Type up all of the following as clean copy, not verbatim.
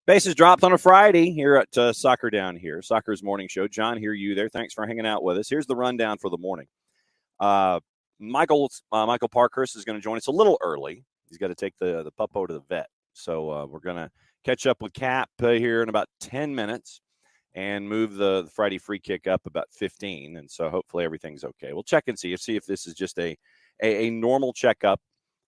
Bases dropped on a Friday here at Soccer Down Here, Soccer's morning show. John, hear you there. Thanks for hanging out with us. Here's the rundown for the morning. Michael Parkhurst is going to join us a little early. He's got to take the puppo to the vet. So we're going to catch up with Cap here in about 10 minutes and move the Friday free kick up about 15. And so hopefully everything's okay. We'll check and see if this is just a normal checkup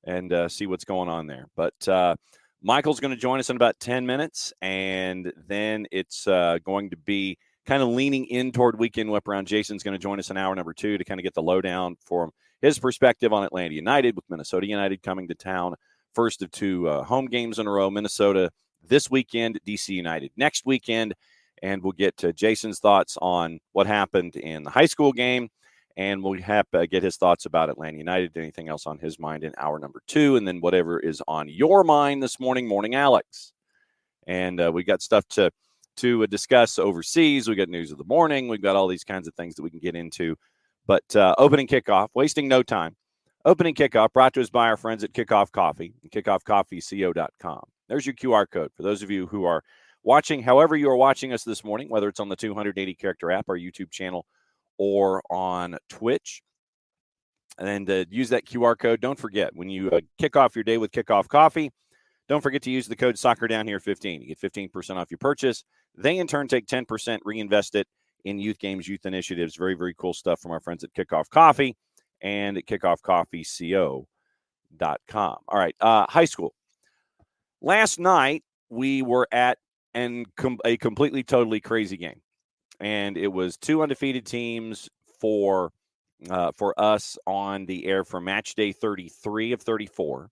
and see what's going on there. But Michael's going to join us in about 10 minutes, and then it's going to be kind of leaning in toward Weekend Whip Around. Jason's going to join us in hour number 2 to kind of get the lowdown for his perspective on Atlanta United, with Minnesota United coming to town. First of 2 home games in a row. Minnesota this weekend, DC United next weekend, and we'll get to Jason's thoughts on what happened in the high school game, and we'll have get his thoughts about Atlanta United, anything else on his mind in hour number 2, and then whatever is on your mind this morning, Morning Alex. And we got stuff to discuss overseas. We got news of the morning. We've got all these kinds of things that we can get into. But opening kickoff, wasting no time. Opening kickoff brought to us by our friends at Kickoff Coffee, kickoffcoffeeco.com. There's your QR code for those of you who are watching, however you are watching us this morning, whether it's on the 280-character app, our YouTube channel, or on Twitch. And use that QR code. Don't forget, when you kick off your day with Kickoff Coffee, don't forget to use the code SoccerDownHere15. You get 15% off your purchase. They, in turn, take 10%, reinvest it in youth games, youth initiatives. Very, very cool stuff from our friends at Kickoff Coffee and at kickoffcoffeeco.com. All right, high school. Last night, we were at a completely, totally crazy game. And it was 2 undefeated teams for us on the air for match day 33 of 34.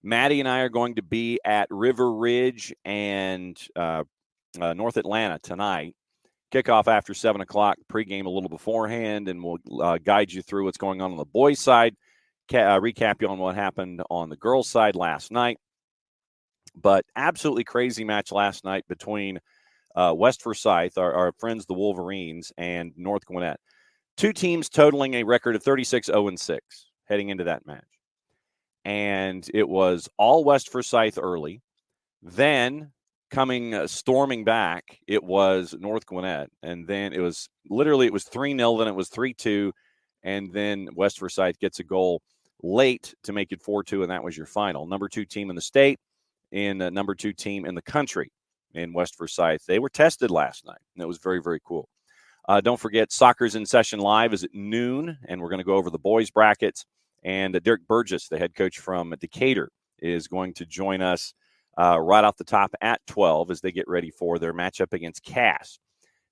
Maddie and I are going to be at River Ridge and North Atlanta tonight. Kickoff after 7 o'clock, pregame a little beforehand, and we'll guide you through what's going on the boys' side, recap you on what happened on the girls' side last night. But absolutely crazy match last night between West Forsyth, our friends the Wolverines, and North Gwinnett. 2 teams totaling a record of 36-0-6 heading into that match. And it was all West Forsyth early. Then coming storming back, it was North Gwinnett. And then it was 3-0, then it was 3-2. And then West Forsyth gets a goal late to make it 4-2, and that was your final. Number 2 team in the state and number 2 team in the country. In West Forsyth. They were tested last night, and it was very, very cool. Don't forget, Soccer's in Session Live is at noon, and we're going to go over the boys' brackets. And Derek Burgess, the head coach from Decatur, is going to join us right off the top at 12 as they get ready for their matchup against Cass.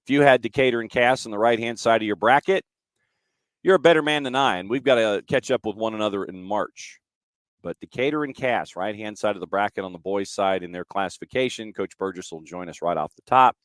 If you had Decatur and Cass on the right-hand side of your bracket, you're a better man than I, and we've got to catch up with one another in March. But Decatur and Cass, right-hand side of the bracket on the boys' side in their classification. Coach Burgess will join us right off the top.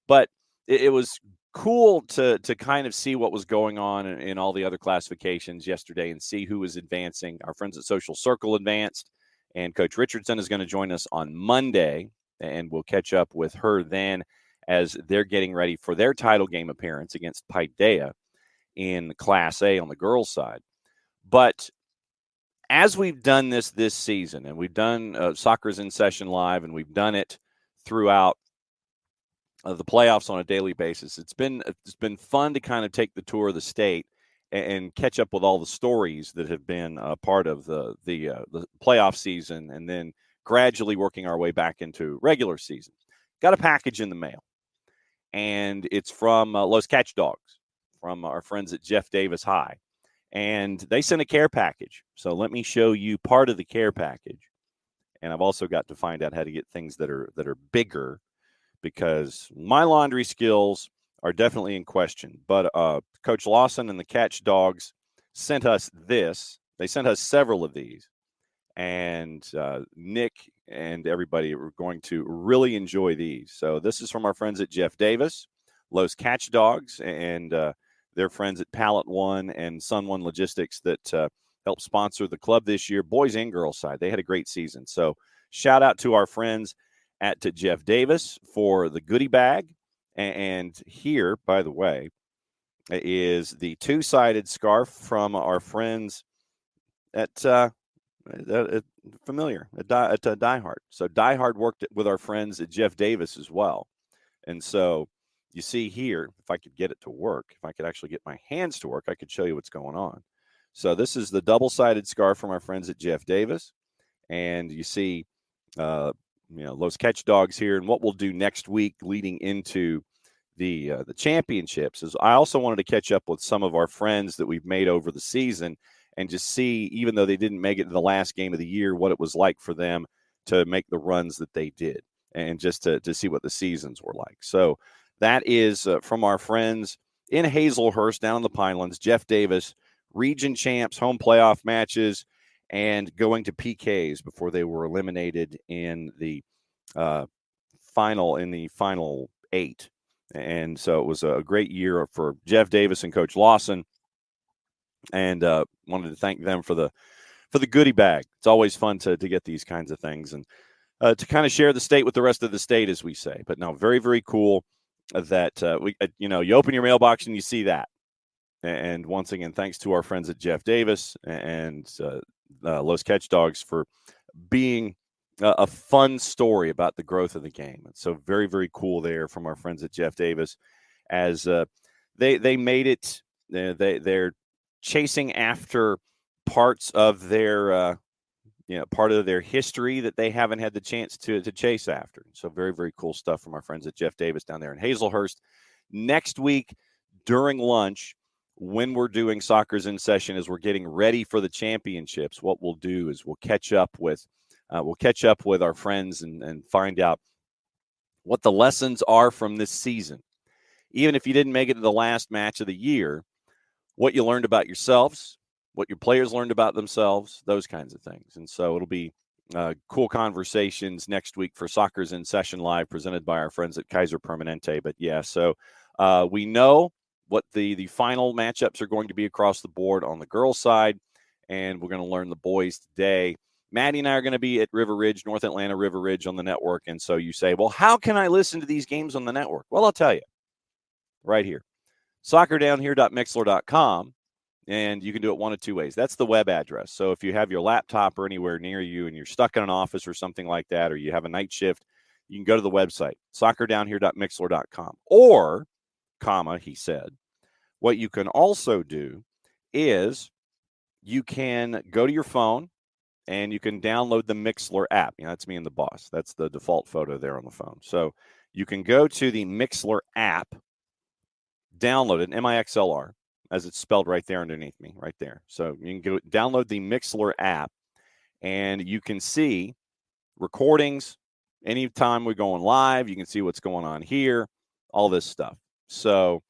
But it was cool to kind of see what was going on in all the other classifications yesterday and see who was advancing. Our friends at Social Circle advanced, and Coach Richardson is going to join us on Monday, and we'll catch up with her then as they're getting ready for their title game appearance against Paideia in Class A on the girls' side. But as we've done this season, and we've done Soccer's in Session Live, and we've done it throughout the playoffs on a daily basis, it's been fun to kind of take the tour of the state and catch up with all the stories that have been a part of the playoff season, and then gradually working our way back into regular season. Got a package in the mail, and it's from Los Catch Dogs, from our friends at Jeff Davis High. And they sent a care package. So let me show you part of the care package. And I've also got to find out how to get things that are bigger, because my laundry skills are definitely in question. But Coach Lawson and the Catch Dogs sent us this. They sent us several of these. And Nick and everybody are going to really enjoy these. So this is from our friends at Jeff Davis, Los Catch Dogs, and their friends at Pallet One and Sun One Logistics that helped sponsor the club this year, boys and girls side. They had a great season. So shout out to our friends at Jeff Davis for the goodie bag. And here, by the way, is the 2-sided scarf from our friends at Familiar, a diehard. So diehard worked with our friends at Jeff Davis as well. And so you see here, if I could get it to work, if I could actually get my hands to work, I could show you what's going on. So this is the double-sided scarf from our friends at Jeff Davis. And you see, Los Catch Dogs here. And what we'll do next week leading into the championships is I also wanted to catch up with some of our friends that we've made over the season and just see, even though they didn't make it to the last game of the year, what it was like for them to make the runs that they did and just to see what the seasons were like. So that is from our friends in Hazelhurst down in the Pinelands, Jeff Davis, region champs, home playoff matches, and going to PKs before they were eliminated in the final 8. And so it was a great year for Jeff Davis and Coach Lawson, and wanted to thank them for the goodie bag. It's always fun to get these kinds of things and to kind of share the state with the rest of the state, as we say. But no, very, very cool that you open your mailbox and you see that. And once again, thanks to our friends at Jeff Davis and Los Catch Dogs for being a fun story about the growth of the game. And so very, very cool there from our friends at Jeff Davis as they made it. They're chasing after parts of their part of their history that they haven't had the chance to chase after. So very, very cool stuff from our friends at Jeff Davis down there in Hazelhurst. Next week during lunch, when we're doing Soccer's in Session, as we're getting ready for the championships, what we'll do is we'll catch up with our friends and find out what the lessons are from this season. Even if you didn't make it to the last match of the year, what you learned about yourselves, what your players learned about themselves, those kinds of things. And so it'll be cool conversations next week for Soccer's in Session Live, presented by our friends at Kaiser Permanente. But yeah, so we know what the final matchups are going to be across the board on the girls' side, and we're going to learn the boys today. Maddie and I are going to be at River Ridge, North Atlanta River Ridge on the network. And so you say, well, how can I listen to these games on the network? Well, I'll tell you right here. soccerdownhere.mixler.com, and you can do it one of two ways. That's the web address. So if you have your laptop or anywhere near you and you're stuck in an office or something like that, or you have a night shift, you can go to the website, soccerdownhere.mixler.com. Or, he said, what you can also do is you can go to your phone and you can download the Mixler app. That's me and the boss. That's the default photo there on the phone. So you can go to the Mixler app, download it, MIXLR, as it's spelled right there underneath me, right there. So you can go download the Mixler app, and you can see recordings anytime we're going live. You can see what's going on here, all this stuff. So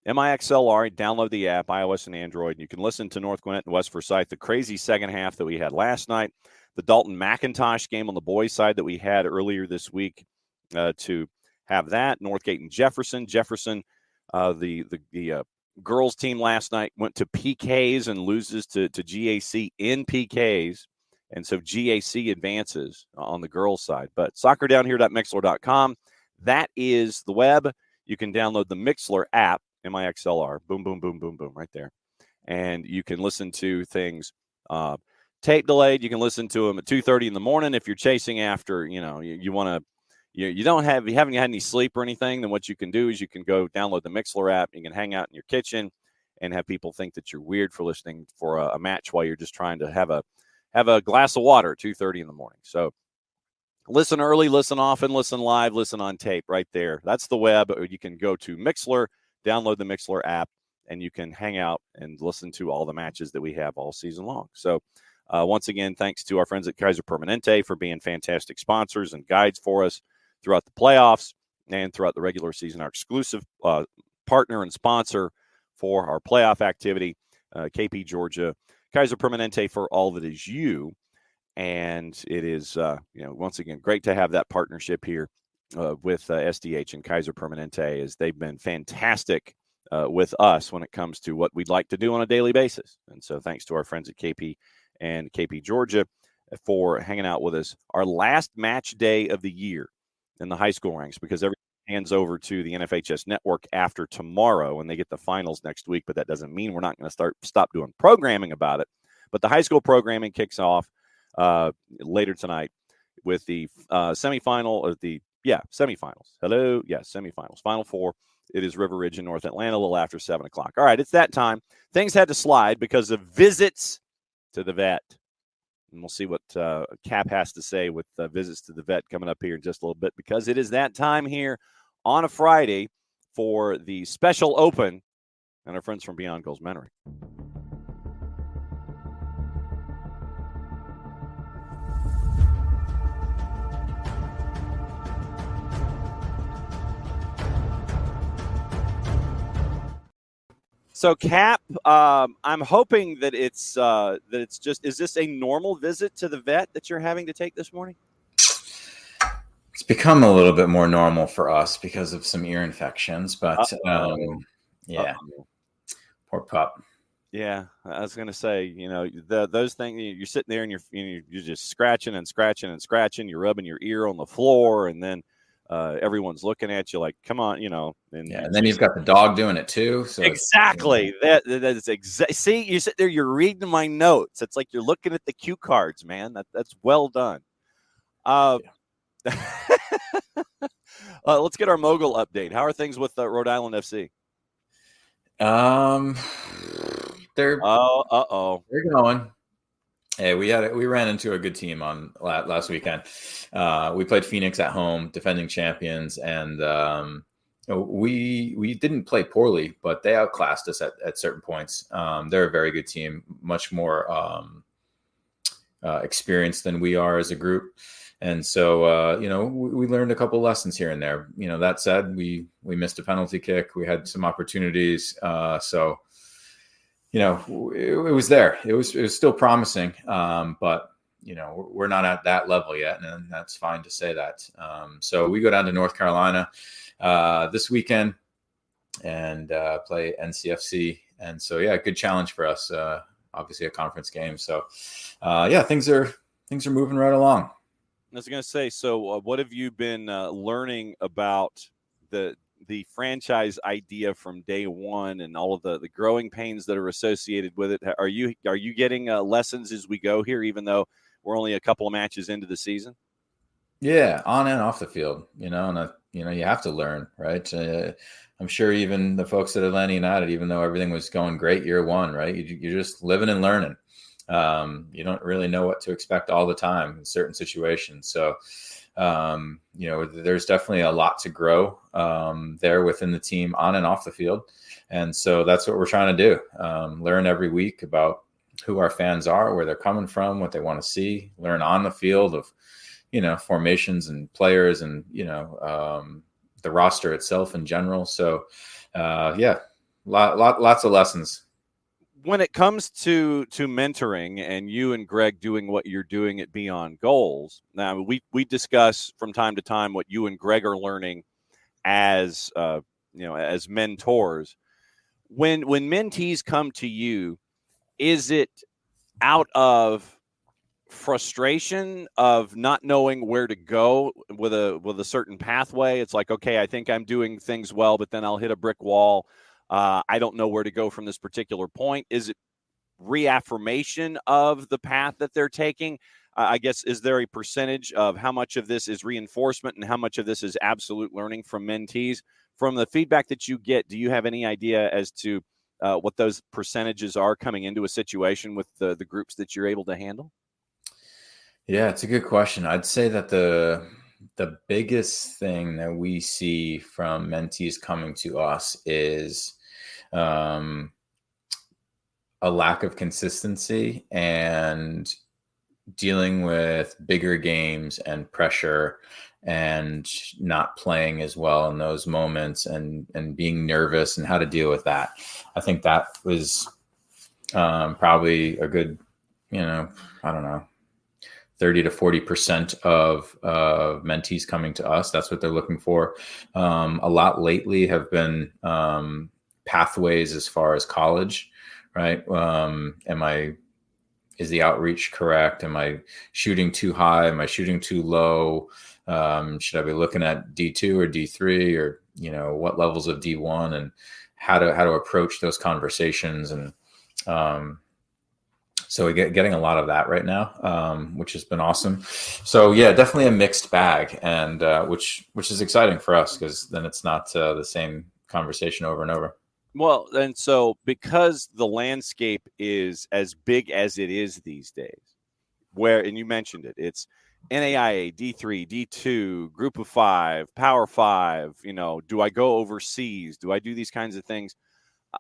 MIXLR, download the app, iOS and Android. You can listen to North Gwinnett and West Forsyth, the crazy second half that we had last night, the Dalton McIntosh game on the boys' side that we had earlier this week to have that, Northgate and Jefferson. The girls team last night went to PKs and loses to GAC in PKs. And so GAC advances on the girls' side. But soccerdownhere.mixler.com, that is the web. You can download the Mixler app, MIXLR, boom, boom, boom, boom, boom, right there. And you can listen to things tape delayed. You can listen to them at 2:30 in the morning if you're chasing after, you haven't had any sleep or anything. Then what you can do is you can go download the Mixler app. You can hang out in your kitchen and have people think that you're weird for listening for a match while you're just trying to have a glass of water at 2:30 in the morning. So listen early, listen often, listen live, listen on tape right there. That's the web. Or you can go to Mixler, download the Mixler app, and you can hang out and listen to all the matches that we have all season long. So once again, thanks to our friends at Kaiser Permanente for being fantastic sponsors and guides for us throughout the playoffs and throughout the regular season. Our exclusive partner and sponsor for our playoff activity, KP Georgia, Kaiser Permanente for all that is you. And it is, once again, great to have that partnership here with SDH and Kaiser Permanente, as they've been fantastic with us when it comes to what we'd like to do on a daily basis. And so thanks to our friends at KP and KP Georgia for hanging out with us. Our last match day of the year in the high school ranks, because everything hands over to the NFHS network after tomorrow, and they get the finals next week. But that doesn't mean we're not going to stop doing programming about it. But the high school programming kicks off later tonight with the semifinal of the semifinals. Semifinals. Final four. It is River Ridge in North Atlanta a little after 7 o'clock. All right, it's that time. Things had to slide because of visits to the vet. And we'll see what Cap has to say with visits to the vet coming up here in just a little bit, because it is that time here on a Friday for the special open and our friends from Beyond Goals Mentoring. So, Cap, I'm hoping that it's just, is this a normal visit to the vet that you're having to take this morning? It's become a little bit more normal for us because of some ear infections, but poor pup. Yeah, I was going to say, those things, you're sitting there and you're just scratching and scratching and scratching. You're rubbing your ear on the floor, and then everyone's looking at you like, come on, And then you've got the dog doing it too. So exactly. That is exactly. See, you sit there, you're reading my notes. It's like you're looking at the cue cards, man. That's well done. Let's get our mogul update. How are things with Rhode Island FC? They're going. Hey, we ran into a good team on last weekend. We played Phoenix at home, defending champions, and we didn't play poorly, but they outclassed us at certain points. They're a very good team, much more experienced than we are as a group. And so, we learned a couple lessons here and there. That said, we missed a penalty kick. We had some opportunities. So, it was there. It was still promising. But, we're not at that level yet. And that's fine to say that. So we go down to North Carolina this weekend and play NCFC. And so, good challenge for us. Obviously a conference game. So, things are moving right along. I was going to say, so what have you been learning about the franchise idea from day one and all of the growing pains that are associated with it? Are you getting lessons as we go here, even though we're only a couple of matches into the season? Yeah, on and off the field, and you have to learn, right? I'm sure even the folks at Atlanta United, even though everything was going great year one, right? You're just living and learning. You don't really know what to expect all the time in certain situations. So, there's definitely a lot to grow there within the team on and off the field. And so that's what we're trying to do. Learn every week about who our fans are, where they're coming from, what they want to see, learn on the field of, formations and players and, the roster itself in general. So, lots of lessons. When it comes to mentoring and you and Greg doing what you're doing at Beyond Goals, now we discuss from time to time what you and Greg are learning as as mentors. When mentees come to you, is it out of frustration of not knowing where to go with a certain pathway? It's like, okay, I think I'm doing things well, but then I'll hit a brick wall. I don't know where to go from this particular point. Is it reaffirmation of the path that they're taking? I guess, is there a percentage of how much of this is reinforcement and how much of this is absolute learning from mentees? From the feedback that you get, do you have any idea as to what those percentages are coming into a situation with the groups that you're able to handle? Yeah, it's a good question. I'd say that the biggest thing that we see from mentees coming to us is a lack of consistency and dealing with bigger games and pressure and not playing as well in those moments and being nervous and how to deal with that. I think that was probably a good, 30 to 40% of mentees coming to us. That's what they're looking for. A lot lately have been pathways as far as college, right? Is the outreach correct? Am I shooting too high? Am I shooting too low? Should I be looking at D2 or D3 or, what levels of D1 and how to approach those conversations? And So we getting a lot of that right now, which has been awesome. So yeah, definitely a mixed bag, and which is exciting for us, because then it's not the same conversation over and over. Well, and so because the landscape is as big as it is these days, and you mentioned it, it's NAIA, D3, D2, Group of Five, Power Five. Do I go overseas? Do I do these kinds of things?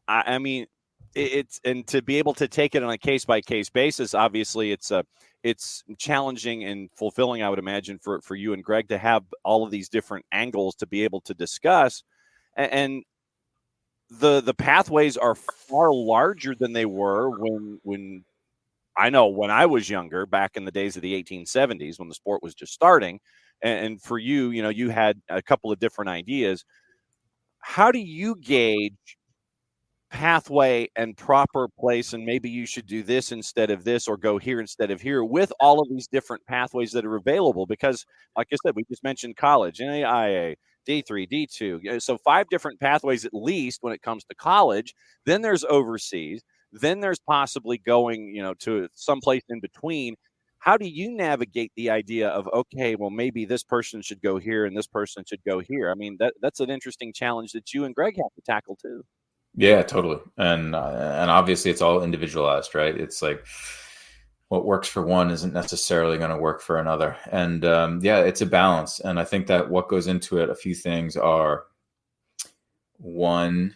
I mean, it's and to be able to take it on a case by case basis. Obviously, it's challenging and fulfilling, I would imagine, for you and Greg to have all of these different angles to be able to discuss. And the pathways are far larger than they were when I know when I was younger, back in the days of the 1870s, when the sport was just starting. And for you, you had a couple of different ideas. How do you gauge pathway and proper place, and maybe you should do this instead of this, or go here instead of here, with all of these different pathways that are available? Because like I said, we just mentioned college, NAIA, D3, D2, so 5 different pathways at least when it comes to college. Then there's overseas, then there's possibly going to someplace in between. How do you navigate the idea of, okay, well, maybe this person should go here and this person should go here? I mean, that's an interesting challenge that you and Greg have to tackle too. Yeah, totally. And obviously it's all individualized, right? It's like what works for one isn't necessarily going to work for another. And yeah, it's a balance. And I think that what goes into it, a few things are: one,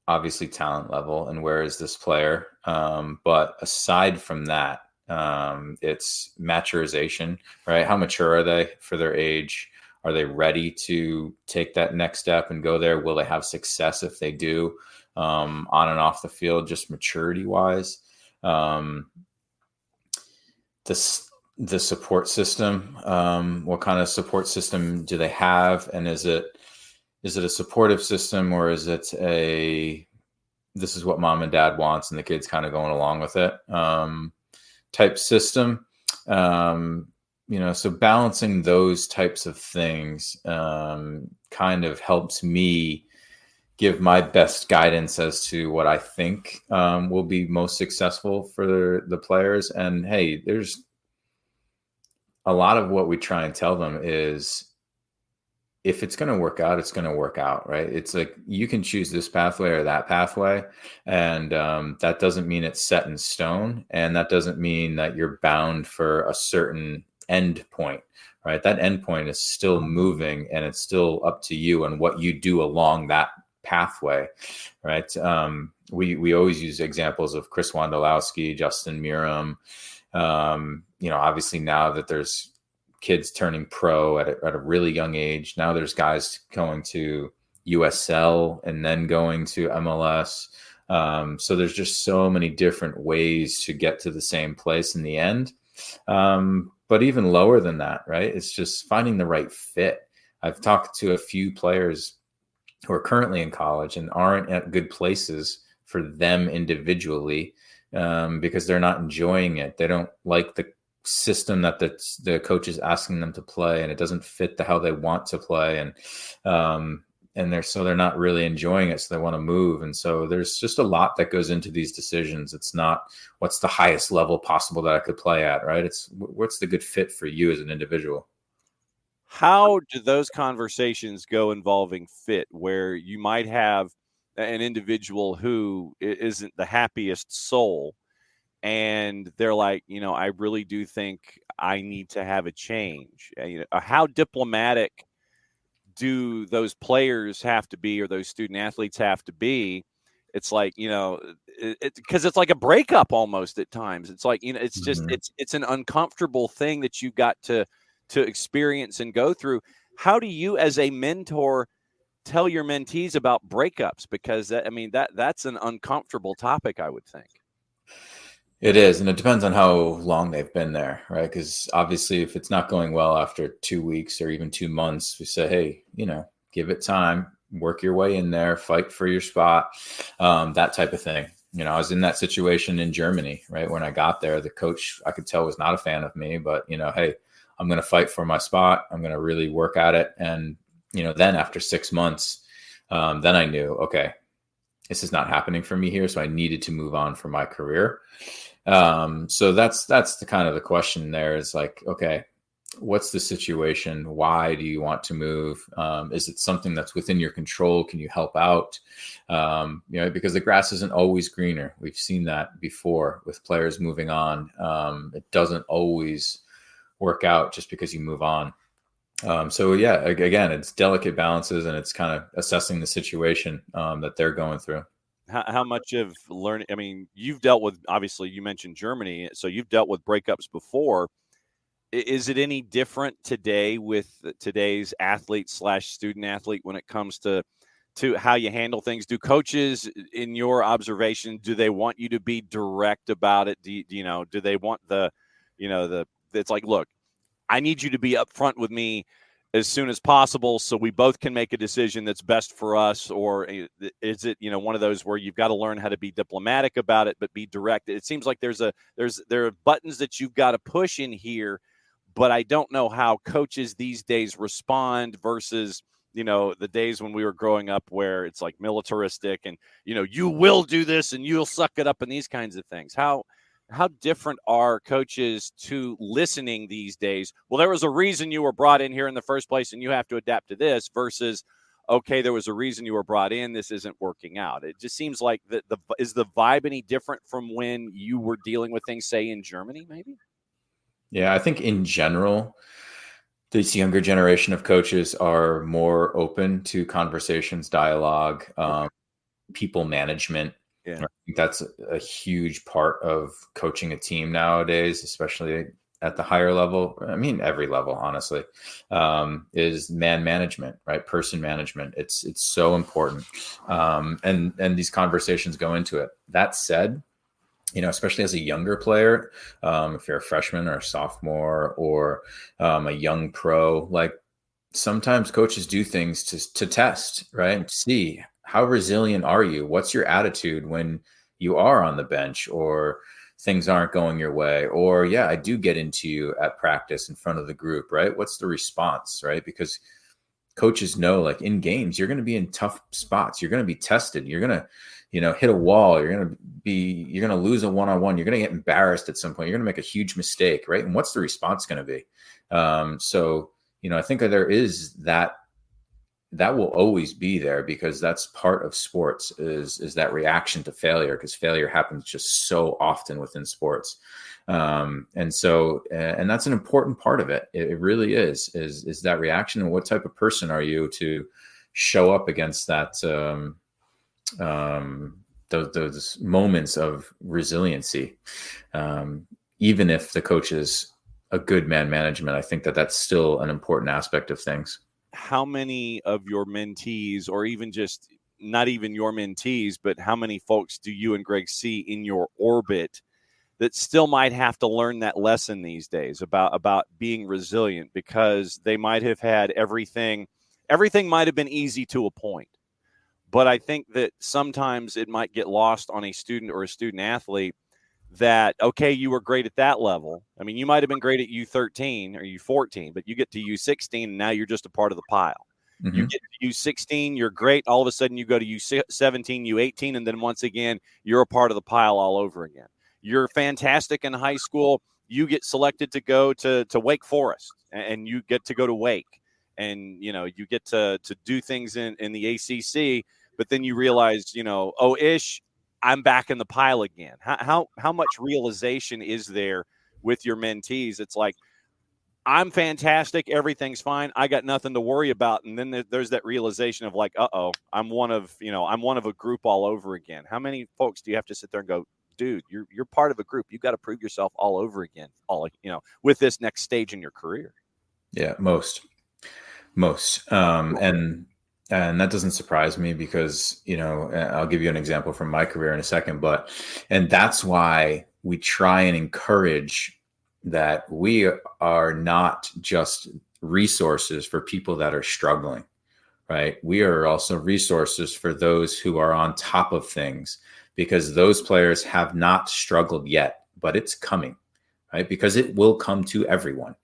obviously talent level and where is this player. But aside from that, it's maturization, right? How mature are they for their age? Are they ready to take that next step and go there? Will they have success if they do, on and off the field, just maturity wise? The support system, what kind of support system do they have? And is it a supportive system, or is it this is what mom and dad wants and the kid's kind of going along with it, type system? So balancing those types of things kind of helps me give my best guidance as to what I think will be most successful for the players. And hey, there's a lot of what we try and tell them is, if it's going to work out, it's going to work out, right? It's like, you can choose this pathway or that pathway. And that doesn't mean it's set in stone. And that doesn't mean that you're bound for a certain end point, right? That end point is still moving, and it's still up to you and what you do along that pathway, right? We always use examples of Chris Wondolowski, Justin Miram. Obviously now that there's kids turning pro at a really young age, now there's guys going to USL and then going to MLS. So there's just so many different ways to get to the same place in the end. But even lower than that, right? It's just finding the right fit. I've talked to a few players who are currently in college and aren't at good places for them individually, because they're not enjoying it. They don't like the system that the coach is asking them to play, and it doesn't fit how they want to play. And they're not really enjoying it. So they want to move. And so there's just a lot that goes into these decisions. It's not what's the highest level possible that I could play at, right? It's what's the good fit for you as an individual. How do those conversations go involving fit, where you might have an individual who isn't the happiest soul, and they're like, I really do think I need to have a change? How diplomatic do those players have to be, or those student athletes have to be? It's like, because it's like a breakup almost at times. It's like, it's just, it's an uncomfortable thing that you've got to experience and go through. How do you, as a mentor, tell your mentees about breakups? Because that's an uncomfortable topic, I would think. It is, and it depends on how long they've been there, right? Because obviously, if it's not going well after 2 weeks or even 2 months, we say, hey, give it time, work your way in there, fight for your spot, that type of thing. I was in that situation in Germany, right? When I got there, the coach, I could tell, was not a fan of me, but, hey, I'm going to fight for my spot. I'm going to really work at it. And, then after 6 months, then I knew, okay, this is not happening for me here. So I needed to move on for my career. So that's the kind of the question there is like, okay, what's the situation? Why do you want to move? Is it something that's within your control? Can you help out? Because the grass isn't always greener. We've seen that before with players moving on. It doesn't always work out just because you move on. So yeah, again, it's delicate balances, and it's kind of assessing the situation that they're going through. How much of learning? I mean, you've dealt with, obviously, you mentioned Germany, so you've dealt with breakups before. Is it any different today with today's athlete / student athlete when it comes to how you handle things? Do coaches, in your observation, do they want you to be direct about it? Do they want it's like, look, I need you to be upfront with me as soon as possible so we both can make a decision that's best for us? Or is it, one of those where you've got to learn how to be diplomatic about it, but be direct? It seems like there are buttons that you've got to push in here, but I don't know how coaches these days respond versus, the days when we were growing up where it's like militaristic and, you will do this and you'll suck it up and these kinds of things. How different are coaches to listening these days? Well, there was a reason you were brought in here in the first place and you have to adapt to this versus, okay, there was a reason you were brought in. This isn't working out. It just seems like is the vibe any different from when you were dealing with things, say, in Germany, maybe? Yeah, I think in general, this younger generation of coaches are more open to conversations, dialogue, people management. Yeah. I think that's a huge part of coaching a team nowadays, especially at the higher level. I mean, every level, honestly, is man management, right? Person management. It's so important, and these conversations go into it. That said, especially as a younger player, if you're a freshman or a sophomore or a young pro, like sometimes coaches do things to test, right? And see how resilient are you? What's your attitude when you are on the bench or things aren't going your way? Or, yeah, I do get into you at practice in front of the group, right? What's the response, right? Because coaches know, like in games, you're going to be in tough spots. You're going to be tested. You're going to, hit a wall. You're going to lose a one-on-one. You're going to get embarrassed at some point. You're going to make a huge mistake, right? And what's the response going to be? So, I think there is that will always be there because that's part of sports is that reaction to failure, because failure happens just so often within sports. And that's an important part of it. It really is that reaction. And what type of person are you to show up against that, those moments of resiliency? Even if the coach is a good man management, I think that's still an important aspect of things. How many of your mentees, or even just not even your mentees, but how many folks do you and Greg see in your orbit that still might have to learn that lesson these days about being resilient? Because they might have had everything might have been easy to a point. But I think that sometimes it might get lost on a student or a student athlete that, okay, you were great at that level. I mean, you might have been great at U13 or U14, but you get to U16 and now you're just a part of the pile. Mm-hmm. You get to U16, you're great. All of a sudden you go to U17, U18, and then once again, you're a part of the pile all over again. You're fantastic in high school. You get selected to go to Wake Forest, and you get to go to Wake, and you get to do things in the ACC, but then you realize, I'm back in the pile again. How much realization is there with your mentees? It's like, I'm fantastic. Everything's fine. I got nothing to worry about. And then there's that realization of like, I'm one of a group all over again. How many folks do you have to sit there and go, dude, you're part of a group. You've got to prove yourself all over again, with this next stage in your career? Yeah, most. And that doesn't surprise me because, I'll give you an example from my career in a second, and that's why we try and encourage that we are not just resources for people that are struggling, right? We are also resources for those who are on top of things, because those players have not struggled yet, but it's coming, right? Because it will come to everyone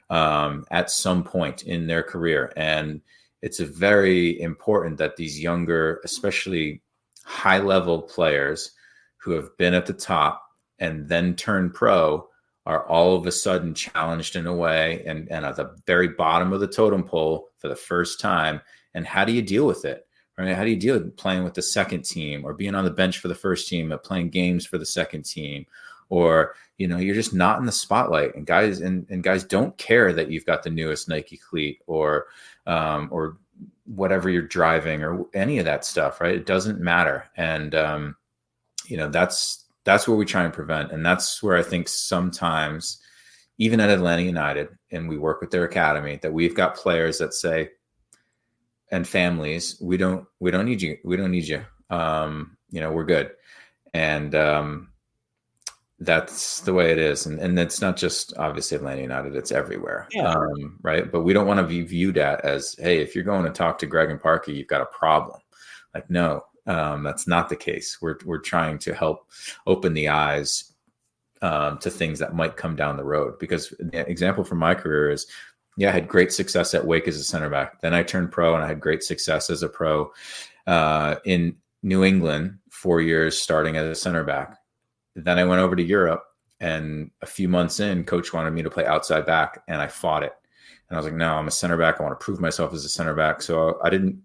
at some point in their career. And it's very important that these younger, especially high-level players who have been at the top, and then turn pro are all of a sudden challenged in a way and at the very bottom of the totem pole for the first time. And how do you deal with it? Right? How do you deal with playing with the second team or being on the bench for the first team, but playing games for the second team? Or, you're just not in the spotlight, and guys don't care that you've got the newest Nike cleat or whatever you're driving or any of that stuff, right? It doesn't matter. And, that's what we try and prevent. And that's where I think sometimes, even at Atlanta United, and we work with their academy, that we've got players that say, and families, we don't need you. We don't need you. We're good. And that's the way it is. And it's not just obviously Atlanta United, it's everywhere. Yeah. Right. But we don't want to be viewed as, hey, if you're going to talk to Greg and Parker, you've got a problem. Like, no, that's not the case. We're trying to help open the eyes to things that might come down the road. Because the example from my career is, I had great success at Wake as a center back. Then I turned pro and I had great success as a pro in New England, 4 years starting as a center back. Then I went over to Europe, and a few months in, coach wanted me to play outside back, and I fought it. And I was like, no, I'm a center back. I want to prove myself as a center back. So I kind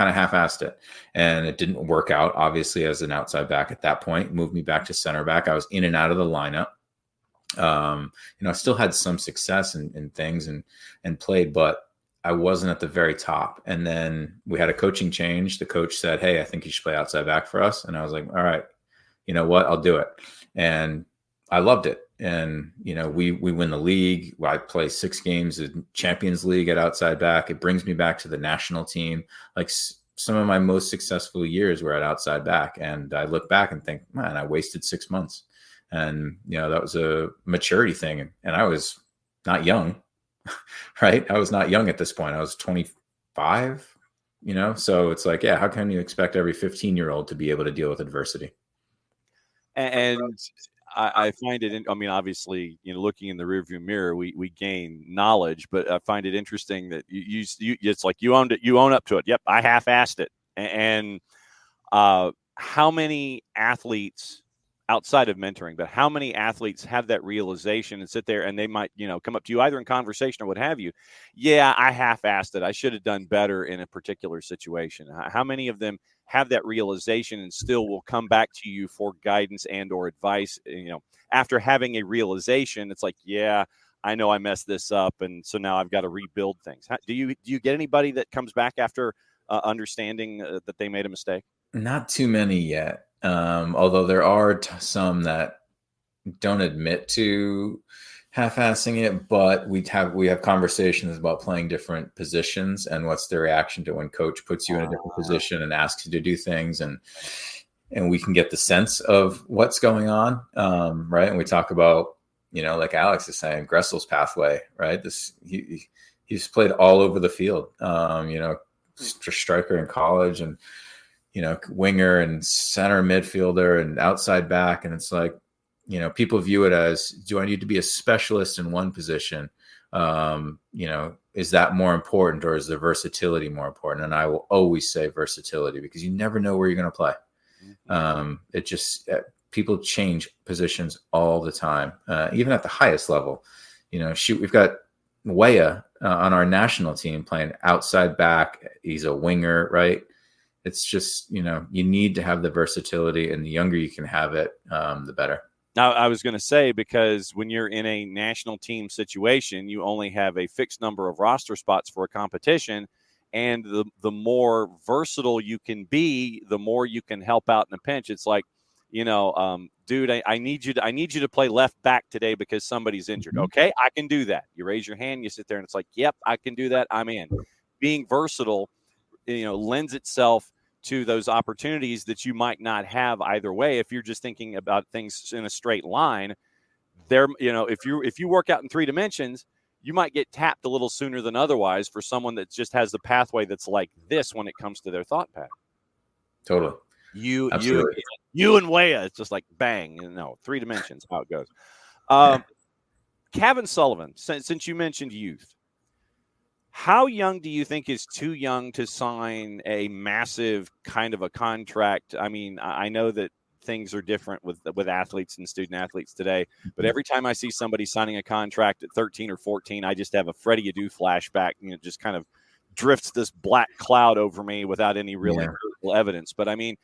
of half-assed it, and it didn't work out, obviously, as an outside back at that point. Moved me back to center back. I was in and out of the lineup. I still had some success in things and played, but I wasn't at the very top. And then we had a coaching change. The coach said, hey, I think you should play outside back for us. And I was like, all right, you know what? I'll do it. And I loved it. And, we win the league. I play 6 games in Champions League at outside back. It brings me back to the national team. Like some of my most successful years were at outside back. And I look back and think, man, I wasted 6 months. And, that was a maturity thing. And I was not young, right? I was not young at this point. I was 25, so it's like, how can you expect every 15-year-old to be able to deal with adversity? And I find it, obviously, looking in the rearview mirror, we gain knowledge, but I find it interesting that you it's like you owned it, you own up to it. Yep, I half-assed it. And how many athletes outside of mentoring, but how many athletes have that realization and sit there and they might, come up to you either in conversation or what have you? Yeah, I half-assed it. I should have done better in a particular situation. How many of them have that realization and still will come back to you for guidance and or advice, after having a realization? It's like, yeah, I know I messed this up, and so now I've got to rebuild things. Do you get anybody that comes back after understanding that they made a mistake? Not too many yet. Although there are some that don't admit to half-assing it, but we have conversations about playing different positions and what's the reaction to when coach puts you in a different position and asks you to do things, and we can get the sense of what's going on, right? And we talk about, like Alex is saying, Gressel's pathway, right? He's played all over the field, striker in college, and winger and center midfielder and outside back. And it's like, people view it as, do I need to be a specialist in one position? Is that more important, or is the versatility more important? And I will always say versatility, because you never know where you're going to play. It just, people change positions all the time, even at the highest level. We've got Weah on our national team playing outside back. He's a winger, right? It's just, you need to have the versatility, and the younger you can have it, the better. Now, I was going to say, because when you're in a national team situation, you only have a fixed number of roster spots for a competition. And the more versatile you can be, the more you can help out in a pinch. It's like, dude, I need you to play left back today because somebody's injured. Mm-hmm. Okay, I can do that. You raise your hand, you sit there, and it's like, yep, I can do that. I'm in. Being versatile, lends itself to those opportunities that you might not have either way. If you're just thinking about things in a straight line, there, if you work out in 3 dimensions, you might get tapped a little sooner than otherwise for someone that just has the pathway that's like this when it comes to their thought pattern. Totally. You and Weah, it's just like bang, 3 dimensions, how it goes. Kevin Sullivan, since you mentioned youth, how young do you think is too young to sign a massive kind of a contract? I mean, I know that things are different with athletes and student athletes today. But every time I see somebody signing a contract at 13 or 14, I just have a Freddie Adu flashback. Just kind of drifts this black cloud over me without any real empirical evidence. But I mean,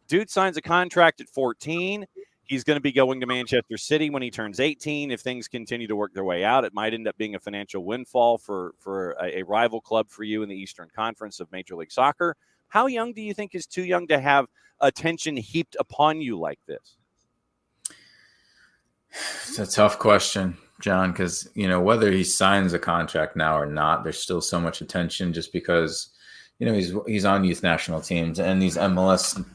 dude signs a contract at 14. He's going to be going to Manchester City when he turns 18. If things continue to work their way out, it might end up being a financial windfall for a rival club for you in the Eastern Conference of Major League Soccer. How young do you think is too young to have attention heaped upon you like this? It's a tough question, John, because, whether he signs a contract now or not, there's still so much attention just because, he's on youth national teams, and these MLS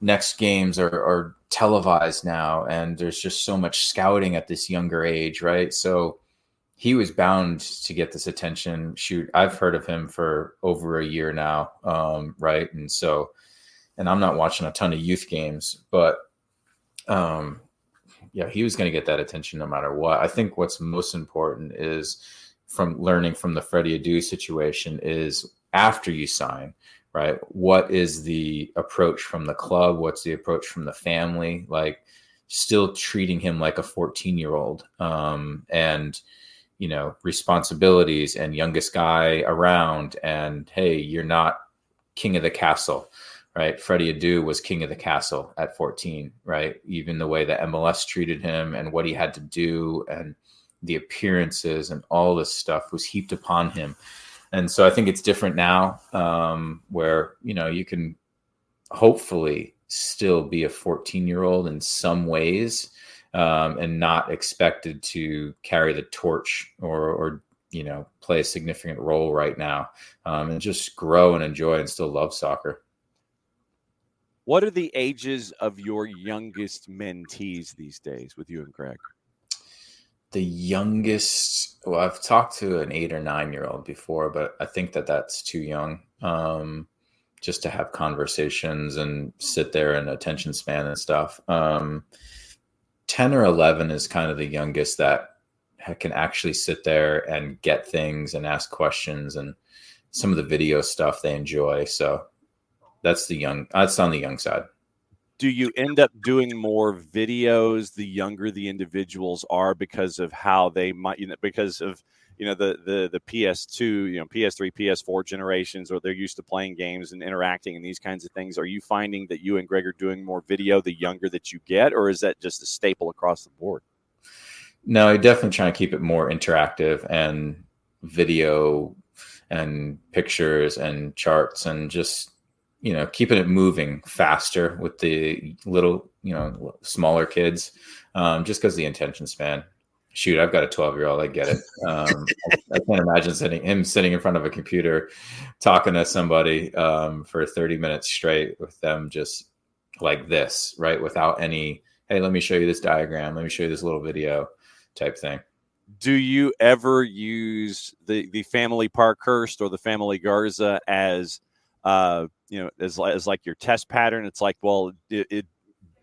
next games are televised now, and there's just so much scouting at this younger age, right? So he was bound to get this attention. Shoot, I've heard of him for over a year now, right? And I'm not watching a ton of youth games, but he was going to get that attention no matter what. I think what's most important is from learning from the Freddie Adu situation is after you sign, right? What is the approach from the club? What's the approach from the family? Like, still treating him like a 14-year-old, and, responsibilities and youngest guy around, and hey, you're not king of the castle, right? Freddie Adu was king of the castle at 14, right? Even the way that MLS treated him and what he had to do and the appearances and all this stuff was heaped upon him. And so I think it's different now, where, you can hopefully still be a 14-year-old in some ways, and not expected to carry the torch or play a significant role right now, and just grow and enjoy and still love soccer. What are the ages of your youngest mentees these days with you and Greg? The youngest, well, I've talked to an 8 or 9-year-old before, but I think that's too young, just to have conversations and sit there and attention span and stuff. 10 or 11 is kind of the youngest that can actually sit there and get things and ask questions, and some of the video stuff they enjoy. So that's on the young side. Do you end up doing more videos the younger the individuals are because of how they might, because of, the PS2, PS3, PS4 generations, or they're used to playing games and interacting and these kinds of things? Are you finding that you and Greg are doing more video the younger that you get, or is that just a staple across the board? No, I definitely try to keep it more interactive and video and pictures and charts, and just, keeping it moving faster with the little, smaller kids, just because the attention span. Shoot, I've got a 12-year-old. I get it. I can't imagine him sitting in front of a computer talking to somebody for 30 minutes straight with them just like this, right? Without any, hey, let me show you this diagram. Let me show you this little video type thing. Do you ever use the family Parkhurst or the family Garza as as like your test pattern? It's like, well,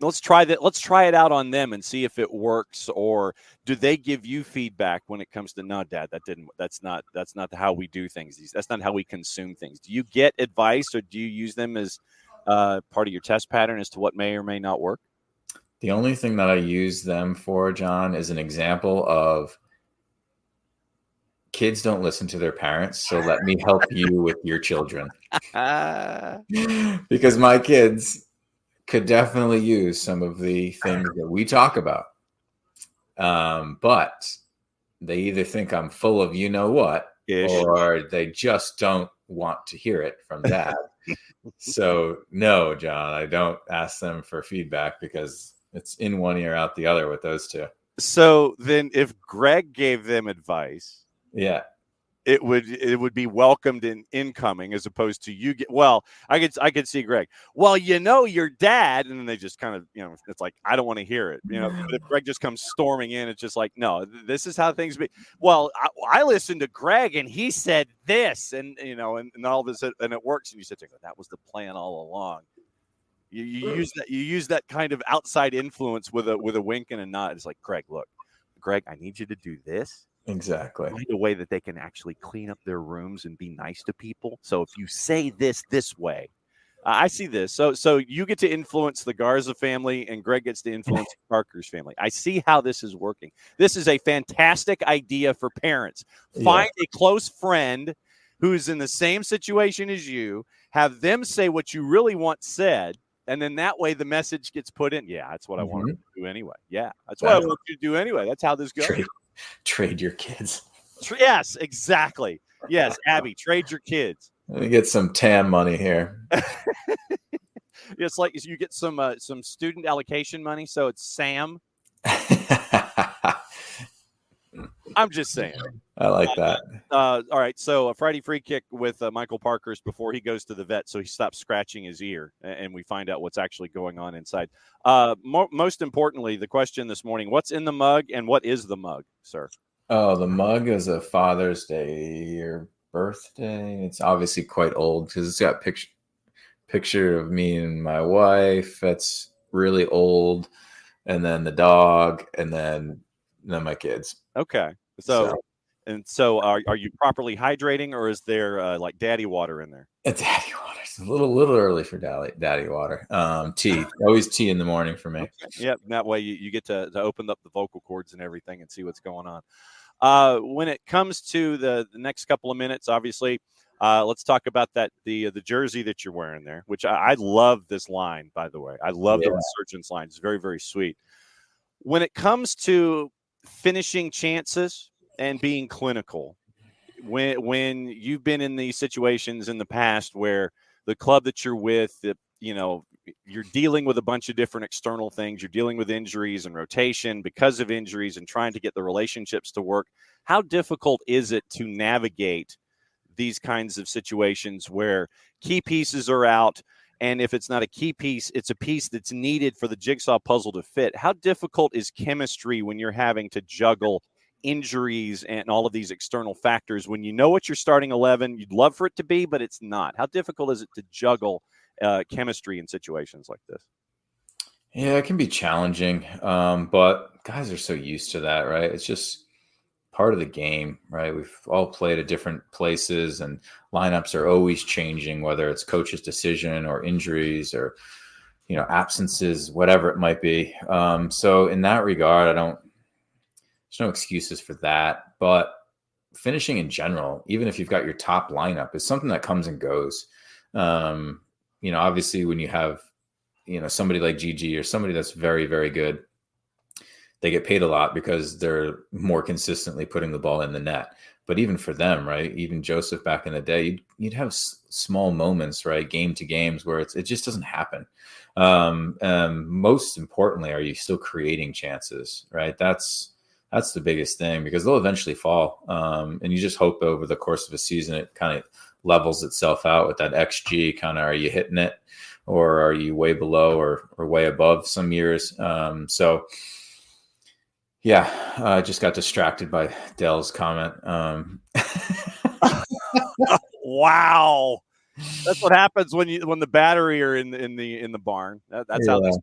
let's try that. Let's try it out on them and see if it works. Or do they give you feedback when it comes to, no, Dad, that's not how we do things. That's not how we consume things. Do you get advice, or do you use them as part of your test pattern as to what may or may not work? The only thing that I use them for, John, is an example of kids don't listen to their parents. So let me help you with your children. Because my kids could definitely use some of the things that we talk about. But they either think I'm full of what, or they just don't want to hear it from Dad. So no, John, I don't ask them for feedback because it's in one ear, out the other with those two. So then if Greg gave them advice, it would be welcomed in incoming, as opposed to you get, well, I could see Greg, well, your dad, and then they just kind of, it's like, I don't want to hear it, but if Greg just comes storming in, it's just like, no, this is how things be. Well, I listened to Greg and he said this, and and all this, and it works, and you said, that was the plan all along. You use that kind of outside influence with a wink and a nod. It's like, Greg, I need you to do this. Exactly. Find a way that they can actually clean up their rooms and be nice to people. So if you say this way, I see this. So you get to influence the Garza family, and Greg gets to influence the Parkhurst family. I see how this is working. This is a fantastic idea for parents. Find a close friend who's in the same situation as you, have them say what you really want said, and then that way the message gets put in. Yeah, that's what I want to do anyway. Yeah, that's what I want you to do anyway. That's how this goes. Trade your kids. Yes, exactly. Yes, Abby, trade your kids. Let me get some TAM money here. It's like you get some student allocation money, so it's Sam. I'm just saying. I like that. All right, so a Friday free kick with Michael Parkhurst before he goes to the vet, so he stops scratching his ear, and we find out what's actually going on inside. Most importantly, the question this morning: what's in the mug, and what is the mug, sir? Oh, the mug is a Father's Day or birthday. It's obviously quite old because it's got picture of me and my wife. That's really old, and then the dog, and then my kids. Okay, so are you properly hydrating, or is there like daddy water in there? Daddy water. It's a little early for daddy water. Tea, always tea in the morning for me. Okay. Yep, that way you get to open up the vocal cords and everything and see what's going on. When it comes to the next couple of minutes, obviously, let's talk about the jersey that you're wearing there, which I love this line, by the way. I love the Resurgence line. It's very, very sweet. When it comes to finishing chances and being clinical, when you've been in these situations in the past where the club that you're with, you're dealing with a bunch of different external things. You're dealing with injuries and rotation because of injuries and trying to get the relationships to work. How difficult is it to navigate these kinds of situations where key pieces are out? And if it's not a key piece, it's a piece that's needed for the jigsaw puzzle to fit. How difficult is chemistry when you're having to juggle injuries and all of these external factors when you know what your starting 11 you'd love for it to be, but it's not? How difficult is it to juggle chemistry in situations like this? Yeah, it can be challenging, but guys are so used to that, right? It's just part of the game, right? We've all played at different places, and lineups are always changing, whether it's coach's decision or injuries or absences, whatever it might be. So in that regard, there's no excuses for that. But finishing in general, even if you've got your top lineup, is something that comes and goes. Obviously when you have, somebody like Gigi or somebody that's very, very good, they get paid a lot because they're more consistently putting the ball in the net. But even for them, right, even Joseph back in the day, you'd have small moments, right, game to games where it just doesn't happen. Most importantly, are you still creating chances, right? That's the biggest thing, because they'll eventually fall. And you just hope over the course of a season it kind of levels itself out with that XG. Kind of, are you hitting it, or are you way below or way above some years? I just got distracted by Dell's comment. Wow, that's what happens when the battery are in the barn. That's how this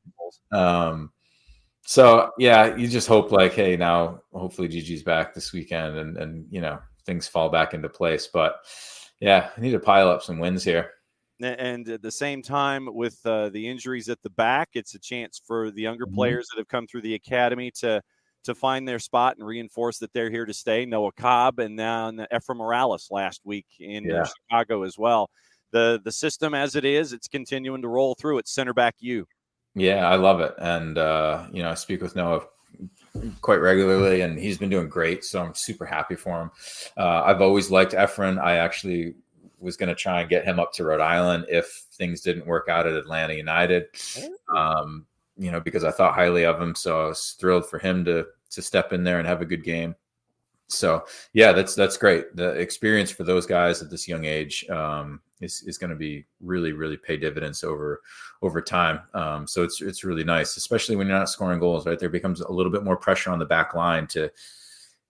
goes. You just hope hey, now hopefully Gigi's back this weekend and things fall back into place. But I need to pile up some wins here. And at the same time, with the injuries at the back, it's a chance for the younger players that have come through the academy to find their spot and reinforce that they're here to stay. Noah Cobb and then Ephraim Morales last week in Chicago as well. The system as it is, it's continuing to roll through. It's center back you. Yeah, I love it. And, I speak with Noah quite regularly, and he's been doing great. So I'm super happy for him. I've always liked Ephraim. I actually was going to try and get him up to Rhode Island if things didn't work out at Atlanta United, because I thought highly of him. So I was thrilled for him to step in there and have a good game. So that's great. The experience for those guys at this young age is going to be really, really pay dividends over time. So it's really nice, especially when you're not scoring goals, right? There becomes a little bit more pressure on the back line to,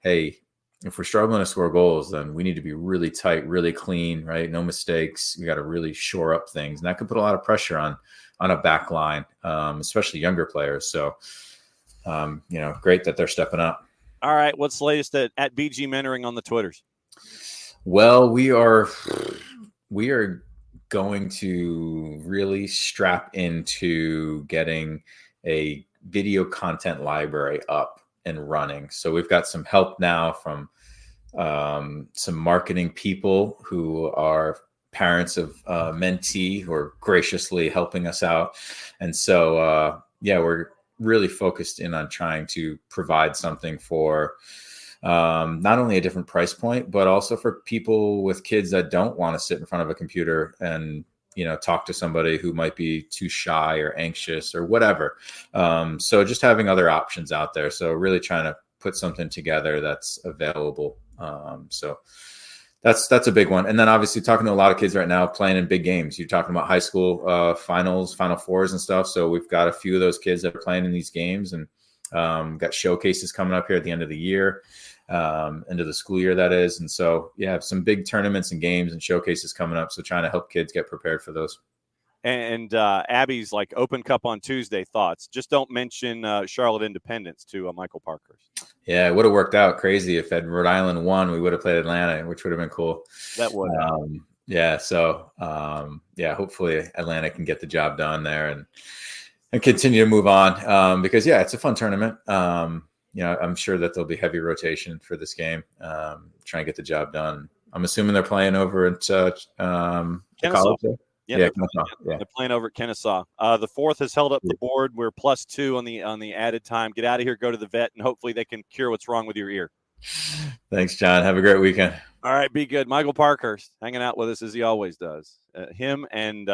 hey, if we're struggling to score goals, then we need to be really tight, really clean, right? No mistakes. We got to really shore up things, and that can put a lot of pressure on a back line, especially younger players. So, great that they're stepping up. All right. What's the latest at BG Mentoring on the Twitters? Well, we are going to really strap into getting a video content library up and running. So we've got some help now from some marketing people who are parents of mentee who are graciously helping us out. And so, we're really focused in on trying to provide something for not only a different price point, but also for people with kids that don't want to sit in front of a computer and, talk to somebody who might be too shy or anxious or whatever. So just having other options out there. So really trying to put something together that's available. So that's a big one. And then obviously talking to a lot of kids right now playing in big games. You're talking about high school finals, Final Fours and stuff. So we've got a few of those kids that are playing in these games, and got showcases coming up here at the end of the year, into the school year, that is. And so, some big tournaments and games and showcases coming up. So trying to help kids get prepared for those. And Abby's like Open Cup on Tuesday thoughts. Just don't mention Charlotte Independence to Michael Parkhurst. Yeah, it would have worked out crazy if Rhode Island won. We would have played Atlanta, which would have been cool. That would. So hopefully Atlanta can get the job done there and continue to move on, because it's a fun tournament. I'm sure that there'll be heavy rotation for this game. Try and get the job done. I'm assuming they're playing over at the college there. They're playing over at Kennesaw. The fourth has held up the board. We're +2 on the added time. Get out of here, go to the vet, and hopefully they can cure what's wrong with your ear. Thanks, John. Have a great weekend. All right, be good. Michael Parkhurst hanging out with us as he always does. Him and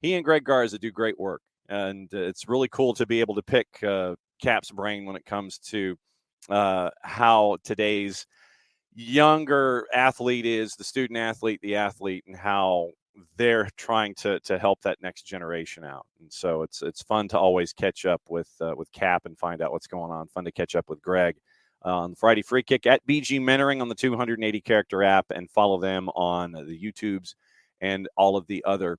he and Greg Garza do great work, and it's really cool to be able to pick Cap's brain when it comes to how today's younger athlete is, the student athlete, the athlete, and how they're trying to help that next generation out. And so it's fun to always catch up with Cap and find out what's going on. Fun to catch up with Greg on Friday Free Kick at BG Mentoring on the 280 character app, and follow them on the YouTubes and all of the other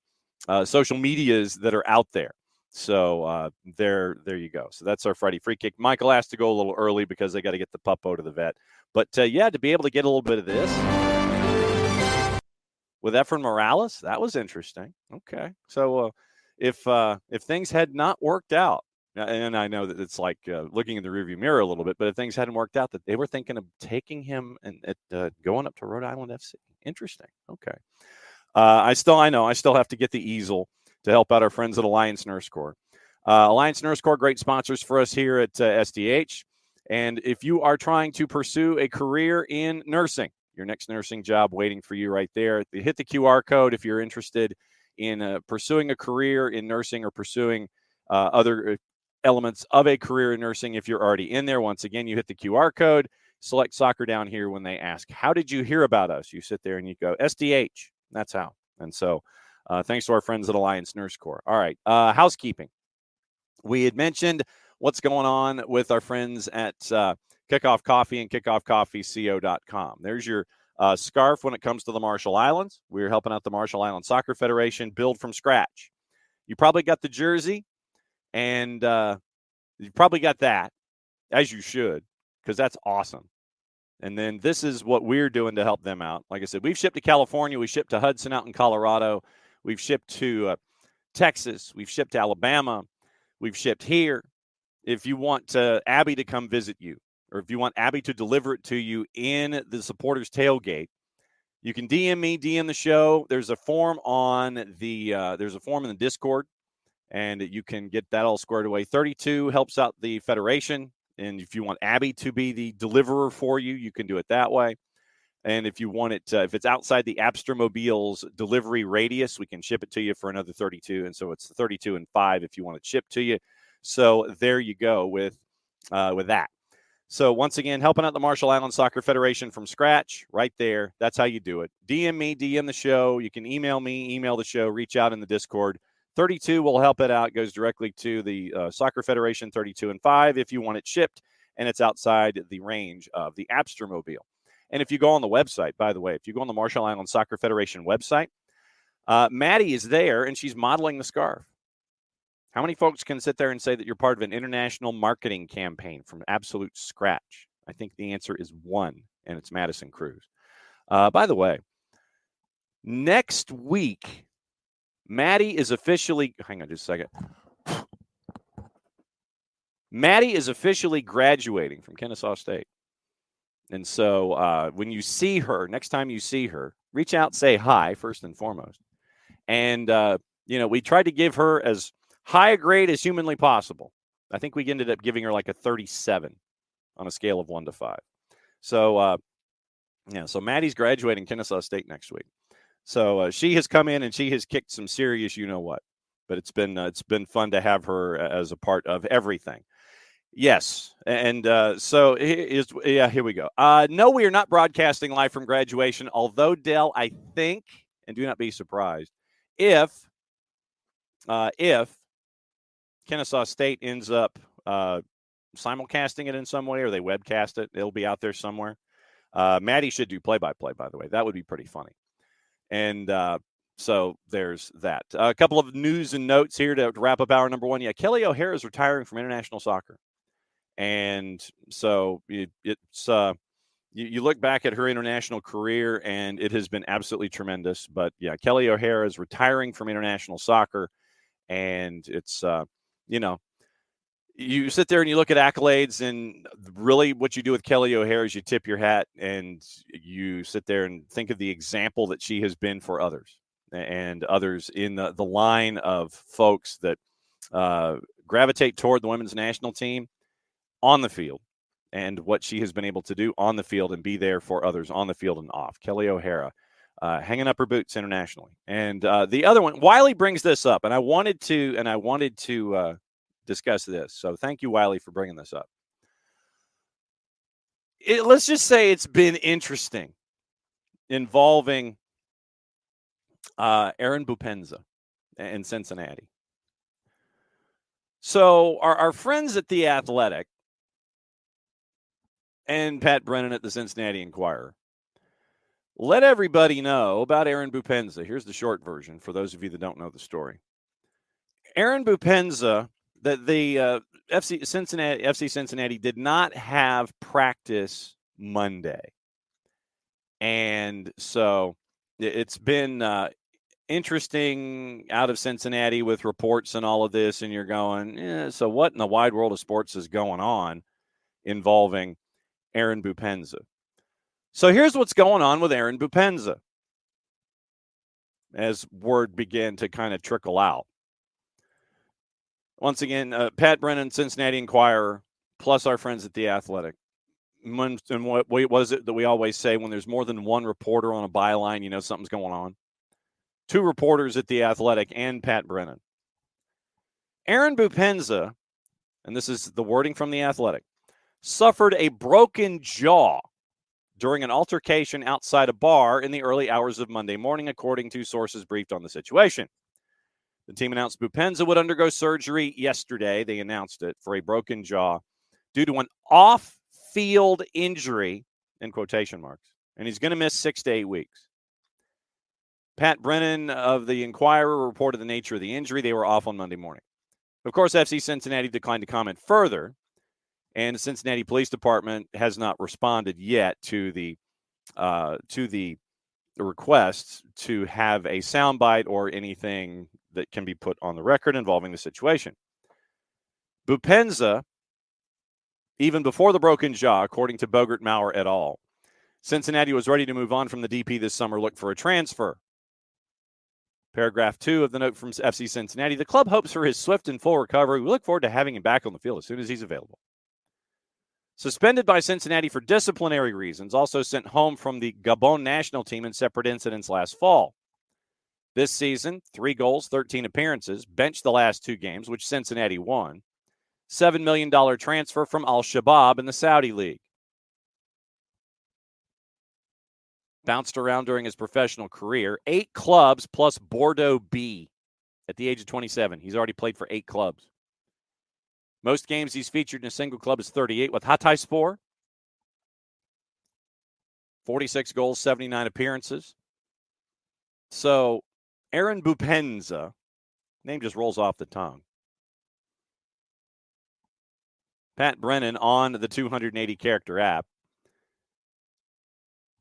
social medias that are out there. So there you go. So that's our Friday Free Kick. Michael has to go a little early because they got to get the puppo to the vet. But to be able to get a little bit of this with Efren Morales, that was interesting. Okay. So if things had not worked out, and I know that it's like looking in the rearview mirror a little bit, but if things hadn't worked out, that they were thinking of taking him and going up to Rhode Island FC. Interesting. Okay. I still have to get the easel to help out our friends at Alliance Nurse Corps. Alliance Nurse Corps, great sponsors for us here at SDH. And if you are trying to pursue a career in nursing, your next nursing job waiting for you right there. Hit the QR code if you're interested in pursuing a career in nursing or pursuing other elements of a career in nursing. If you're already in there, once again, you hit the QR code, select soccer down here. When they ask, how did you hear about us? You sit there and you go, SDH. That's how. And so thanks to our friends at Alliance Nurse Corps. All right. Housekeeping. We had mentioned what's going on with our friends at Kickoff Coffee and kickoffcoffeeco.com. There's your scarf when it comes to the Marshall Islands. We're helping out the Marshall Islands Soccer Federation build from scratch. You probably got the jersey, and you probably got that, as you should, because that's awesome. And then this is what we're doing to help them out. Like I said, we've shipped to California. We shipped to Hudson out in Colorado. We've shipped to Texas. We've shipped to Alabama. We've shipped here. If you want Abby to come visit you, or if you want Abby to deliver it to you in the supporters tailgate, you can DM me, DM the show. There's a form in the Discord, and you can get that all squared away. 32 helps out the Federation, and if you want Abby to be the deliverer for you, you can do it that way. And if you want it, if it's outside the Abstermobile's delivery radius, we can ship it to you for another 32. And so it's 32 and 5 if you want it shipped to you. So there you go with that. So once again, helping out the Marshall Islands Soccer Federation from scratch, right there. That's how you do it. DM me, DM the show. You can email me, email the show, reach out in the Discord. 32 will help it out. It goes directly to the Soccer Federation, 32 and 5 if you want it shipped, and it's outside the range of the Abstermobile. And if you go on the website, by the way, if you go on the Marshall Islands Soccer Federation website, Maddie is there, and she's modeling the scarf. How many folks can sit there and say that you're part of an international marketing campaign from absolute scratch? I think the answer is one, and it's Madison Cruz. By the way, next week, Maddie is officially, hang on just a second. Maddie is officially graduating from Kennesaw State. And so when you see her, next time you see her, reach out, say hi, first and foremost. And, we tried to give her as high a grade as humanly possible. I think we ended up giving her like a 37 on a scale of 1 to 5. So, so Maddie's graduating Kennesaw State next week. So she has come in and she has kicked some serious you-know-what. But it's been fun to have her as a part of everything. Yes, and so here we go. No, we are not broadcasting live from graduation, although, Dell, I think, and do not be surprised, if Kennesaw State ends up simulcasting it in some way or they webcast it, it'll be out there somewhere. Maddie should do play-by-play, by the way. That would be pretty funny. And so there's that. A couple of news and notes here to wrap up hour number one. Yeah, Kelly O'Hara is retiring from international soccer. And so it's you look back at her international career, and it has been absolutely tremendous. But, yeah, Kelly O'Hara is retiring from international soccer, and it's, you sit there and you look at accolades, and really what you do with Kelly O'Hara is you tip your hat, and you sit there and think of the example that she has been for others and others in the line of folks that gravitate toward the women's national team on the field, and what she has been able to do on the field and be there for others on the field and off. Kelly O'Hara hanging up her boots internationally. And the other one, Wiley brings this up, and I wanted to discuss this. So thank you, Wiley, for bringing this up. Let's just say it's been interesting involving Aaron Bupenza in Cincinnati. So our friends at The Athletic and Pat Brennan at the Cincinnati Enquirer let everybody know about Aaron Bupenza. Here's the short version for those of you that don't know the story. Aaron Bupenza, that the FC Cincinnati did not have practice Monday. And so it's been interesting out of Cincinnati with reports and all of this, and you're going, so what in the wide world of sports is going on involving Aaron Bupenza? So here's what's going on with Aaron Bupenza as word began to kind of trickle out. Once again, Pat Brennan, Cincinnati Enquirer, plus our friends at The Athletic. And what was it that we always say when there's more than one reporter on a byline, you know something's going on? Two reporters at The Athletic and Pat Brennan. Aaron Bupenza, and this is the wording from The Athletic, suffered a broken jaw during an altercation outside a bar in the early hours of Monday morning, according to sources briefed on the situation. The team announced Bupenza would undergo surgery yesterday. They announced it for a broken jaw due to an off-field injury, in quotation marks, and he's going to miss 6 to 8 weeks. Pat Brennan of the Enquirer reported the nature of the injury. They were off on Monday morning. Of course, FC Cincinnati declined to comment further, and the Cincinnati Police Department has not responded yet to the request to have a soundbite or anything that can be put on the record involving the situation. Bupenza, even before the broken jaw, according to Bogert Maurer et al., Cincinnati was ready to move on from the DP this summer, look for a transfer. Paragraph 2 of the note from FC Cincinnati, the club hopes for his swift and full recovery. We look forward to having him back on the field as soon as he's available. Suspended by Cincinnati for disciplinary reasons, also sent home from the Gabon national team in separate incidents last fall. This season, 3 goals, 13 appearances, benched the last 2 games, which Cincinnati won. $7 million transfer from Al-Shabaab in the Saudi League. Bounced around during his professional career. 8 clubs plus Bordeaux B at the age of 27. He's already played for 8 clubs. Most games he's featured in a single club is 38 with Hatayspor. 46 goals, 79 appearances. So, Aaron Bupenza, name just rolls off the tongue. Pat Brennan on the 280-character app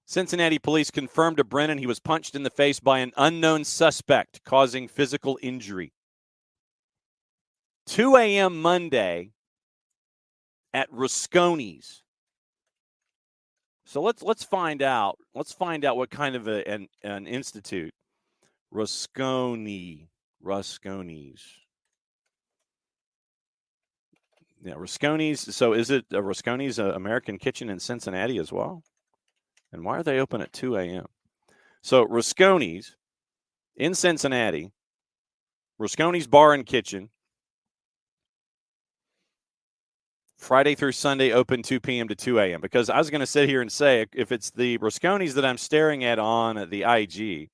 Cincinnati police confirmed to Brennan he was punched in the face by an unknown suspect, causing physical injury. 2 a.m. Monday at Rusconi's. So let's find out. Let's find out what kind of an institute. Rusconi's. Yeah, Rusconi's. So is it Rusconi's American Kitchen in Cincinnati as well? And why are they open at 2 a.m.? So Rusconi's in Cincinnati, Rusconi's Bar and Kitchen, Friday through Sunday open 2 p.m. to 2 a.m. Because I was going to sit here and say, if it's the Rusconi's that I'm staring at on the IG,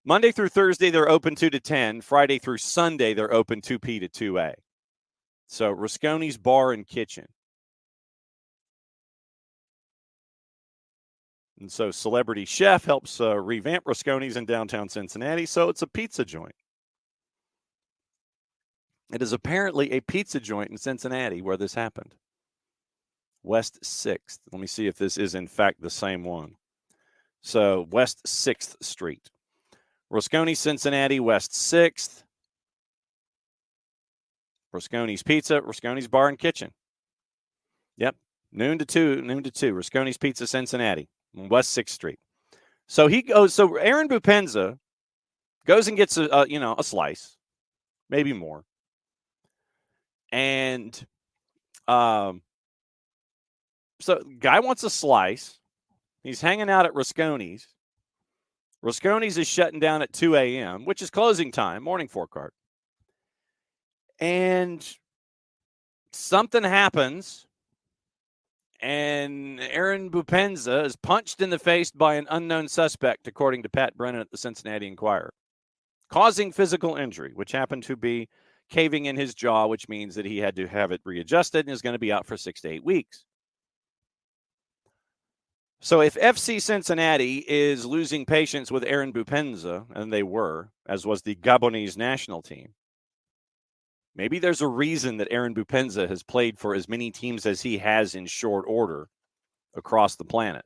Monday through Thursday they're open 2 to 10. Friday through Sunday they're open 2 p. to 2 a. So Rusconi's Bar and Kitchen. And so Celebrity Chef helps revamp Rusconi's in downtown Cincinnati, so it's a pizza joint. It is apparently a pizza joint in Cincinnati where this happened. West 6th. Let me see if this is, in fact, the same one. So West 6th Street. Rusconi's Cincinnati, West 6th. Rusconi's Pizza, Rusconi's Bar and Kitchen. Yep, noon to 2. Rusconi's Pizza, Cincinnati, West 6th Street. So he goes. So Aaron Bupenza goes and gets a slice, maybe more, and so guy wants a slice. He's hanging out at Rusconi's. Rusconi's is shutting down at 2 a.m., which is closing time, morning forecast. And something happens, and Aaron Bupenza is punched in the face by an unknown suspect, according to Pat Brennan at the Cincinnati Enquirer, causing physical injury, which happened to be caving in his jaw, which means that he had to have it readjusted and is going to be out for 6 to 8 weeks. So if FC Cincinnati is losing patience with Aaron Bupenza, and they were, as was the Gabonese national team, maybe there's a reason that Aaron Bupenza has played for as many teams as he has in short order across the planet.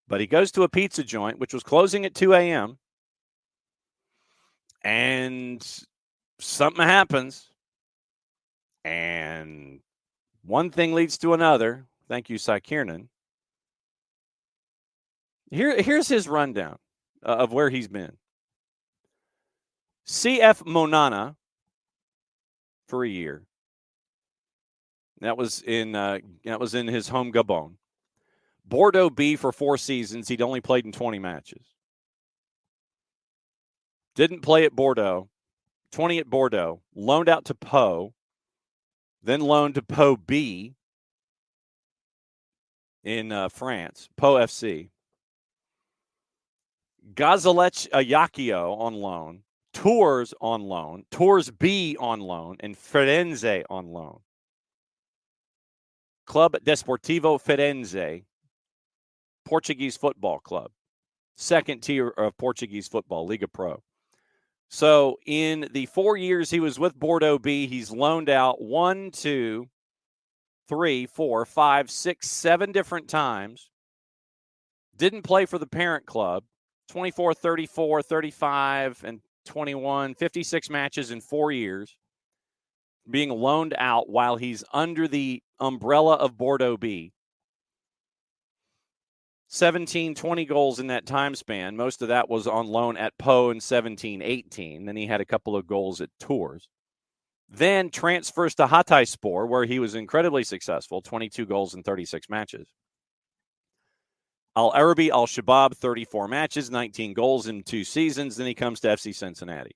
But he goes to a pizza joint, which was closing at 2 a.m., and something happens, and one thing leads to another. Thank you, Cy Kiernan. Here's his rundown of where he's been. CF Monana for a year. That was in his home Gabon. Bordeaux B for 4 seasons. He'd only played in 20 matches. Didn't play at Bordeaux. 20 at Bordeaux. Loaned out to Pau. Then loaned to Pau B in France. Pau FC. Gazalech Ajaccio on loan. Tours on loan. Tours B on loan. And Firenze on loan. Club Desportivo Firenze. Portuguese football club. Second tier of Portuguese football, Liga Pro. So in the 4 years he was with Bordeaux B, he's loaned out 1, 2, 3, 4, 5, 6, 7 different times. Didn't play for the parent club. 24, 34, 35, and 21, 56 matches in 4 years. Being loaned out while he's under the umbrella of Bordeaux B. 17, 20 goals in that time span. Most of that was on loan at Pau in 17, 18. Then he had a couple of goals at Tours. Then transfers to Hatayspor, where he was incredibly successful, 22 goals in 36 matches. Al Arabi Al Shabab, 34 matches, 19 goals in 2 seasons. Then he comes to FC Cincinnati.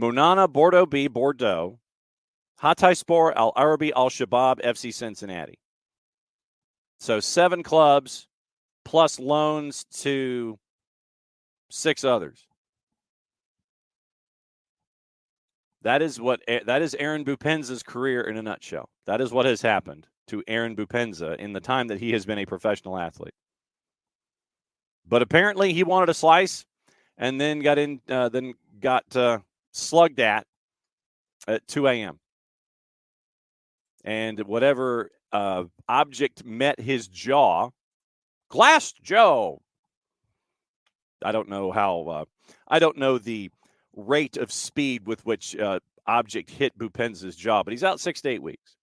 Monana, Bordeaux B, Bordeaux. Hatayspor, Al Arabi Al Shabab, FC Cincinnati. So 7 clubs plus loans to 6 others. That is Aaron Bupenza's career in a nutshell. That is what has happened to Aaron Bupenza in the time that he has been a professional athlete. But apparently he wanted a slice and then got slugged at 2 a.m. And whatever object met his jaw. Glass Joe. I don't know how. I don't know the rate of speed with which object hit Bupenza's jaw, but he's out 6 to 8 weeks.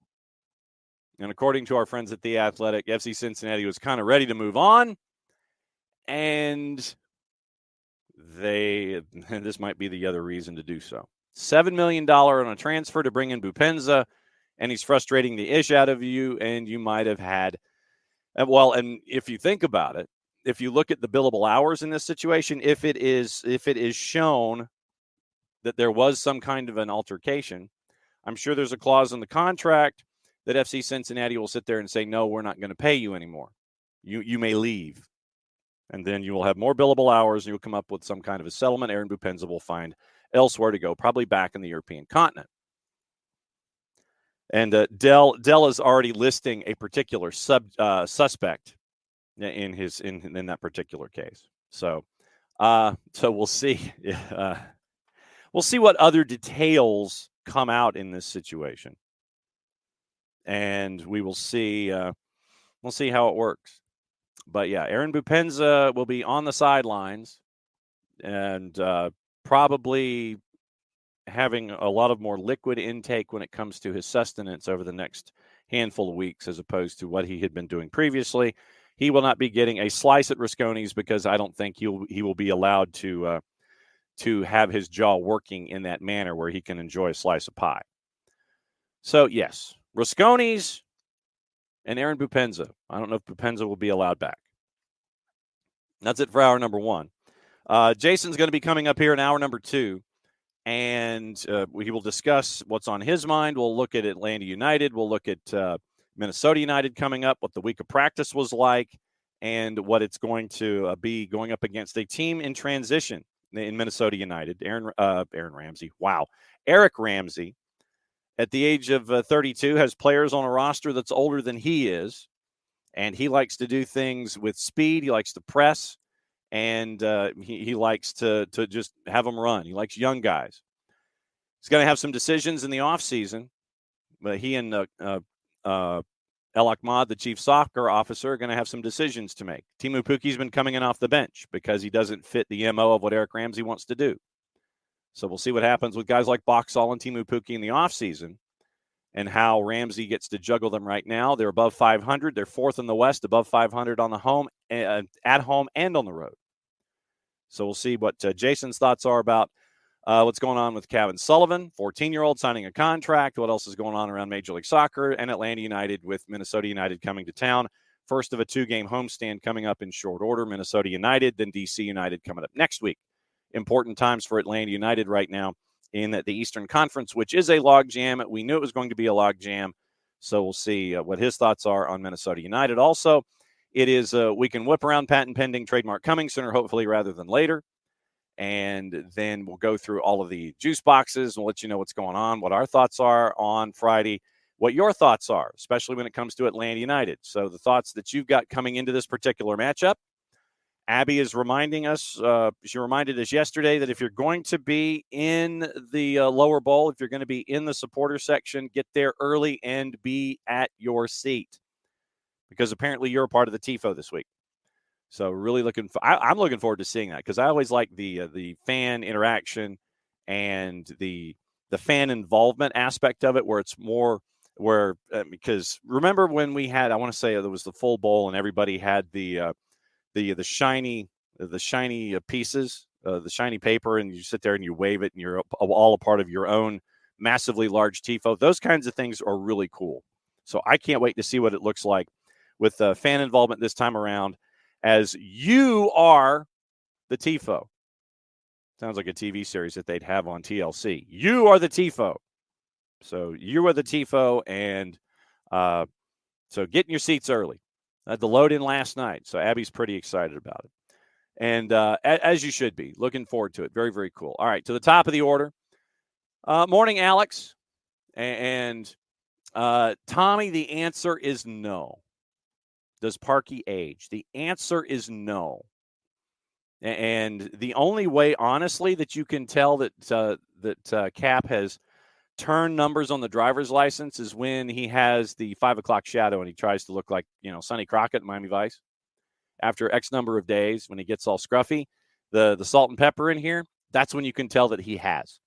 And according to our friends at The Athletic, FC Cincinnati was kind of ready to move on. And this might be the other reason to do so. $7 million on a transfer to bring in Bupenza, and he's frustrating the ish out of you, and you might have had, and if you think about it, if you look at the billable hours in this situation, if it is shown that there was some kind of an altercation, I'm sure there's a clause in the contract that FC Cincinnati will sit there and say, no, we're not going to pay you anymore. You may leave. And then you will have more billable hours, and you'll come up with some kind of a settlement. Aaron Bupenza will find elsewhere to go, probably back in the European continent. And Dell is already listing a particular suspect in that particular case. So we'll see. We'll see what other details come out in this situation, and we will see. We'll see how it works. But yeah, Aaron Bupenza will be on the sidelines and probably having a lot of more liquid intake when it comes to his sustenance over the next handful of weeks, as opposed to what he had been doing previously. He will not be getting a slice at Rasconi's because I don't think he will be allowed to have his jaw working in that manner where he can enjoy a slice of pie. So yes, Rasconi's and Aaron Bupenza. I don't know if Bupenza will be allowed back. That's it for hour number one. Jason's going to be coming up here in hour number two, and he will discuss what's on his mind. We'll look at Atlanta United. We'll look at Minnesota United coming up, what the week of practice was like, and what it's going to be going up against a team in transition in Minnesota United. Eric Ramsey, at the age of 32, has players on a roster that's older than he is, and he likes to do things with speed. He likes to press, and he likes to just have them run. He likes young guys. He's going to have some decisions in the offseason, but he and El Ahmad, the chief soccer officer, are going to have some decisions to make. Teemu Pukki's been coming in off the bench because he doesn't fit the MO of what Eric Ramsey wants to do. So we'll see what happens with guys like Boxall and Teemu Pukki in the offseason and how Ramsey gets to juggle them right now. They're above 500. They're fourth in the West, above 500 on the home, at home and on the road. So we'll see what Jason's thoughts are about what's going on with Kevin Sullivan, 14-year-old signing a contract. What else is going on around Major League Soccer and Atlanta United with Minnesota United coming to town. First of a 2-game homestand coming up in short order. Minnesota United, then DC United coming up next week. Important times for Atlanta United right now in the Eastern Conference, which is a logjam. We knew it was going to be a logjam, so we'll see what his thoughts are on Minnesota United. Also, it is we can whip around patent pending, trademark coming sooner, hopefully, rather than later. And then we'll go through all of the juice boxes and let you know what's going on, what our thoughts are on Friday, what your thoughts are, especially when it comes to Atlanta United. So the thoughts that you've got coming into this particular matchup. Abby is reminding us, she reminded us yesterday that if you're going to be in the lower bowl, if you're going to be in the supporter section, get there early and be at your seat, because apparently you're a part of the TIFO this week. So really I'm looking forward to seeing that, because I always like the fan interaction and the fan involvement aspect of it, where it's more because remember when we had, I want to say there was the full bowl and everybody had the shiny pieces, the shiny paper, and you sit there and you wave it and you're all a part of your own massively large TIFO. Those kinds of things are really cool. So I can't wait to see what it looks like with fan involvement this time around, as you are the TIFO. Sounds like a TV series that they'd have on TLC. You are the TIFO. So you are the TIFO, and so get in your seats early. I had the load in last night, so Abby's pretty excited about it. And as you should be. Looking forward to it. Very, very cool. All right, to the top of the order. Morning, Alex. And Tommy, the answer is no. Does Parky age? The answer is no. And the only way, honestly, that you can tell that Cap has turn numbers on the driver's license is when he has the 5 o'clock shadow and he tries to look like, Sonny Crockett in Miami Vice. After X number of days, when he gets all scruffy, the salt and pepper in here, that's when you can tell that he has.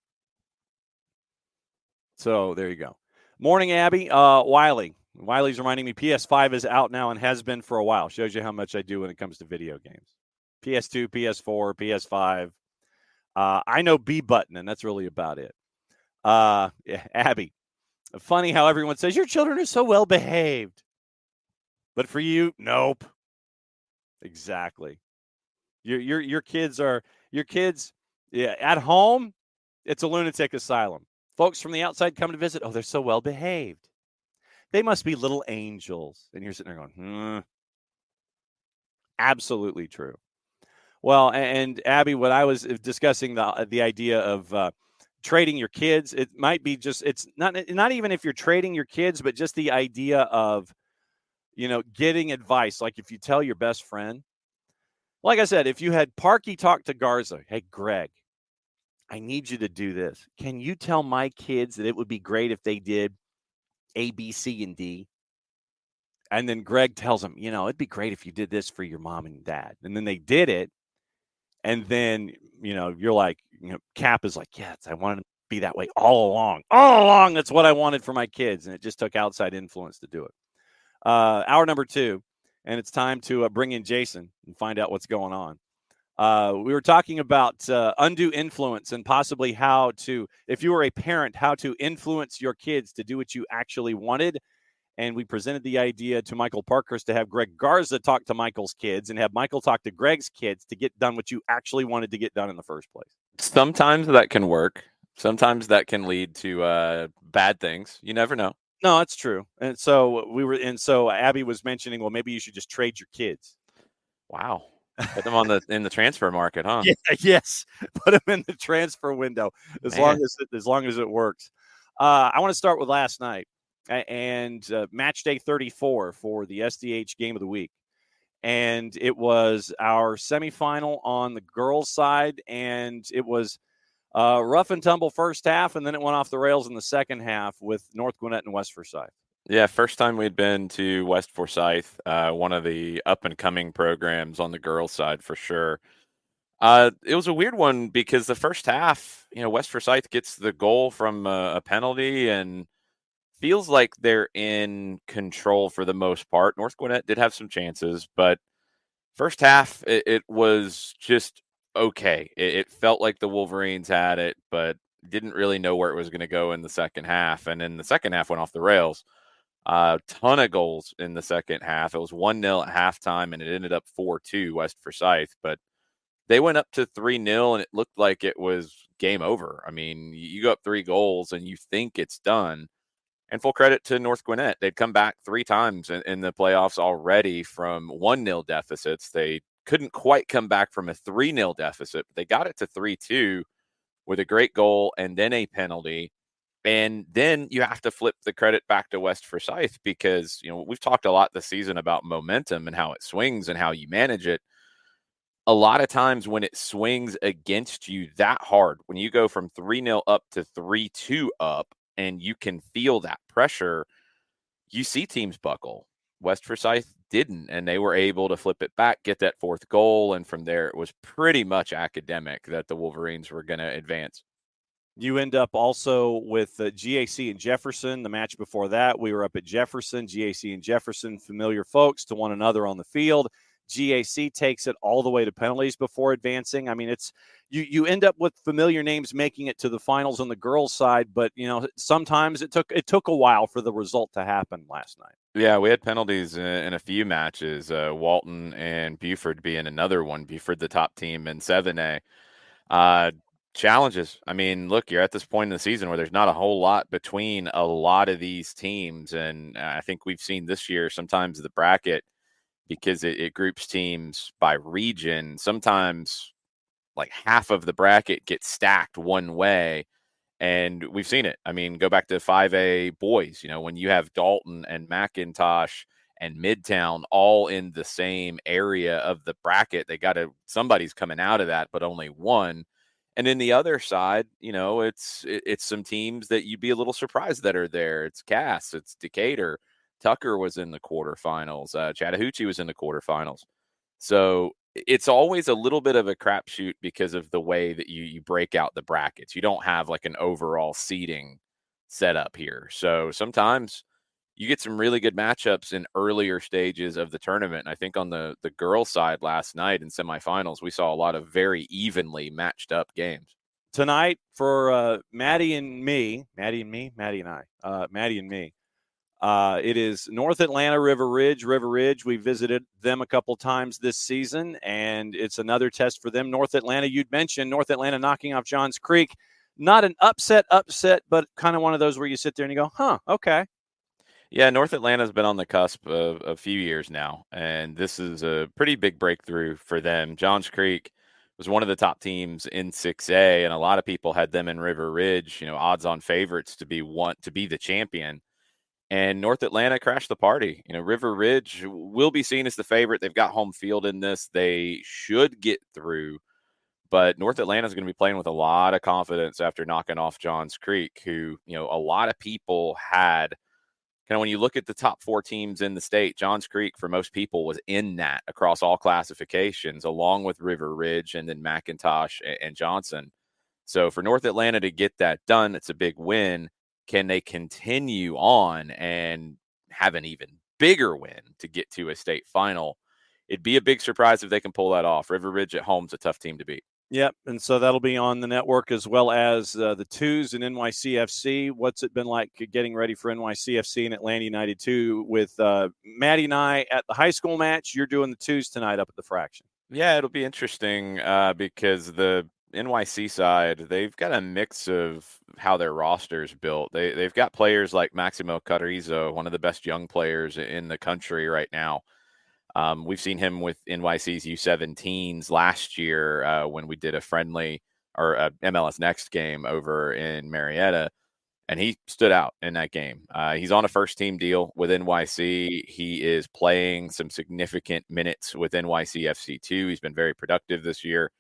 So there you go. Morning, Abby. Wiley. Wiley's reminding me PS5 is out now and has been for a while. Shows you how much I do when it comes to video games. PS2, PS4, PS5. I know B button, and that's really about it. Yeah, Abby. Funny how everyone says your children are so well behaved. But for you, nope. Exactly. Your kids at home, it's a lunatic asylum. Folks from the outside come to visit. Oh, they're so well behaved. They must be little angels. And you're sitting there going, Absolutely true. Well, and Abby, what I was discussing the idea of trading your kids, it might be just, it's not even if you're trading your kids, but just the idea of, getting advice. Like if you tell your best friend, like I said, if you had Parky talk to Garza, hey, Greg, I need you to do this. Can you tell my kids that it would be great if they did A, B, C, and D? And then Greg tells them, it'd be great if you did this for your mom and dad. And then they did it. And then, you're like, Cap is like, yes, I wanted to be that way all along. All along, that's what I wanted for my kids. And it just took outside influence to do it. Hour number 2, and it's time to bring in Jason and find out what's going on. We were talking about undue influence and possibly how to, if you were a parent, how to influence your kids to do what you actually wanted. And we presented the idea to Michael Parkhurst to have Greg Garza talk to Michael's kids and have Michael talk to Greg's kids to get done what you actually wanted to get done in the first place. Sometimes that can work. Sometimes that can lead to bad things. You never know. No, that's true. And so Abby was mentioning, well, maybe you should just trade your kids. Wow. Put them in the transfer market, huh? Yeah, yes. Put them in the transfer window as long as it works. I want to start with last night and match day 34 for the SDH game of the week. And it was our semifinal on the girls' side, and it was rough and tumble first half, and then it went off the rails in the second half with North Gwinnett and West Forsyth. Yeah, first time we'd been to West Forsyth, one of the up-and-coming programs on the girls' side for sure. It was a weird one because the first half, West Forsyth gets the goal from a penalty and feels like they're in control for the most part. North Gwinnett did have some chances, but first half, it was just okay. It felt like the Wolverines had it, but didn't really know where it was going to go in the second half. And then the second half went off the rails. A ton of goals in the second half. It was 1-0 at halftime, and it ended up 4-2 West Forsyth. But they went up to 3-0, and it looked like it was game over. I mean, you go up 3 goals, and you think it's done. And full credit to North Gwinnett. They'd come back 3 times in the playoffs already from 1-0 deficits. They couldn't quite come back from a 3-0 deficit, but they got it to 3-2 with a great goal and then a penalty. And then you have to flip the credit back to West Forsyth because, we've talked a lot this season about momentum and how it swings and how you manage it. A lot of times when it swings against you that hard, when you go from 3-0 up to 3-2 up and you can feel that pressure, you see teams buckle. West Forsyth didn't, and they were able to flip it back, get that 4th goal, and from there it was pretty much academic that the Wolverines were going to advance. You end up also with GAC and Jefferson. The match before that, we were up at Jefferson. GAC and Jefferson, familiar folks to one another on the field. GAC takes it all the way to penalties before advancing. I mean, it's you end up with familiar names making it to the finals on the girls' side, but sometimes it took a while for the result to happen last night. Yeah, we had penalties in a few matches. Walton and Buford being another one. Buford, the top team in 7A. Challenges. I mean, look, you're at this point in the season where there's not a whole lot between a lot of these teams. And I think we've seen this year sometimes the bracket, because it groups teams by region, sometimes like half of the bracket gets stacked one way. And we've seen it. I mean, go back to 5A boys, when you have Dalton and McIntosh and Midtown all in the same area of the bracket, somebody's coming out of that, but only one. And then the other side, it's some teams that you'd be a little surprised that are there. It's Cass, it's Decatur. Tucker was in the quarterfinals. Chattahoochee was in the quarterfinals. So it's always a little bit of a crapshoot because of the way that you break out the brackets. You don't have like an overall seeding set up here. So sometimes you get some really good matchups in earlier stages of the tournament. And I think on the girls' side last night in semifinals, we saw a lot of very evenly matched up games. Tonight for Maddie and me, it is North Atlanta, River Ridge. River Ridge, we visited them a couple times this season, and it's another test for them. North Atlanta, you'd mentioned North Atlanta knocking off Johns Creek. Not an upset, but kind of one of those where you sit there and you go, huh, okay. Yeah, North Atlanta's been on the cusp of a few years now, and this is a pretty big breakthrough for them. Johns Creek was one of the top teams in 6A, and a lot of people had them in River Ridge, odds-on favorites to be the champion. And North Atlanta crashed the party. River Ridge will be seen as the favorite. They've got home field in this. They should get through. But North Atlanta is going to be playing with a lot of confidence after knocking off Johns Creek, who, a lot of people had kind of, when you look at the top 4 teams in the state, Johns Creek, for most people, was in that across all classifications, along with River Ridge and then McIntosh and Johnson. So for North Atlanta to get that done, it's a big win. Can they continue on and have an even bigger win to get to a state final? It'd be a big surprise if they can pull that off. River Ridge at home's a tough team to beat. Yep, and so that'll be on the network as well as the twos and NYCFC. What's it been like getting ready for NYCFC and Atlanta United 2 with Maddie and I at the high school match? You're doing the twos tonight up at the Fraction. Yeah, it'll be interesting because the NYC side, they've got a mix of how their roster's built. They've got players like Maximo Carrizo, one of the best young players in the country right now. We've seen him with NYC's U17s last year when we did a friendly or a MLS Next game over in Marietta, and he stood out in that game. He's on a first-team deal with NYC. He is playing some significant minutes with NYCFC too. He's been very productive this year.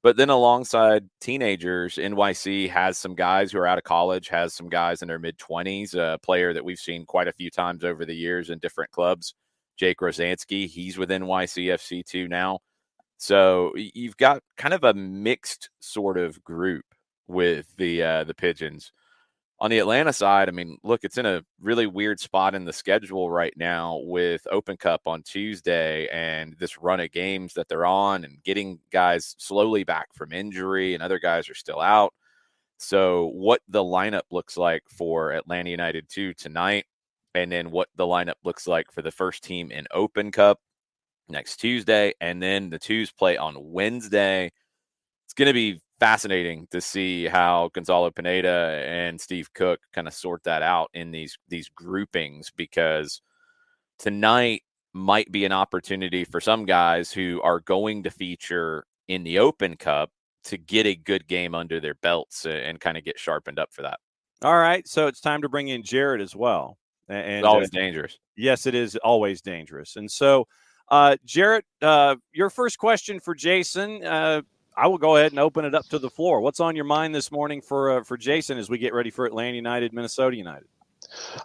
But then alongside teenagers, NYC has some guys who are out of college, has some guys in their mid-20s, a player that we've seen quite a few times over the years in different clubs. Jake Rosansky, he's with NYCFC too now. So you've got kind of a mixed sort of group with the Pigeons. On the Atlanta side, I mean, look, it's in a really weird spot in the schedule right now with Open Cup on Tuesday and this run of games that they're on and getting guys slowly back from injury and other guys are still out. So what the lineup looks like for Atlanta United 2 tonight, and then what the lineup looks like for the first team in Open Cup next Tuesday, and then the twos play on Wednesday. It's going to be fascinating to see how Gonzalo Pineda and Steve Cook kind of sort that out in these groupings, because tonight might be an opportunity for some guys who are going to feature in the Open Cup to get a good game under their belts and kind of get sharpened up for that. All right, so it's time to bring in Jarrett as well. And it's always dangerous. Yes, it is always dangerous. And so, Jarrett, your first question for Jason, I will go ahead and open it up to the floor. What's on your mind this morning for Jason as we get ready for Atlanta United, Minnesota United?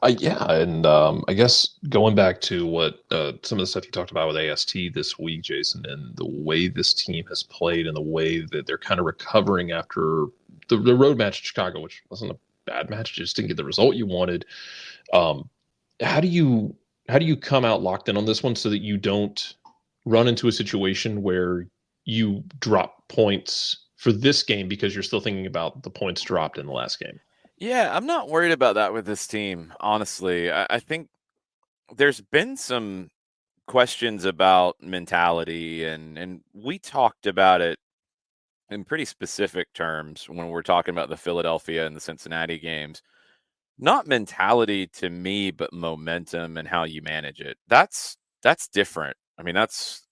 I guess going back to what some of the stuff you talked about with AST this week, Jason, and the way this team has played and the way that they're kind of recovering after the road match in Chicago, which wasn't a bad match, just didn't get the result you wanted. How do you come out locked in on this one so that you don't run into a situation where you drop points for this game because you're still thinking about the points dropped in the last game? Yeah, I'm not worried about that with this team, honestly. I think there's been some questions about mentality, and we talked about it in pretty specific terms when we're talking about the Philadelphia and the Cincinnati games. Not mentality to me, but momentum and how you manage it. That's different. I mean, that's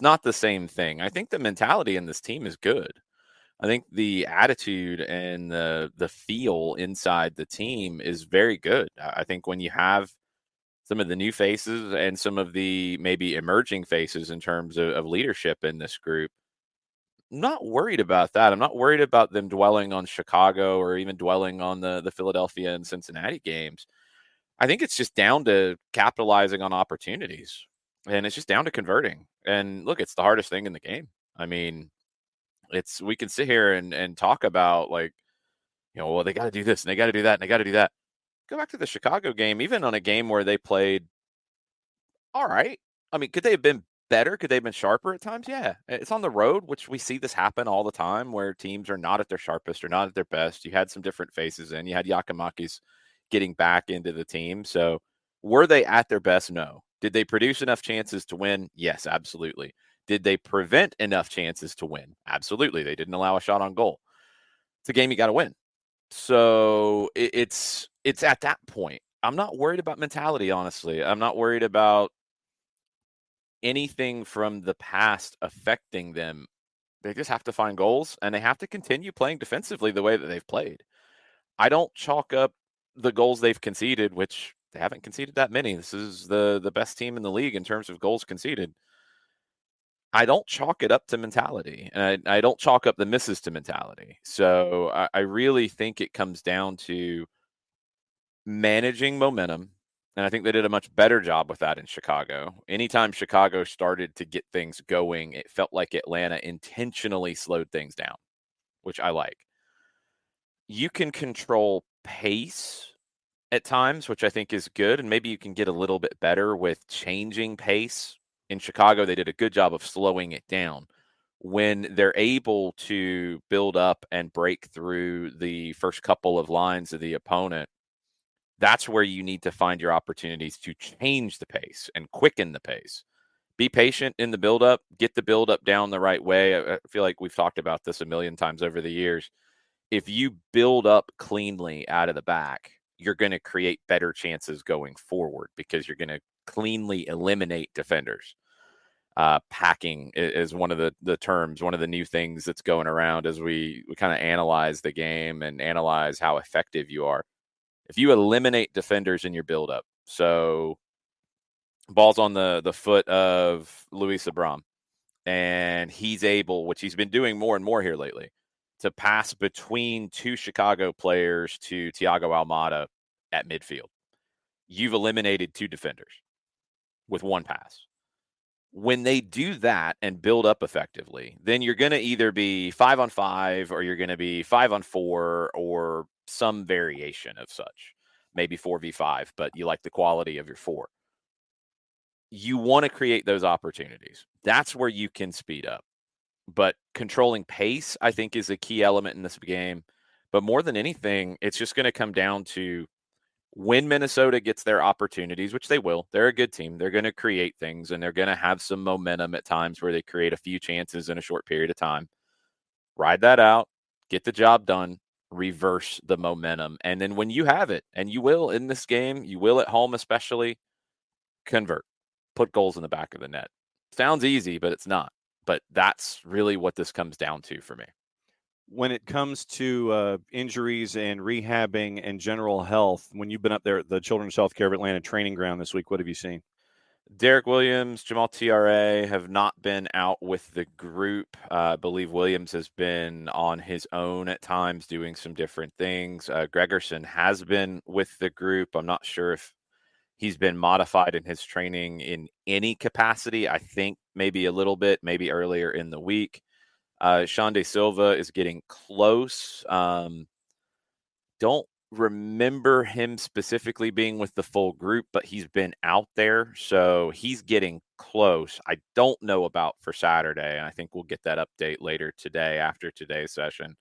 not the same thing. I think the mentality in this team is good. I think the attitude and the feel inside the team is very good. I think when you have some of the new faces and some of the maybe emerging faces in terms of leadership in this group, not worried about that. I'm not worried about them dwelling on Chicago or even dwelling on the Philadelphia and Cincinnati games. I think it's just down to capitalizing on opportunities, and it's just down to converting. And look, it's the hardest thing in the game. I mean, we can sit here and talk about, like, well, they got to do this and they got to do that and they got to do that. Go back to the Chicago game, even on a game where they played all right. I mean, could they have been better? Could they have been sharper at times? Yeah. It's on the road, which we see this happen all the time, where teams are not at their sharpest or not at their best. You had some different faces in. You had Yakimakis getting back into the team. So were they at their best? No. Did they produce enough chances to win? Yes, absolutely. Did they prevent enough chances to win? Absolutely. They didn't allow a shot on goal. It's a game you got to win. So it's at that point. I'm not worried about mentality, honestly. I'm not worried about anything from the past affecting them. They just have to find goals, and they have to continue playing defensively the way that they've played. I don't chalk up the goals they've conceded, which they haven't conceded that many. This is the best team in the league in terms of goals conceded. I don't chalk it up to mentality, and I don't chalk up the misses to mentality. So I really think it comes down to managing momentum. And I think they did a much better job with that in Chicago. Anytime Chicago started to get things going, it felt like Atlanta intentionally slowed things down, which I like. You can control pace at times, which I think is good. And maybe you can get a little bit better with changing pace. In Chicago, they did a good job of slowing it down. When they're able to build up and break through the first couple of lines of the opponent, that's where you need to find your opportunities to change the pace and quicken the pace. Be patient in the buildup, get the buildup down the right way. I feel like we've talked about this a million times over the years. If you build up cleanly out of the back, you're going to create better chances going forward because you're going to cleanly eliminate defenders. Packing is one of the terms, one of the new things that's going around as we kind of analyze the game and analyze how effective you are. If you eliminate defenders in your buildup, so ball's on the foot of Luis Abram, and he's able, which he's been doing more and more here lately, to pass between two Chicago players to Thiago Almada at midfield. You've eliminated two defenders with one pass. When they do that and build up effectively, then you're going to either be 5-on-5 or you're going to be 5-on-4 or some variation of such. Maybe 4v5, but you like the quality of your 4. You want to create those opportunities. That's where you can speed up. But controlling pace, I think, is a key element in this game. But more than anything, it's just going to come down to when Minnesota gets their opportunities, which they will. They're a good team. They're going to create things, and they're going to have some momentum at times where they create a few chances in a short period of time. Ride that out, get the job done, reverse the momentum. And then when you have it, and you will in this game, you will at home especially, convert. Put goals in the back of the net. Sounds easy, but it's not. But that's really what this comes down to for me. When it comes to injuries and rehabbing and general health, when you've been up there at the Children's Healthcare of Atlanta training ground this week, what have you seen? Derek Williams, Jamal TRA have not been out with the group. I believe Williams has been on his own at times doing some different things. Gregerson has been with the group. I'm not sure if he's been modified in his training in any capacity. I think maybe a little bit, maybe earlier in the week. Sean De Silva is getting close. Don't remember him specifically being with the full group, but he's been out there, so he's getting close. I don't know about for Saturday, and I think we'll get that update later today after today's session.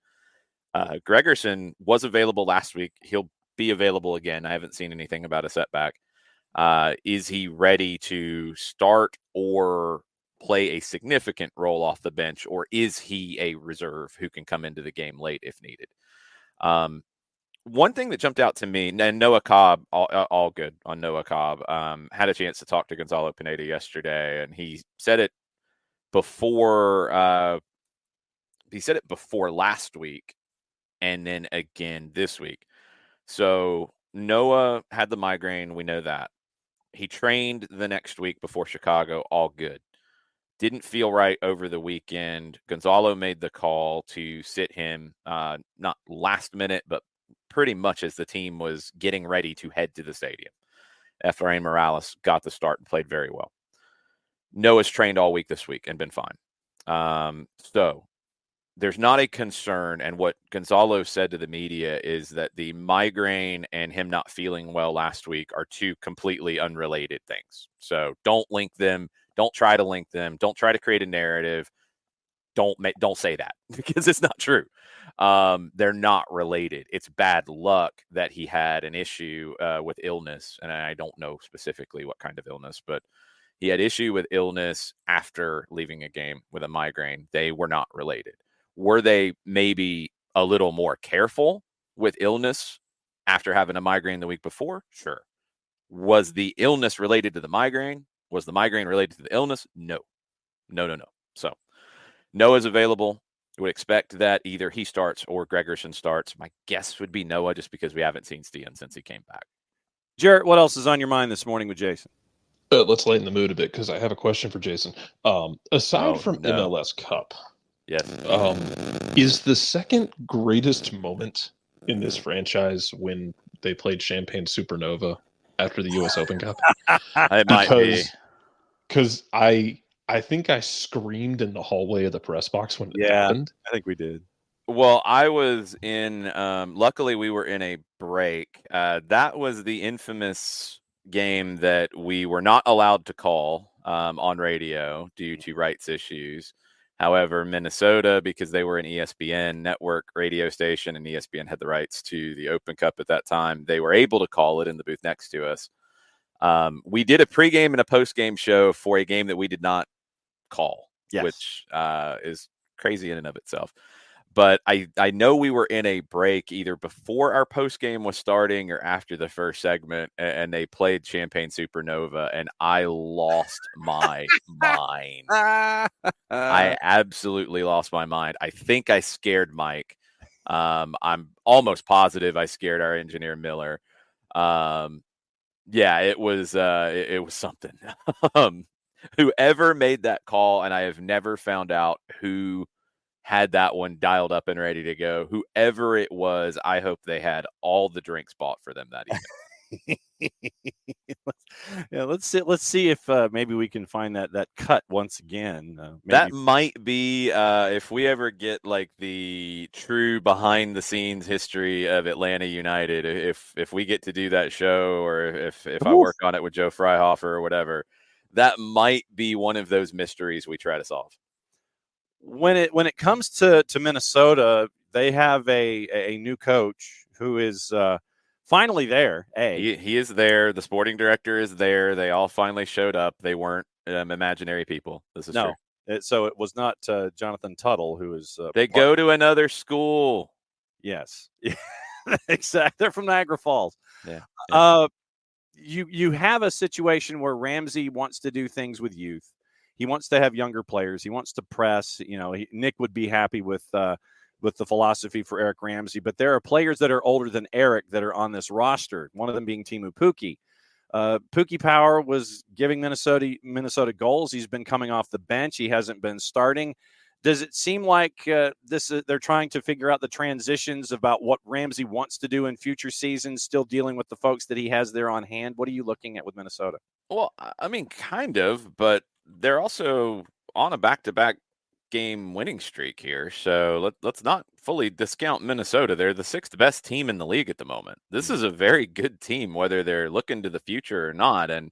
Gregerson was available last week. He'll be available again. I haven't seen anything about a setback. Is he ready to start or play a significant role off the bench, or is he a reserve who can come into the game late if needed? One thing that jumped out to me, and Noah Cobb, all good on Noah Cobb, had a chance to talk to Gonzalo Pineda yesterday, and he said it before last week, and then again this week. So Noah had the migraine. We know that. He trained the next week before Chicago, all good. Didn't feel right over the weekend. Gonzalo made the call to sit him, not last minute, but pretty much as the team was getting ready to head to the stadium. Efrain Morales got the start and played very well. Noah's trained all week this week and been fine. So there's not a concern. And what Gonzalo said to the media is that the migraine and him not feeling well last week are two completely unrelated things. So don't link them. Don't try to link them. Don't try to create a narrative. Don't say that because it's not true. They're not related. It's bad luck that he had an issue with illness. And I don't know specifically what kind of illness, but he had issue with illness after leaving a game with a migraine. They were not related. Were they maybe a little more careful with illness after having a migraine the week before? Sure. Was the illness related to the migraine? Was the migraine related to the illness? No. So Noah's available. I would expect that either he starts or Gregerson starts. My guess would be Noah just because we haven't seen Stian since he came back. Jarrett, what else is on your mind this morning with Jason? Let's lighten the mood a bit because I have a question for Jason. Aside from no. MLS Cup, yes, is the second greatest moment in this franchise when they played Champagne Supernova after the U.S. Open Cup? It might be. Because I think I screamed in the hallway of the press box when it happened. I think we did. Well, I was in, luckily we were in a break. That was the infamous game that we were not allowed to call on radio due to rights issues. However, Minnesota, because they were an ESPN network radio station and ESPN had the rights to the Open Cup at that time, they were able to call it in the booth next to us. We did a pregame and a postgame show for a game that we did not call, which is crazy in and of itself. But I know we were in a break either before our post game was starting or after the first segment, and they played Champagne Supernova, and I lost my mind. I absolutely lost my mind. I think I scared Mike. I'm almost positive I scared our engineer Miller. Yeah, it was something. Whoever made that call, and I have never found out who had that one dialed up and ready to go. Whoever it was, I hope they had all the drinks bought for them that evening. Let's see if maybe we can find that cut once again. That might be if we ever get like the true behind the scenes history of Atlanta United. If we get to do that show, or if I work on it with Joe Freihofer or whatever, that might be one of those mysteries we try to solve. When it comes to Minnesota, they have a new coach who is finally there. He is there. The sporting director is there. They all finally showed up. They weren't imaginary people. This is true. So it was not Jonathan Tuttle who is. They go to another school. Yes, exactly. They're from Niagara Falls. Yeah. You have a situation where Ramsey wants to do things with youth. He wants to have younger players. He wants to press. Nick would be happy with the philosophy for Eric Ramsey. But there are players that are older than Eric that are on this roster, one of them being Timu Pukki. Pukki Power was giving Minnesota goals. He's been coming off the bench. He hasn't been starting. Does it seem like they're trying to figure out the transitions about what Ramsey wants to do in future seasons, still dealing with the folks that he has there on hand? What are you looking at with Minnesota? Well, I mean, kind of, but they're also on a back-to-back game winning streak here. So let's not fully discount Minnesota. They're the sixth best team in the league at the moment. This is a very good team, whether they're looking to the future or not. And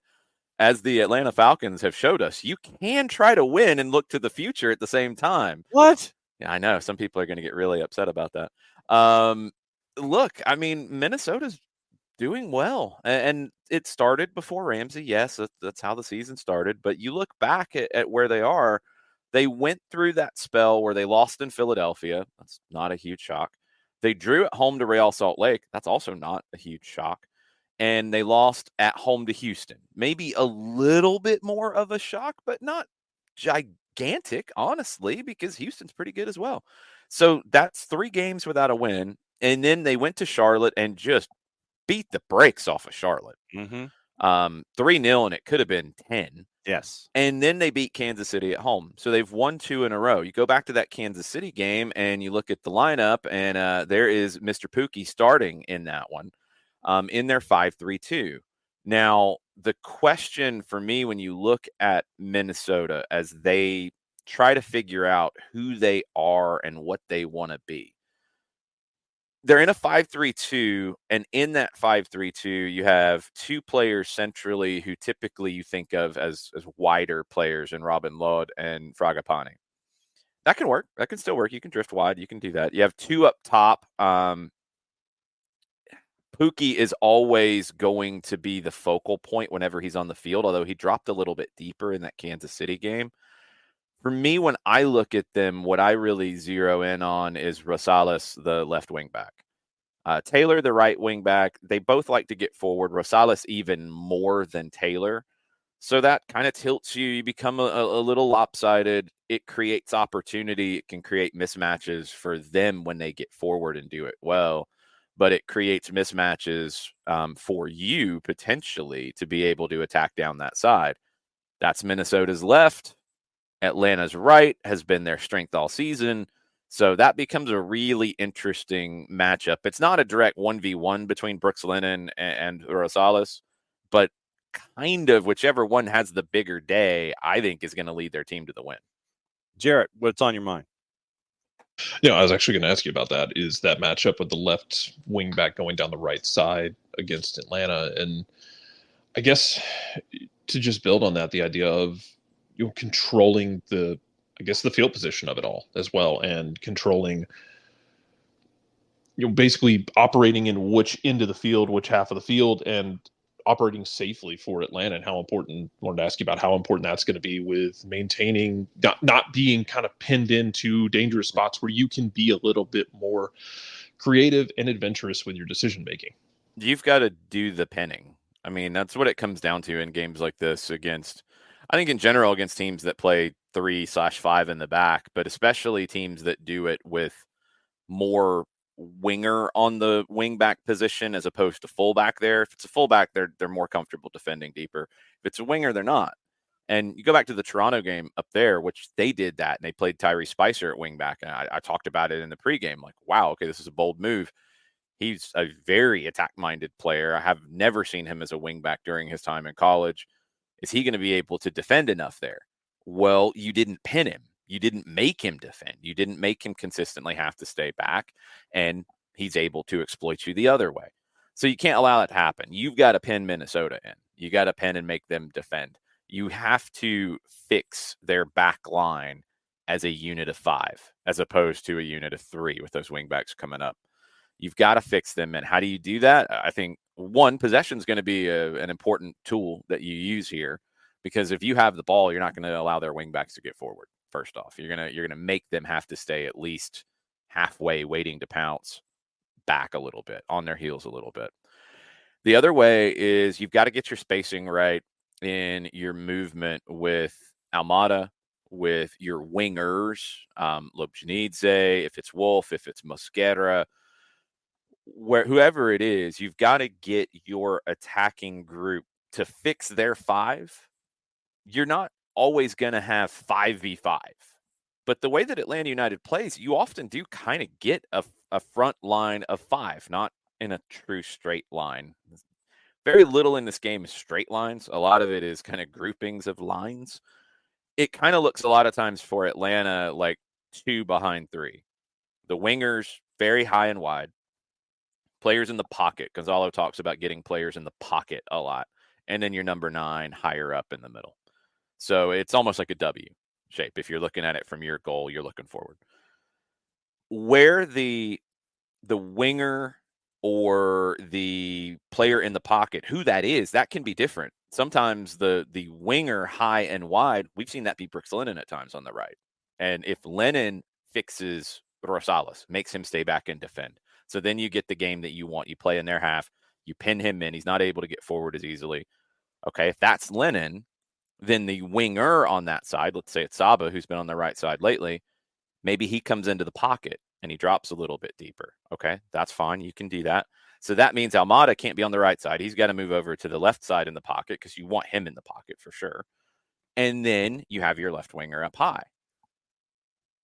as the Atlanta Falcons have showed us, you can try to win and look to the future at the same time. What? Yeah, I know. Some people are going to get really upset about that. Look, I mean, Minnesota's doing well, and it started before Ramsey. Yes, that's how the season started. But you look back at where they are. They went through that spell where they lost in Philadelphia. That's not a huge shock. They drew at home to Real Salt Lake. That's also not a huge shock. And they lost at home to Houston. Maybe a little bit more of a shock, but not gigantic, honestly, because Houston's pretty good as well. So that's 3 games without a win. And then they went to Charlotte and just beat the brakes off of Charlotte. 3-0, and it could have been 10. Yes. And then they beat Kansas City at home. So they've won 2 in a row. You go back to that Kansas City game and you look at the lineup, and there is Mr. Pookie starting in that one, in their 5-3-2. Now, the question for me when you look at Minnesota as they try to figure out who they are and what they want to be, they're in a 5-3-2, and in that 5-3-2, you have 2 players centrally who typically you think of as wider players in Robin Lod and Fragapane. That can work. That can still work. You can drift wide. You can do that. You have 2 up top. Pookie is always going to be the focal point whenever he's on the field, although he dropped a little bit deeper in that Kansas City game. For me, when I look at them, what I really zero in on is Rosales, the left wing back. Taylor, the right wing back. They both like to get forward. Rosales even more than Taylor. So that kind of tilts you. You become a little lopsided. It creates opportunity. It can create mismatches for them when they get forward and do it well. But it creates mismatches for you potentially to be able to attack down that side. That's Minnesota's left. Atlanta's right has been their strength all season. So that becomes a really interesting matchup. It's not a direct 1v1 between Brooks Lennon and Rosales, but kind of whichever one has the bigger day, I think is going to lead their team to the win. Jarrett, what's on your mind? I was actually going to ask you about that. Is that matchup with the left wing back going down the right side against Atlanta? And I guess to just build on that, the idea of controlling the field position of it all as well, and controlling, basically operating in which end of the field, which half of the field, and operating safely for Atlanta, and how important. I wanted to ask you about how important that's going to be with maintaining, not being kind of pinned into dangerous spots where you can be a little bit more creative and adventurous with your decision making. You've got to do the pinning. I mean, that's what it comes down to in games like this against, I think in general, against teams that play 3/5 in the back, but especially teams that do it with more winger on the wing back position as opposed to fullback there. If it's a fullback, they're more comfortable defending deeper. If it's a winger, they're not. And you go back to the Toronto game up there, which they did that, and they played Tyrese Spicer at wing back. And I talked about it in the pregame, like, wow, okay, this is a bold move. He's a very attack-minded player. I have never seen him as a wingback during his time in college. Is he going to be able to defend enough there? Well, you didn't pin him. You didn't make him defend. You didn't make him consistently have to stay back, and he's able to exploit you the other way. So you can't allow that to happen. You've got to pin Minnesota in. You got to pin and make them defend. You have to fix their back line as a unit of 5, as opposed to a unit of 3 with those wingbacks coming up. You've got to fix them. And how do you do that? I think, one, possession is going to be an important tool that you use here, because if you have the ball, you're not going to allow their wingbacks to get forward. First off, you're going to make them have to stay at least halfway, waiting to pounce back a little bit, on their heels a little bit. The other way is you've got to get your spacing right in your movement with Almada, with your wingers, Lobjanidze, if it's Wolf, if it's Mosquera, whoever it is, you've got to get your attacking group to fix their 5. You're not always going to have 5v5, but the way that Atlanta United plays, you often do kind of get a front line of 5, not in a true straight line. Very little in this game is straight lines. A lot of it is kind of groupings of lines. It kind of looks a lot of times for Atlanta like 2 behind 3. The wingers very high and wide. Players in the pocket. Gonzalo talks about getting players in the pocket a lot. And then your number 9 higher up in the middle. So it's almost like a W shape. If you're looking at it from your goal, you're looking forward. Where the winger or the player in the pocket, who that is, that can be different. Sometimes the winger high and wide, we've seen that be Brooks Lennon at times on the right. And if Lennon fixes Rosales, makes him stay back and defend, so then you get the game that you want. You play in their half, you pin him in, he's not able to get forward as easily. Okay, if that's Lennon, then the winger on that side, let's say it's Saba, who's been on the right side lately, maybe he comes into the pocket and he drops a little bit deeper. Okay, that's fine. You can do that. So that means Almada can't be on the right side. He's got to move over to the left side in the pocket, because you want him in the pocket for sure. And then you have your left winger up high.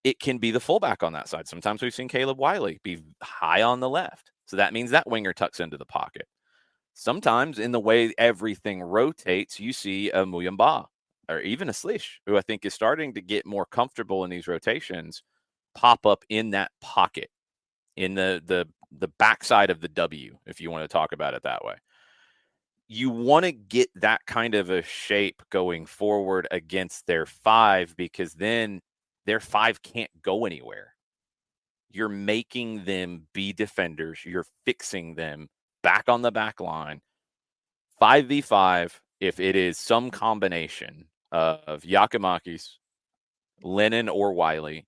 It can be the fullback on that side. Sometimes we've seen Caleb Wiley be high on the left. So that means that winger tucks into the pocket. Sometimes in the way everything rotates, you see a Muyamba or even a Slish, who I think is starting to get more comfortable in these rotations, pop up in that pocket, in the backside of the W, if you want to talk about it that way. You want to get that kind of a shape going forward against their 5, because then their 5 can't go anywhere. You're making them be defenders. You're fixing them back on the back line. 5v5, if it is some combination of Yakimakis, Lennon or Wiley,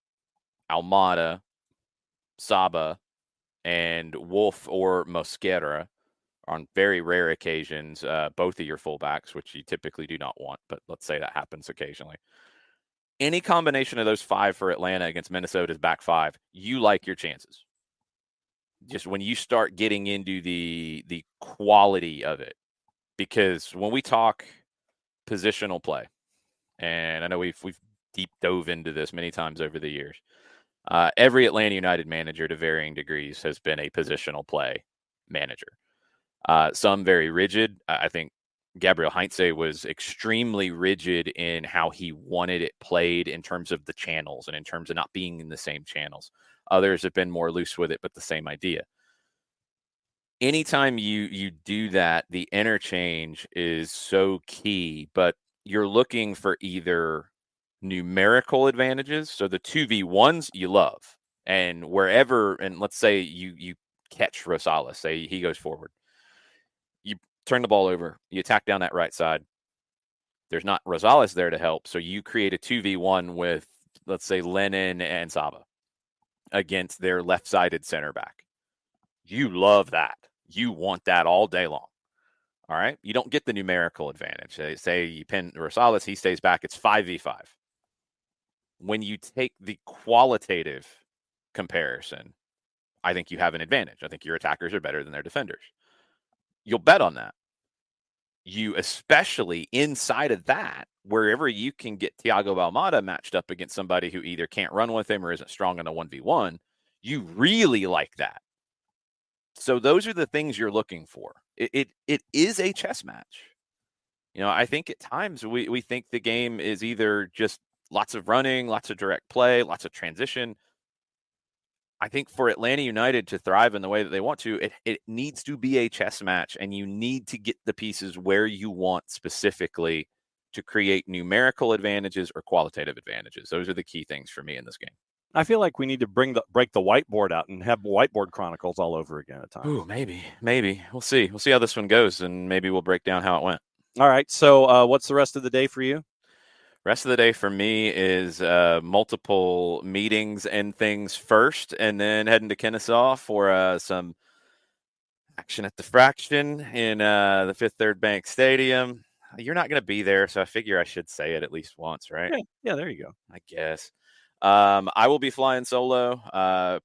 Almada, Saba, and Wolf or Mosquera, on very rare occasions, both of your fullbacks, which you typically do not want, but let's say that happens occasionally. Any combination of those 5 for Atlanta against Minnesota's back 5, you like your chances. Just when you start getting into the quality of it. Because when we talk positional play, and I know we've deep dove into this many times over the years, every Atlanta United manager to varying degrees has been a positional play manager. Some very rigid. I think Gabriel Heinze was extremely rigid in how he wanted it played in terms of the channels and in terms of not being in the same channels. Others have been more loose with it, but the same idea. Anytime you do that, the interchange is so key, but you're looking for either numerical advantages. So the 2v1s you love, and wherever, and let's say you catch Rosales, say he goes forward. You turn the ball over, you attack down that right side. There's not Rosales there to help, so you create a 2v1 with, let's say, Lennon and Saba against their left-sided center back. You love that. You want that all day long. All right? You don't get the numerical advantage. They say you pin Rosales, he stays back. It's 5v5. When you take the qualitative comparison, I think you have an advantage. I think your attackers are better than their defenders. You'll bet on that. You, especially inside of that, wherever you can get Thiago Almada matched up against somebody who either can't run with him or isn't strong in a 1v1, you really like that. So those are the things you're looking for. It is a chess match. You know, I think at times we think the game is either just lots of running, lots of direct play, lots of transition. I think for Atlanta United to thrive in the way that they want to, it needs to be a chess match, and you need to get the pieces where you want specifically to create numerical advantages or qualitative advantages. Those are the key things for me in this game. I feel like we need to break the whiteboard out and have whiteboard chronicles all over again at times. Ooh, maybe. We'll see. We'll see how this one goes, and maybe we'll break down how it went. All right. So what's the rest of the day for you? Rest of the day for me is multiple meetings and things first, and then heading to Kennesaw for some action at the Fraction in the Fifth Third Bank Stadium. You're not going to be there, so I figure I should say it at least once, right? Yeah, there you go. I guess. I will be flying solo.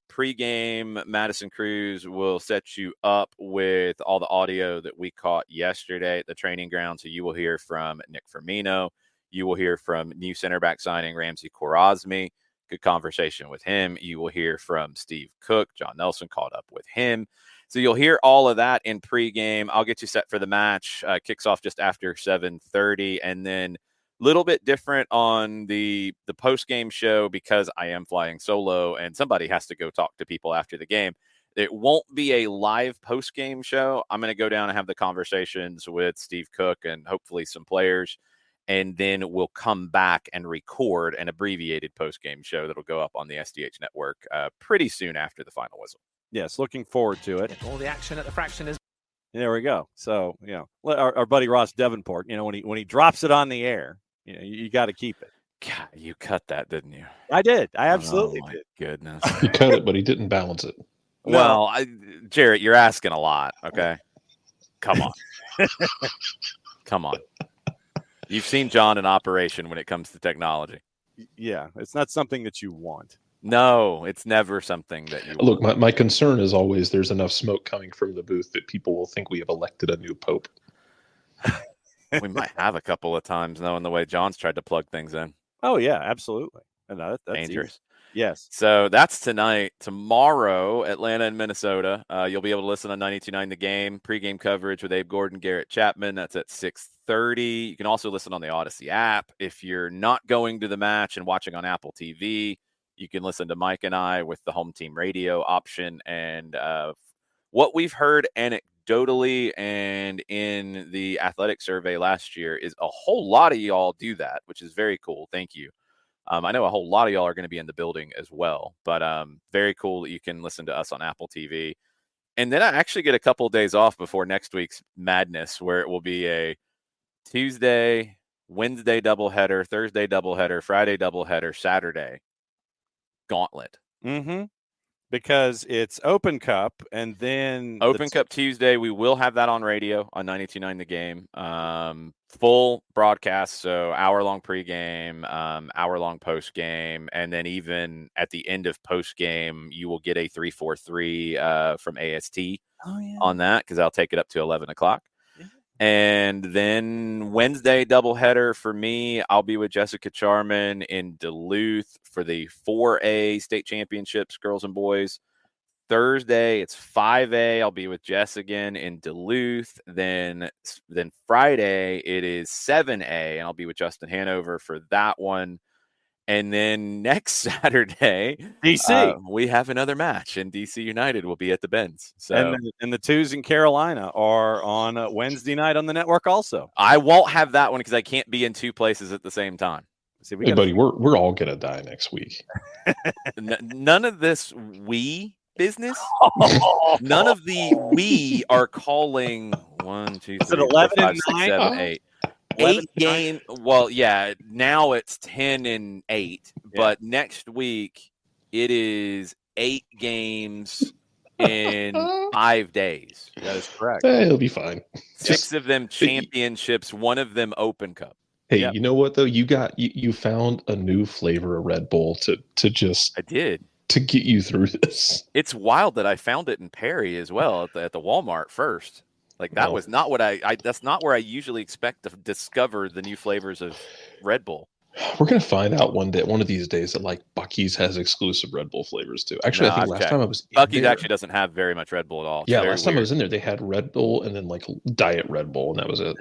Pre-game, Madison Cruz will set you up with all the audio that we caught yesterday at the training ground. So you will hear from Nick Firmino. You will hear from new center back signing Ramsey Khwarazmi. Good conversation with him. You will hear from Steve Cook. John Nelson caught up with him. So you'll hear all of that in pregame. I'll get you set for the match. Kicks off just after 7:30, and then little bit different on the post-game show because I am flying solo and somebody has to go talk to people after the game. It won't be a live post-game show. I'm going to go down and have the conversations with Steve Cook and hopefully some players, and then we'll come back and record an abbreviated post-game show that'll go up on the SDH network pretty soon after the final whistle. Yes, looking forward to it. All the action at the Fraction is. There we go. So, our buddy Ross Davenport, when he drops it on the air, you got to keep it. God, you cut that, didn't you? I did. I absolutely did. Goodness. He cut it, but he didn't balance it. Well, Jarrett, you're asking a lot. Okay, come on, come on. You've seen John in operation when it comes to technology. Yeah, it's not something that you want. No, it's never something that you Look, want. my concern is always there's enough smoke coming from the booth that people will think we have elected a new pope. We might have a couple of times, knowing the way John's tried to plug things in. Oh, yeah, absolutely. No, that's Dangerous. easy. Yes. So that's tonight. Tomorrow, Atlanta and Minnesota. You'll be able to listen on 92.9 The Game. Pregame coverage with Abe Gordon, Garrett Chapman. That's at 6:30. You can also listen on the Odyssey app. If you're not going to the match and watching on Apple TV, you can listen to Mike and I with the home team radio option. And what we've heard anecdotally and in the athletic survey last year is a whole lot of y'all do that, which is very cool. Thank you. I know a whole lot of y'all are going to be in the building as well, but very cool that you can listen to us on Apple TV. And then I actually get a couple of days off before next week's madness, where it will be a Tuesday, Wednesday doubleheader, Thursday doubleheader, Friday doubleheader, Saturday gauntlet. Mm-hmm. Because it's Open Cup, and then Open Cup Tuesday, we will have that on radio on 92.9 The Game. Full broadcast, so hour-long pregame, hour-long postgame, and then even at the end of postgame, you will get a 3-4-3 from AST on that, because I'll take it up to 11 o'clock. Yeah. And then Wednesday doubleheader for me, I'll be with Jessica Charman in Duluth for the 4A state championships, girls and boys. Thursday, it's 5A. I'll be with Jess again in Duluth. Then Friday, it is 7A, and I'll be with Justin Hanover for that one. And then next Saturday, DC, we have another match, and DC United will be at the Benz. So, and the twos in Carolina are on Wednesday night on the network also. I won't have that one because I can't be in two places at the same time. See, buddy, we're all gonna die next week. None of this business. None of the we are calling 1, 2, 3, 4, 5, 6, 7, 8. 8 game. Well, yeah. Now it's 10 and 8, but next week it is 8 games in 5 days. That is correct. It'll be fine. 6 of them championships, 1 of them Open Cup. Hey, You know what though? You found a new flavor of Red Bull to just. I did. To get you through this. It's wild that I found it in Perry as well at the Walmart first. Like that was not what I that's not where I usually expect to discover the new flavors of Red Bull. We're gonna find out one of these days that like Buc-ee's has exclusive Red Bull flavors too. Actually, I think last time I was Buc-ee's actually doesn't have very much Red Bull at all. Yeah, last time I was in there, they had Red Bull and then like Diet Red Bull, and that was it.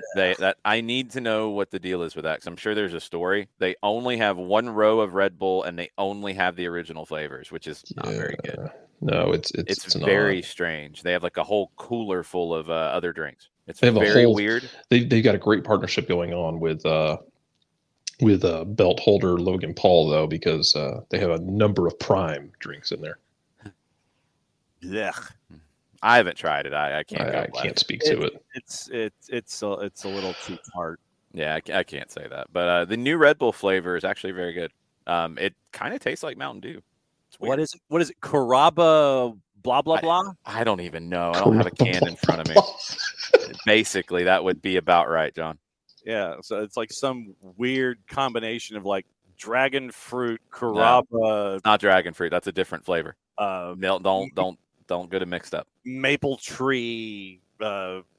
I need to know what the deal is with that, because I'm sure there's a story. They only have 1 row of Red Bull, and they only have the original flavors, which is not very good. No, it's very strange. They have like a whole cooler full of other drinks. It's very weird. They've got a great partnership going on with belt holder Logan Paul, though, because they have a number of Prime drinks in there. Yeah, I haven't tried it. I can't. I can't speak to it. It's a little too tart. Yeah, I can't say that. But the new Red Bull flavor is actually very good. It kind of tastes like Mountain Dew. What is it? Caraba blah blah blah. I don't even know. I don't have a can in front of me. Basically, that would be about right, John. Yeah, so it's like some weird combination of like dragon fruit, Caraba. No, it's not dragon fruit. That's a different flavor. Don't get it mixed up. Maple tree,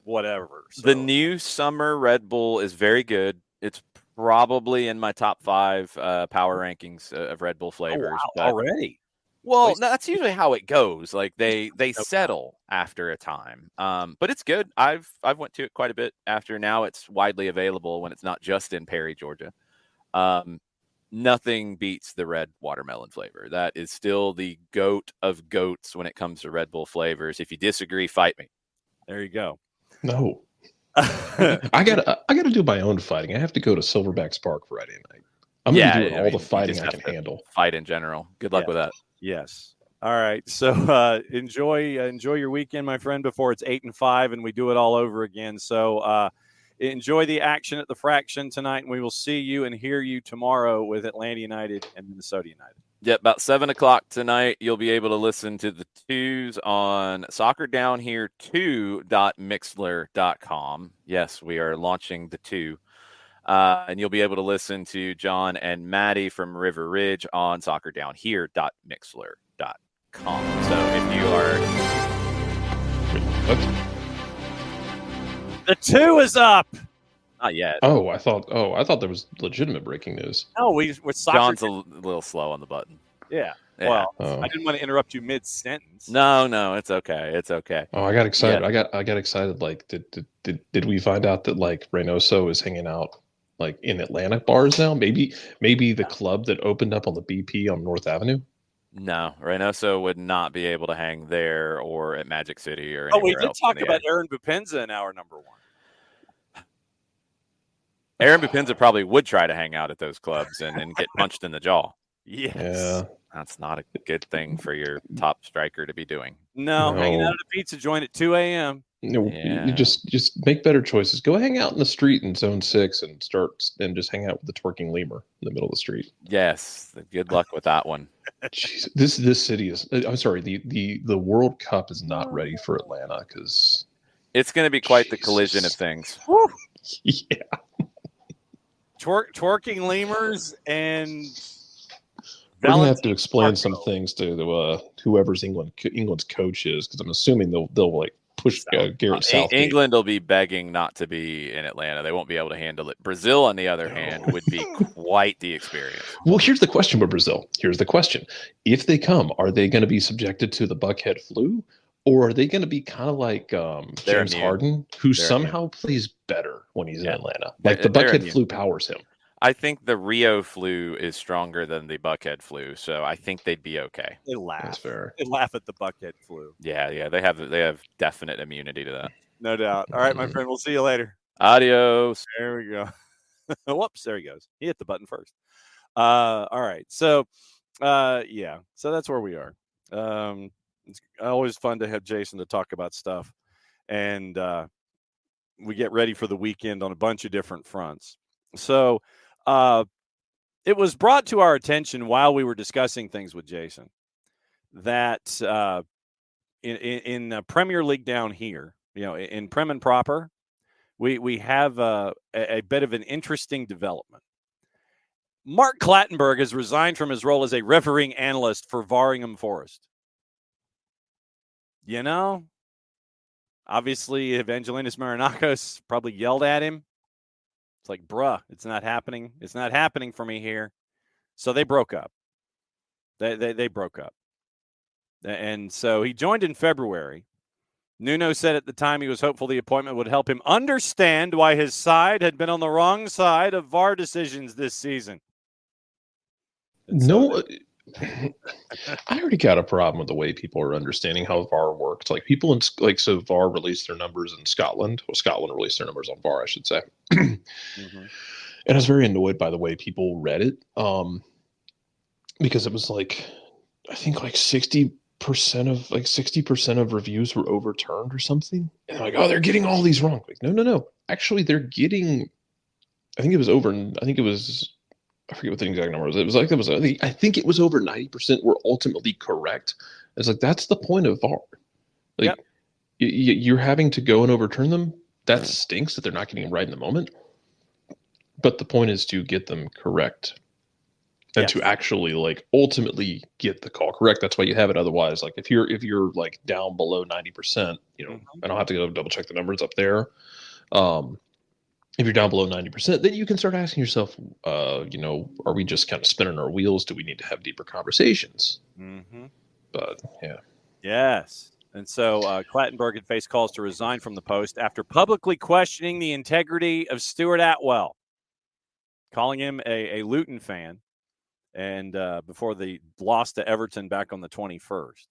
whatever. So. The new summer Red Bull is very good. It's probably in my top 5 power rankings of Red Bull flavors. Oh, wow. Already? Well, that's usually how it goes. Like they settle after a time. But it's good. I've went to it quite a bit after. Now it's widely available when it's not just in Perry, Georgia. Nothing beats the red watermelon flavor. That is still the goat of goats when it comes to Red Bull flavors. If you disagree, fight me. There you go. No. I gotta do my own fighting. I have to go to Silverback Park Friday night. I'm gonna be doing all the fighting I can handle. Fight in general. Good luck with that. Yes. All right. So enjoy your weekend, my friend, before it's 8-5 and we do it all over again. So enjoy the action at the Fraction tonight, and we will see you and hear you tomorrow with Atlanta United and Minnesota United. Yeah, about 7 o'clock tonight, you'll be able to listen to the twos on soccerdownhere2.mixler.com. Yes, we are launching the 2. And you'll be able to listen to John and Maddie from River Ridge on soccerdownhere.mixler.com. So if you are... The 2 is up. Not yet. I thought there was legitimate breaking news. No, with soccer. John's a little slow on the button. Yeah. Yeah. Well, Oh. I didn't want to interrupt you mid-sentence. No, it's okay. It's okay. Oh, I got excited. Yeah. I got excited. Like, did we find out that like Reynoso is hanging out like in Atlanta bars now? Maybe the club that opened up on the BP on North Avenue. No, Reynoso would not be able to hang there or at Magic City or Oh, anywhere we did else. talk about Aaron Bupenza in hour number 1. Aaron Bupenza probably would try to hang out at those clubs and get punched in the jaw. Yes. Yeah. That's not a good thing for your top striker to be doing. No, hanging out at a pizza joint at 2 a.m. You just make better choices. Go hang out in the street in Zone 6 and just hang out with the twerking lemur in the middle of the street. Yes. Good luck with that one. Jeez, this city is. I'm sorry. The World Cup is not ready for Atlanta because it's going to be quite the collision of things. Yeah. Twerking lemurs and we're gonna have to explain some things to whoever's England's coach is, because I'm assuming they'll like push Garrett Southgate. England will be begging not to be in Atlanta. They won't be able to handle it. Brazil, on the other hand, would be quite the experience. Well, here's the question with Brazil. Here's the question: if they come, are they going to be subjected to the buckhead flu, or are they going to be kind of like James Harden, who somehow plays better when he's in Atlanta? Like the buckhead flu powers him. I think the Rio flu is stronger than the buckhead flu, so I think they'd be okay. They laugh. That's fair. They laugh at the buckhead flu. Yeah, they have definite immunity to that. No doubt. All right, my friend. We'll see you later. Adios. There we go. Whoops, there he goes. He hit the button first. All right. So, so that's where we are. It's always fun to have Jason to talk about stuff, and we get ready for the weekend on a bunch of different fronts. So, it was brought to our attention while we were discussing things with Jason that in Premier League down here, in Prem and Proper, we have a bit of an interesting development. Mark Clattenburg has resigned from his role as a refereeing analyst for Varingham Forest. Obviously, Evangelinas Marinakos probably yelled at him. It's like, bruh, it's not happening. It's not happening for me here. So they broke up. They broke up. And so he joined in February. Nuno said at the time he was hopeful the appointment would help him understand why his side had been on the wrong side of VAR decisions this season. I already got a problem with the way people are understanding how VAR works. Like people so VAR released their numbers in Scotland. Well, Scotland released their numbers on VAR, I should say. Mm-hmm. And I was very annoyed by the way people read it, because it was like, I think like 60% of reviews were overturned or something. And like, they're getting all these wrong. Like, no. Actually, they're getting. I forget what the exact number was. It was like I think it was over 90% were ultimately correct. It's like that's the point of VAR. Like you're having to go and overturn them. That stinks that they're not getting them right in the moment. But the point is to get them correct and to actually like ultimately get the call correct. That's why you have it. Otherwise, like if you're like down below 90%, I don't have to go double check the numbers up there. If you're down below 90%, then you can start asking yourself, are we just kind of spinning our wheels? Do we need to have deeper conversations? Mm-hmm. But yeah. Yes. And so Clattenburg had faced calls to resign from the post after publicly questioning the integrity of Stuart Atwell, calling him a Luton fan, and before the loss to Everton back on the 21st.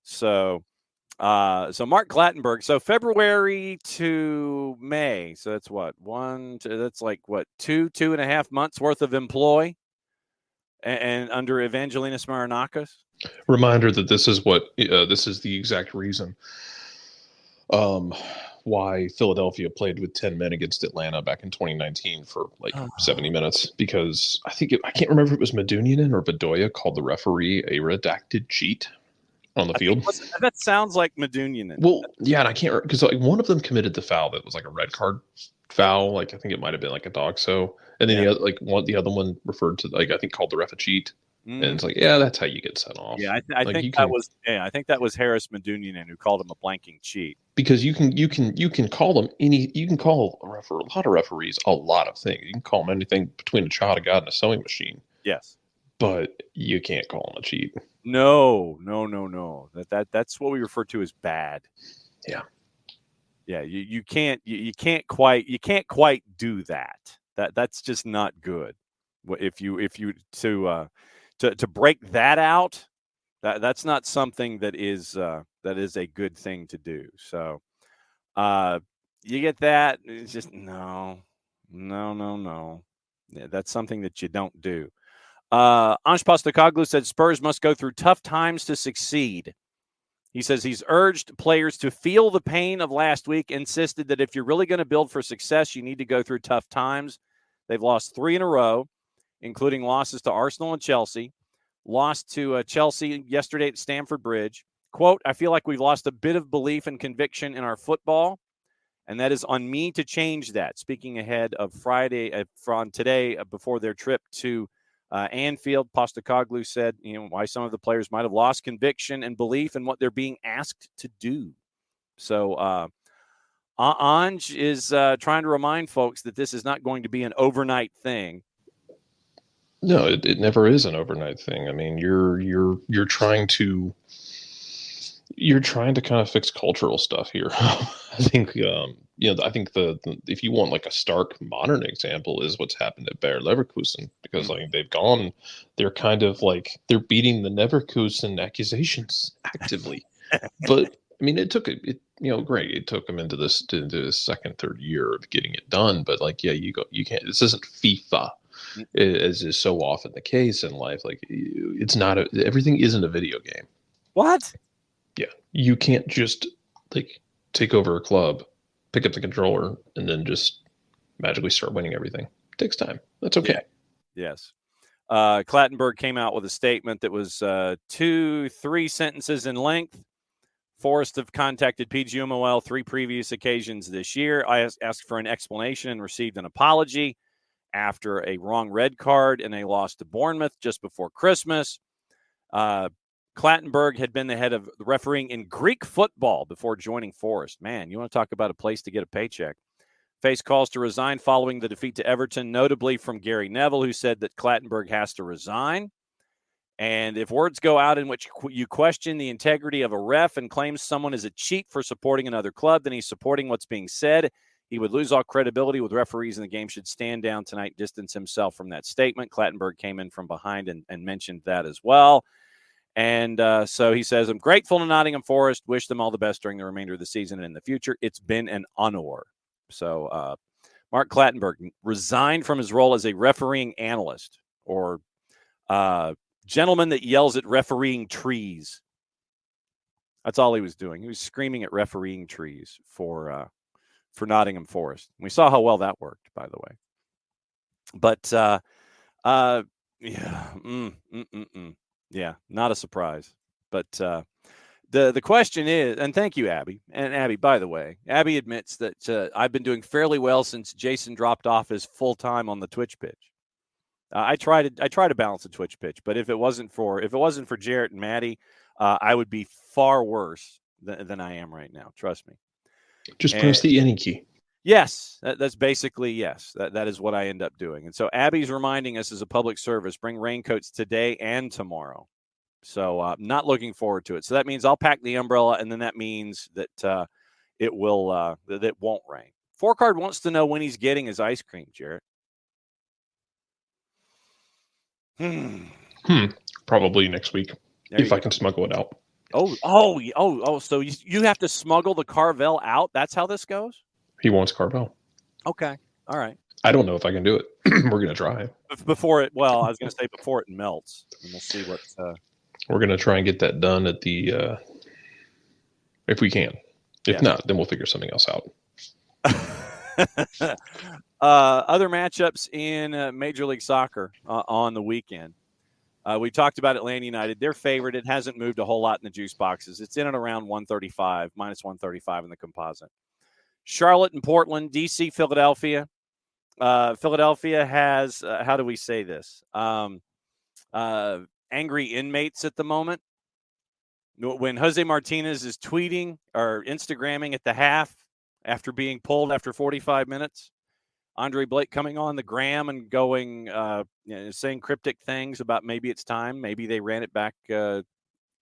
So Mark Clattenburg, so February to May, so that's what, 2.5 months worth of employ and under Evangelinas Marinakos. Reminder that this is the exact reason why Philadelphia played with 10 men against Atlanta back in 2019 for 70 minutes, because I can't remember if it was Medunjanin or Bedoya called the referee a redacted cheat on the field. That sounds like Medunjanin. Well, yeah, and I can't, because one of them committed the foul that was like a red card foul. Like I think it might have been like a dog. So, and then the other one referred to I think called the ref a cheat. And it's like, yeah, that's how you get sent off. Yeah, I Like, think that was Harris Medunian who called him a blanking cheat. Because you can call them you can call a lot of referees a lot of things. You can call them anything between a child of God and a sewing machine. Yes. But you can't call them a cheat. No. That's what we refer to as bad. Yeah. Yeah, you can't quite do that. That's just not good. If you to break that out, that's not something that is a good thing to do. So you get that. It's just no. Yeah, that's something that you don't do. Ansh Postecoglou said Spurs must go through tough times to succeed. He says he's urged players to feel the pain of last week, insisted that if you're really going to build for success, you need to go through tough times. They've lost 3 in a row, including losses to Arsenal and Chelsea. Lost to Chelsea yesterday at Stamford Bridge. Quote, I feel like we've lost a bit of belief and conviction in our football, and that is on me to change that. Speaking ahead of Friday from today before their trip to Anfield, Postecoglou said, why some of the players might have lost conviction and belief in what they're being asked to do. So Ange is trying to remind folks that this is not going to be an overnight thing. No, it never is an overnight thing. I mean, you're trying to kind of fix cultural stuff here. I think I think the if you want like a stark modern example is what's happened at Bayer Leverkusen, because like they're kind of like they're beating the Leverkusen accusations actively. But I mean, it took great. It took them into this second, third year of getting it done. But like, yeah, you can't. This isn't FIFA, as is so often the case in life. Like, it's not everything isn't a video game. What? Yeah, you can't just like take over a club, pick up the controller, and then just magically start winning everything. It takes time. That's okay. Yeah. Yes. Clattenburg came out with a statement that was 2-3 sentences in length. Forrest have contacted PGMOL 3 previous occasions this year. I asked for an explanation and received an apology after a wrong red card and a loss to Bournemouth just before Christmas. Clattenburg had been the head of refereeing in Greek football before joining Forrest. Man, you want to talk about a place to get a paycheck. Faced calls to resign following the defeat to Everton, notably from Gary Neville, who said that Clattenburg has to resign. And if words go out in which you question the integrity of a ref and claims someone is a cheat for supporting another club, then he's supporting what's being said. He would lose all credibility with referees, and the game should stand down tonight, distance himself from that statement. Clattenburg came in from behind and mentioned that as well. And so he says, I'm grateful to Nottingham Forest. Wish them all the best during the remainder of the season and in the future. It's been an honor. So Mark Clattenburg resigned from his role as a refereeing analyst, or gentleman that yells at refereeing trees. That's all he was doing. He was screaming at refereeing trees for Nottingham Forest. We saw how well that worked, by the way. But yeah, not a surprise. But the question is, and thank you, Abby. And Abby, by the way, Abby admits that I've been doing fairly well since Jason dropped off his full time on the Twitch pitch. I try to balance the Twitch pitch, but if it wasn't for Jarrett and Maddie, I would be far worse than I am right now. Trust me. Just press the any key. Yes, that's basically yes. That is what I end up doing. And so Abby's reminding us as a public service, bring raincoats today and tomorrow. So not looking forward to it. So that means I'll pack the umbrella, and then that means that it will that it won't rain. Four-Card wants to know when he's getting his ice cream, Jarrett. Probably next week, if I can smuggle it out. Oh! So you have to smuggle the Carvel out? That's how this goes? He wants Carvel. Okay, all right. I don't know if I can do it. We're gonna try before it. Well, I was gonna say before it melts, and we'll see what. We're gonna try and get that done at the. If we can. If not, then we'll figure something else out. Other matchups in Major League Soccer on the weekend. We talked about Atlanta United. They're favored. It hasn't moved a whole lot in the juice boxes. It's in and around 135, minus 135 in the composite. Charlotte and Portland, DC, Philadelphia. Philadelphia has, how do we say this? angry inmates at the moment. When Jose Martinez is tweeting or Instagramming at the half after being pulled after 45 minutes, Andre Blake coming on the gram and going, saying cryptic things about maybe it's time. Maybe they ran it back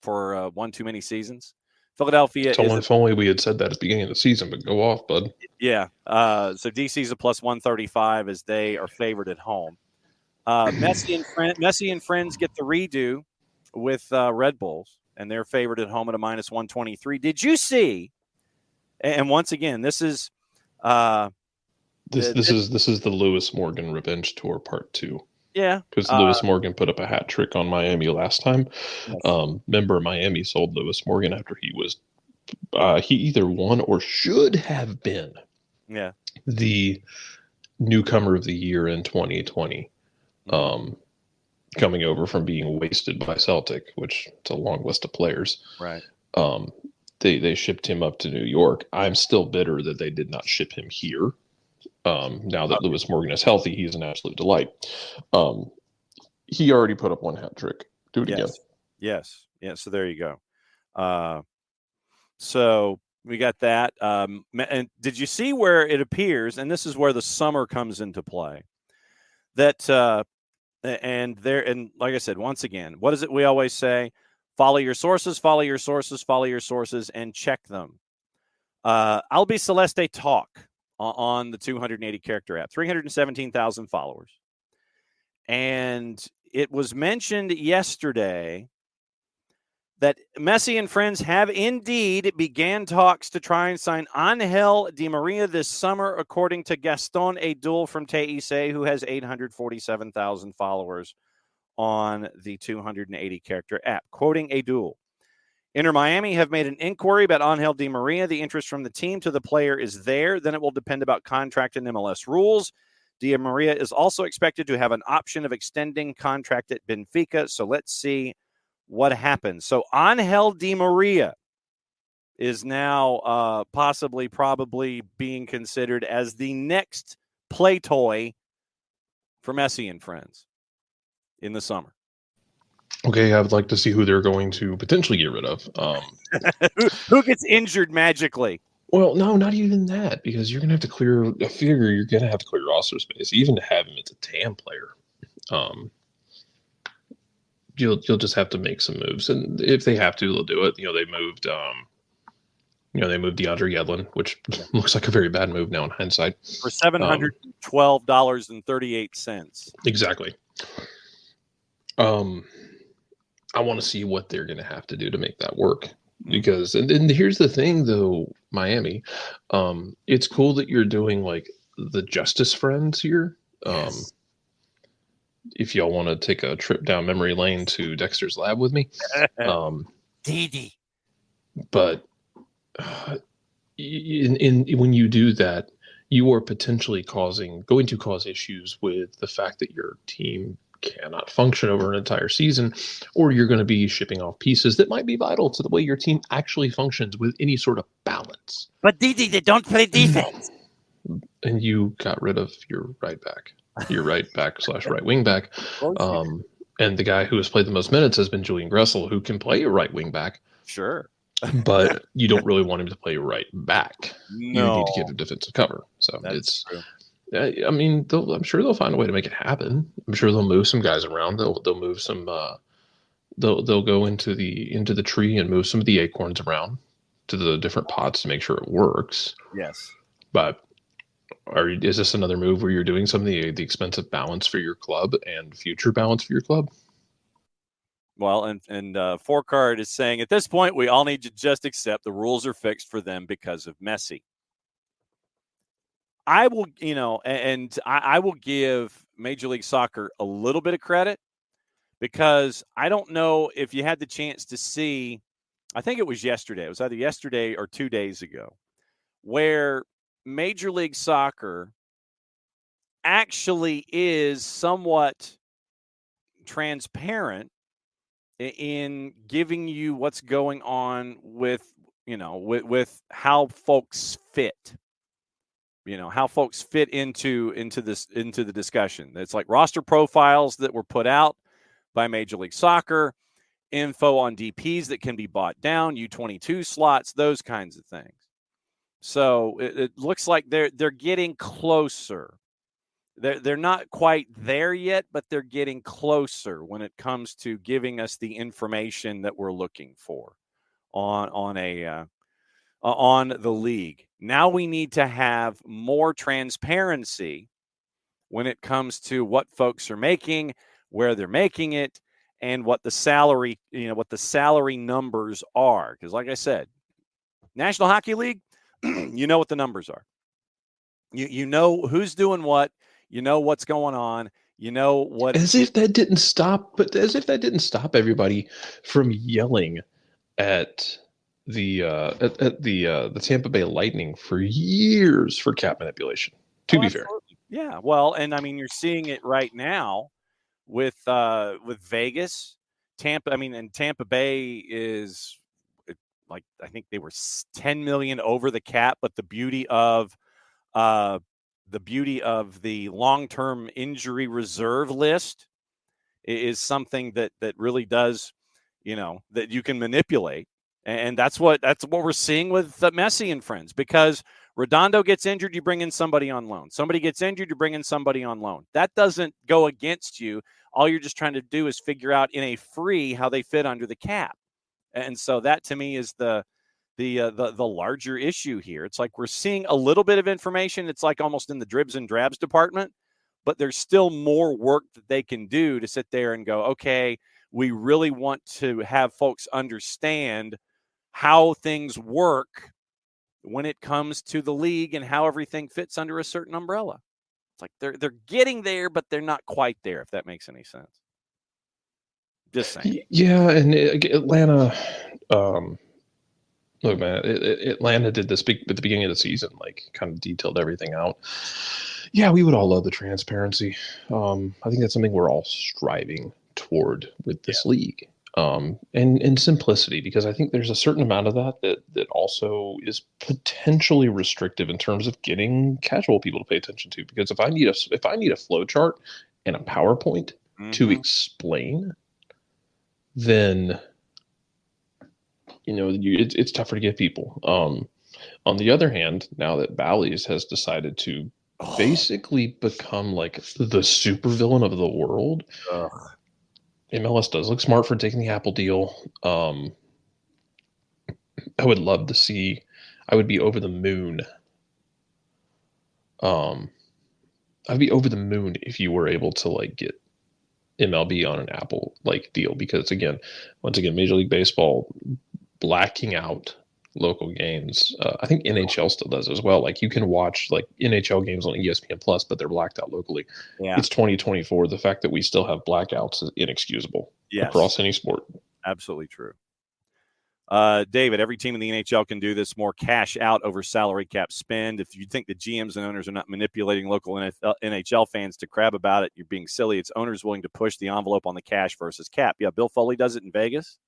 for one too many seasons. Philadelphia If only we had said that at the beginning of the season, but go off, bud. Yeah. So DC's a plus 135 as they are favored at home. Messi and friends get the redo with Red Bulls, and they're favored at home at a minus 123. Did you see? And once again, this is this is the Lewis Morgan Revenge Tour Part 2. Yeah, because Lewis Morgan put up a hat trick on Miami last time. Yes. Remember, Miami sold Lewis Morgan after he was he either won or should have been the newcomer of the year in 2020. Coming over from being wasted by Celtic, which it's a long list of players. Right. They shipped him up to New York. I'm still bitter that they did not ship him here. Now that Lewis Morgan is healthy, he's an absolute delight. He already put up one hat trick. Do it again. Yes. Yeah. So there you go. So we got that. And did you see where it appears, and this is where the summer comes into play, that and like I said, once again, what is it we always say? Follow your sources, follow your sources, follow your sources, and check them. Albi Celeste Talk on the 280 character app, 317,000 followers. And it was mentioned yesterday that Messi and friends have indeed began talks to try and sign Angel Di Maria this summer, according to Gaston Edul from TIC, who has 847,000 followers on the 280 character app. Quoting Edul, Inter Miami have made an inquiry about Angel Di Maria. The interest from the team to the player is there. Then it will depend about contract and MLS rules. Di Maria is also expected to have an option of extending contract at Benfica. So let's see what happens. So Angel Di Maria is now probably being considered as the next play toy for Messi and friends in the summer. Okay, I would like to see who they're going to potentially get rid of. Who gets injured magically? Well, no, not even that, because you're going to have to clear – I figure you're going to have to clear roster space, even to have him as a TAM player. You'll just have to make some moves, and if they have to, they'll do it. They moved DeAndre Yedlin, which looks like a very bad move now in hindsight, for $712.38. Exactly. I want to see what they're going to have to do to make that work, because and here's the thing though, Miami, it's cool that you're doing like the Justice Friends here. Yes. If y'all want to take a trip down memory lane to Dexter's Lab with me, Dee. But when you do that, you are potentially going to cause issues with the fact that your team cannot function over an entire season, or you're going to be shipping off pieces that might be vital to the way your team actually functions with any sort of balance. But Didi, they don't play defense. And you got rid of your right back / right wing back. And the guy who has played the most minutes has been Julian Gressel, who can play a right wing back. Sure. But you don't really want him to play right back. No. You need to give him defensive cover. So That's true. I mean, I'm sure they'll find a way to make it happen. I'm sure they'll move some guys around. They'll move some. They'll go into the tree and move some of the acorns around to the different pots to make sure it works. Yes. But is this another move where you're doing some of the expensive balance for your club and future balance for your club? Well, and Four Card is saying at this point we all need to just accept the rules are fixed for them because of Messi. I will, I will give Major League Soccer a little bit of credit, because I don't know if you had the chance to see, I think it was yesterday. It was either yesterday or 2 days ago, where Major League Soccer actually is somewhat transparent in giving you what's going on with how folks fit. How folks fit into the discussion. It's like roster profiles that were put out by Major League Soccer, info on DPs that can be bought down, U22 slots, those kinds of things. So it looks like they're getting closer. They're not quite there yet, but they're getting closer when it comes to giving us the information that we're looking for on the league. Now we need to have more transparency when it comes to what folks are making, where they're making it, and what the salary numbers are. Because like I said, National Hockey League, you know what the numbers are. You know who's doing what, you know what's going on, you know what. As if that didn't stop everybody from yelling at the Tampa Bay Lightning for years for cap manipulation. To be fair, yeah. Well, and I mean, you're seeing it right now with Vegas, Tampa. I mean, and Tampa Bay is like, I think they were 10 million over the cap, but the beauty of the long-term injury reserve list is something that really does, that you can manipulate. And that's what we're seeing with Messi and friends, because Redondo gets injured, you bring in somebody on loan. Somebody gets injured, you bring in somebody on loan. That doesn't go against you. All you're just trying to do is figure out in a free how they fit under the cap. And so that to me is the larger issue here. It's like we're seeing a little bit of information. It's like almost in the dribs and drabs department, but there's still more work that they can do to sit there and go, okay, we really want to have folks understand how things work when it comes to the league and how everything fits under a certain umbrella. It's like they're getting there, but they're not quite there, if that makes any sense. Just saying. Yeah, and Atlanta, look, man, Atlanta did this at the beginning of the season, like kind of detailed everything out. Yeah, we would all love the transparency. I think that's something we're all striving toward with this league. And simplicity, because I think there's a certain amount of that also is potentially restrictive in terms of getting casual people to pay attention to. Because if I need a flow chart and a PowerPoint to explain, then it's tougher to get people. On the other hand, now that Bally's has decided to basically become like the supervillain of the world, MLS does look smart for taking the Apple deal. I would love to see. I would be over the moon. I'd be over the moon if you were able to like get MLB on an Apple like deal, because once again, Major League Baseball blacking out local games. I think NHL still does as well. Like you can watch like NHL games on ESPN Plus, but they're blacked out locally. Yeah. It's 2024. The fact that we still have blackouts is inexcusable across any sport. Absolutely true. David, every team in the NHL can do this. More cash out over salary cap spend. If you think the GMs and owners are not manipulating local NHL fans to crab about it, you're being silly. It's owners willing to push the envelope on the cash versus cap. Yeah, Bill Foley does it in Vegas.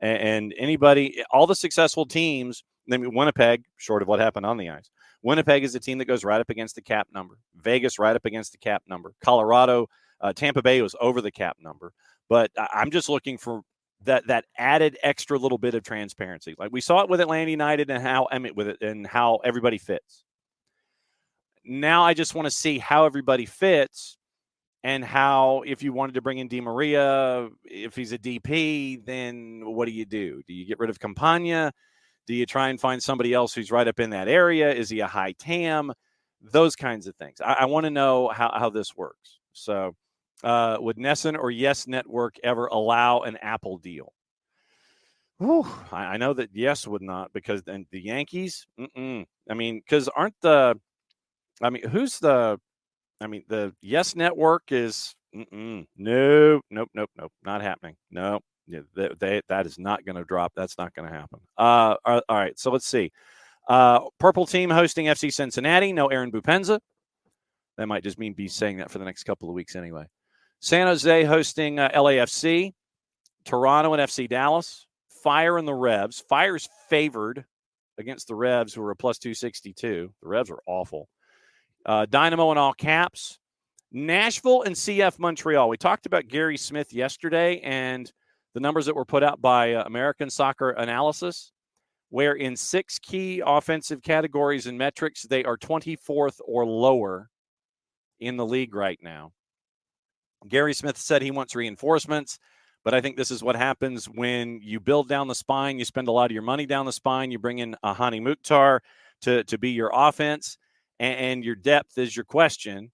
And anybody, all the successful teams, I mean, Winnipeg, short of what happened on the ice, Winnipeg is a team that goes right up against the cap number. Vegas right up against the cap number. Colorado, Tampa Bay was over the cap number. But I'm just looking for that added extra little bit of transparency. Like we saw it with Atlanta United and how everybody fits. Now I just want to see how everybody fits. And how, if you wanted to bring in Di Maria, if he's a DP, then what do? Do you get rid of Campagna? Do you try and find somebody else who's right up in that area? Is he a high TAM? Those kinds of things. I want to know how this works. So would Nesson or Yes Network ever allow an Apple deal? Whew, I know that Yes would not, because then the Yankees, I mean, because who's the... I mean, the Yes Network is nope, not happening. No, that is not going to drop. That's not going to happen. All right, so let's see. Purple Team hosting FC Cincinnati. No Aaron Bupenza. That might just mean be saying that for the next couple of weeks anyway. San Jose hosting LAFC. Toronto and FC Dallas. Fire and the Revs. Fire's favored against the Revs, who are a plus 262. The Revs are awful. Dynamo in all caps, Nashville and CF Montreal. We talked about Gary Smith yesterday and the numbers that were put out by American Soccer Analysis, where in 6 key offensive categories and metrics, they are 24th or lower in the league right now. Gary Smith said he wants reinforcements, but I think this is what happens when you build down the spine. You spend a lot of your money down the spine. You bring in Hani Mukhtar to be your offense, and your depth is your question.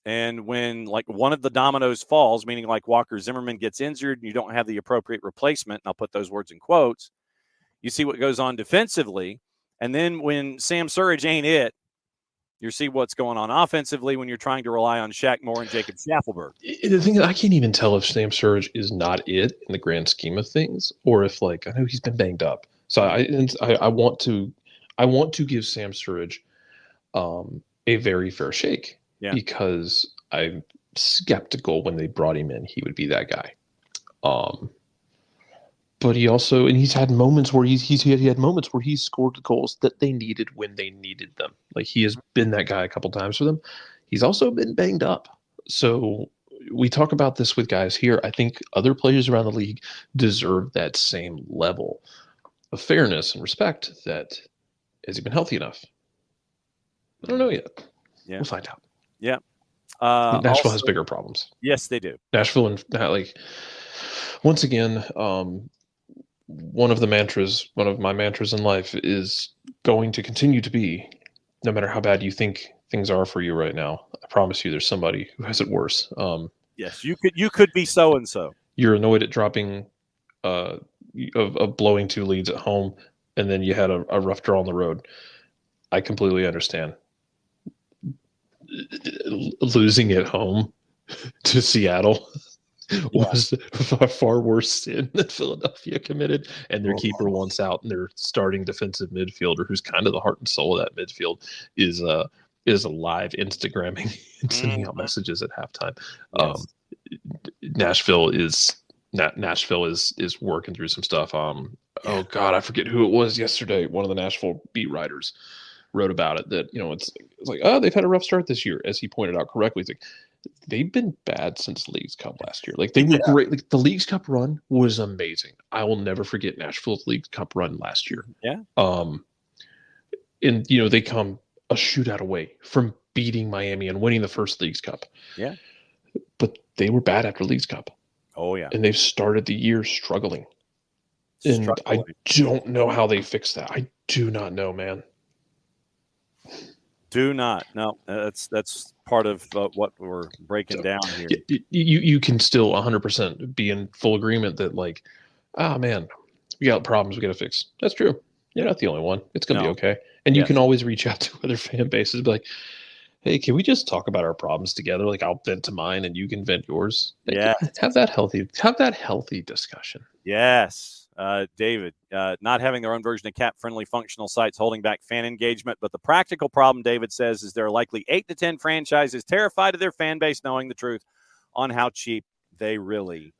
And when like one of the dominoes falls, meaning like Walker Zimmerman gets injured and you don't have the appropriate replacement, and I'll put those words in quotes, you see what goes on defensively. And then when Sam Surridge ain't it, you see what's going on offensively when you're trying to rely on Shaq Moore and Jacob Schaffelberg. The thing is, I can't even tell if Sam Surridge is not it in the grand scheme of things, or if like I know he's been banged up. So I want to give Sam Surridge a very fair shake, because I'm skeptical when they brought him in he would be that guy. But he also, and he's had moments where he had moments where he's scored the goals that they needed when they needed them. Like he has been that guy a couple times for them. He's also been banged up. So we talk about this with guys here. I think other players around the league deserve that same level of fairness and respect. That has he been healthy enough? I don't know yet. Yeah. We'll find out. Yeah. Nashville also has bigger problems. Yes, they do. Nashville, and like once again, one of my mantras in life is going to continue to be, no matter how bad you think things are for you right now, I promise you there's somebody who has it worse. Yes, you could be so-and-so. You're annoyed at dropping of blowing 2 leads at home, and then you had a rough draw on the road. I completely understand. Losing at home to Seattle was a far worse sin that Philadelphia committed, and their keeper wants out, and their starting defensive midfielder, who's kind of the heart and soul of that midfield, is alive Instagramming and sending out messages at halftime. Yes. Nashville is working through some stuff. Oh God, I forget who it was yesterday. One of the Nashville beat writers wrote about it, that it's like, oh, they've had a rough start this year, as he pointed out correctly. It's like they've been bad since Leagues Cup last year. Like they were great. Like the Leagues Cup run was amazing. I will never forget Nashville's Leagues Cup run last year. Yeah. And they come a shootout away from beating Miami and winning the first Leagues Cup. Yeah. But they were bad after Leagues Cup. Oh yeah. And they've started the year struggling. And I don't know how they fix that. I do not know, man. Do not. No, that's part of what we're breaking down here. You can still 100% be in full agreement that, like, man, we got problems we got to fix. That's true. You're not the only one. It's going to be okay. And you can always reach out to other fan bases and be like, hey, can we just talk about our problems together? Like, I'll vent to mine and you can vent yours. Yeah. Have that healthy discussion. Yes. David, not having their own version of cat-friendly functional sites holding back fan engagement. But the practical problem, David says, is there are likely 8 to 10 franchises terrified of their fan base knowing the truth on how cheap they really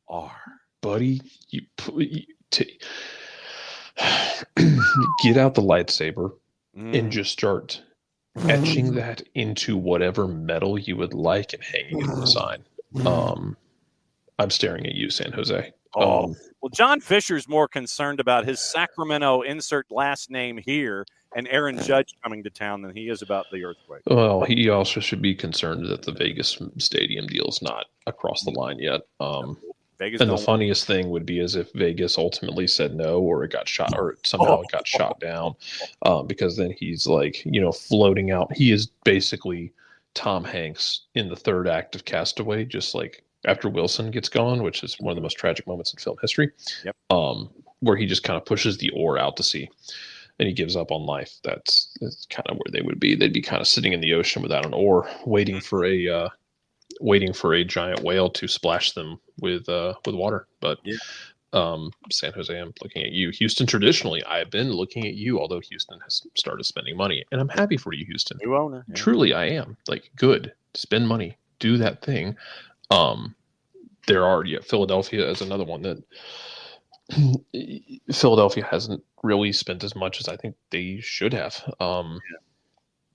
are. Buddy, get out the lightsaber and just start etching that into whatever metal you would like and hanging it on the sign. I'm staring at you, San Jose. Well, John Fisher's more concerned about his Sacramento insert last name here and Aaron Judge coming to town than he is about the earthquake. Well, he also should be concerned that the Vegas stadium deal is not across the line yet. Vegas and the funniest thing would be as if Vegas ultimately said no, or it got shot, or somehow it got shot down, because then he's like, floating out. He is basically Tom Hanks in the third act of Castaway, just like after Wilson gets gone, which is one of the most tragic moments in film history. Yep. Where he just kind of pushes the oar out to sea and he gives up on life. That's kind of where they would be. They'd be kind of sitting in the ocean without an oar, waiting for a giant whale to splash them with water. But San Jose, I'm looking at you. Houston, traditionally, I have been looking at you, although Houston has started spending money, and I'm happy for you, Houston. New owner. Yeah. Truly, I am. Like, good. Spend money. Do that thing. There are Philadelphia is another one that Philadelphia hasn't really spent as much as I think they should have. I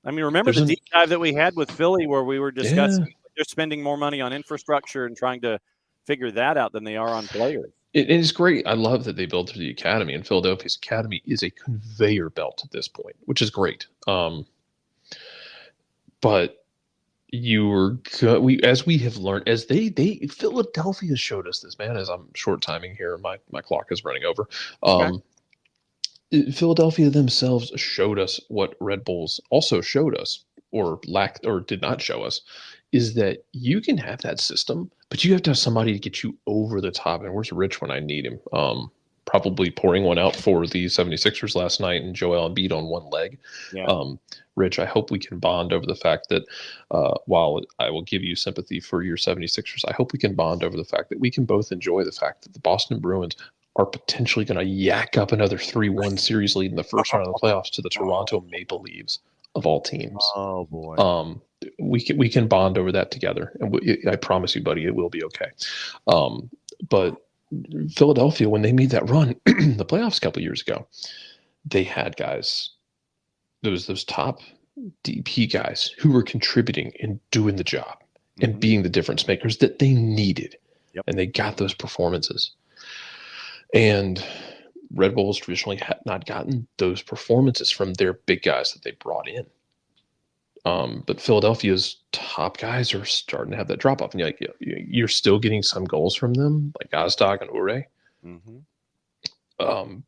mean, remember the deep dive that we had with Philly where we were discussing they're spending more money on infrastructure and trying to figure that out than they are on players. It is great. I love that they build through the academy, and Philadelphia's academy is a conveyor belt at this point, which is great. But as we have learned, as Philadelphia showed us this, man. As I'm short timing here, my clock is running over. Philadelphia themselves showed us what Red Bulls also showed us, or did not show us, is that you can have that system, but you have to have somebody to get you over the top. And where's Rich when I need him? Probably pouring one out for the 76ers last night and Joel Embiid on one leg. Yeah. Rich, I hope we can bond over the fact that while I will give you sympathy for your 76ers, I hope we can bond over the fact that we can both enjoy the fact that the Boston Bruins are potentially going to yak up another 3-1 series lead in the first round of the playoffs to the Toronto Maple Leafs of all teams. Oh, boy. We can bond over that together. And I promise you, buddy, it will be okay. But Philadelphia, when they made that run, the playoffs a couple of years ago, they had guys, those top DP guys who were contributing and doing the job and being the difference makers that they needed. Yep. And they got those performances. And Red Bulls traditionally had not gotten those performances from their big guys that they brought in. But Philadelphia's top guys are starting to have that drop off, and you're still getting some goals from them, like Gazdag and Ure.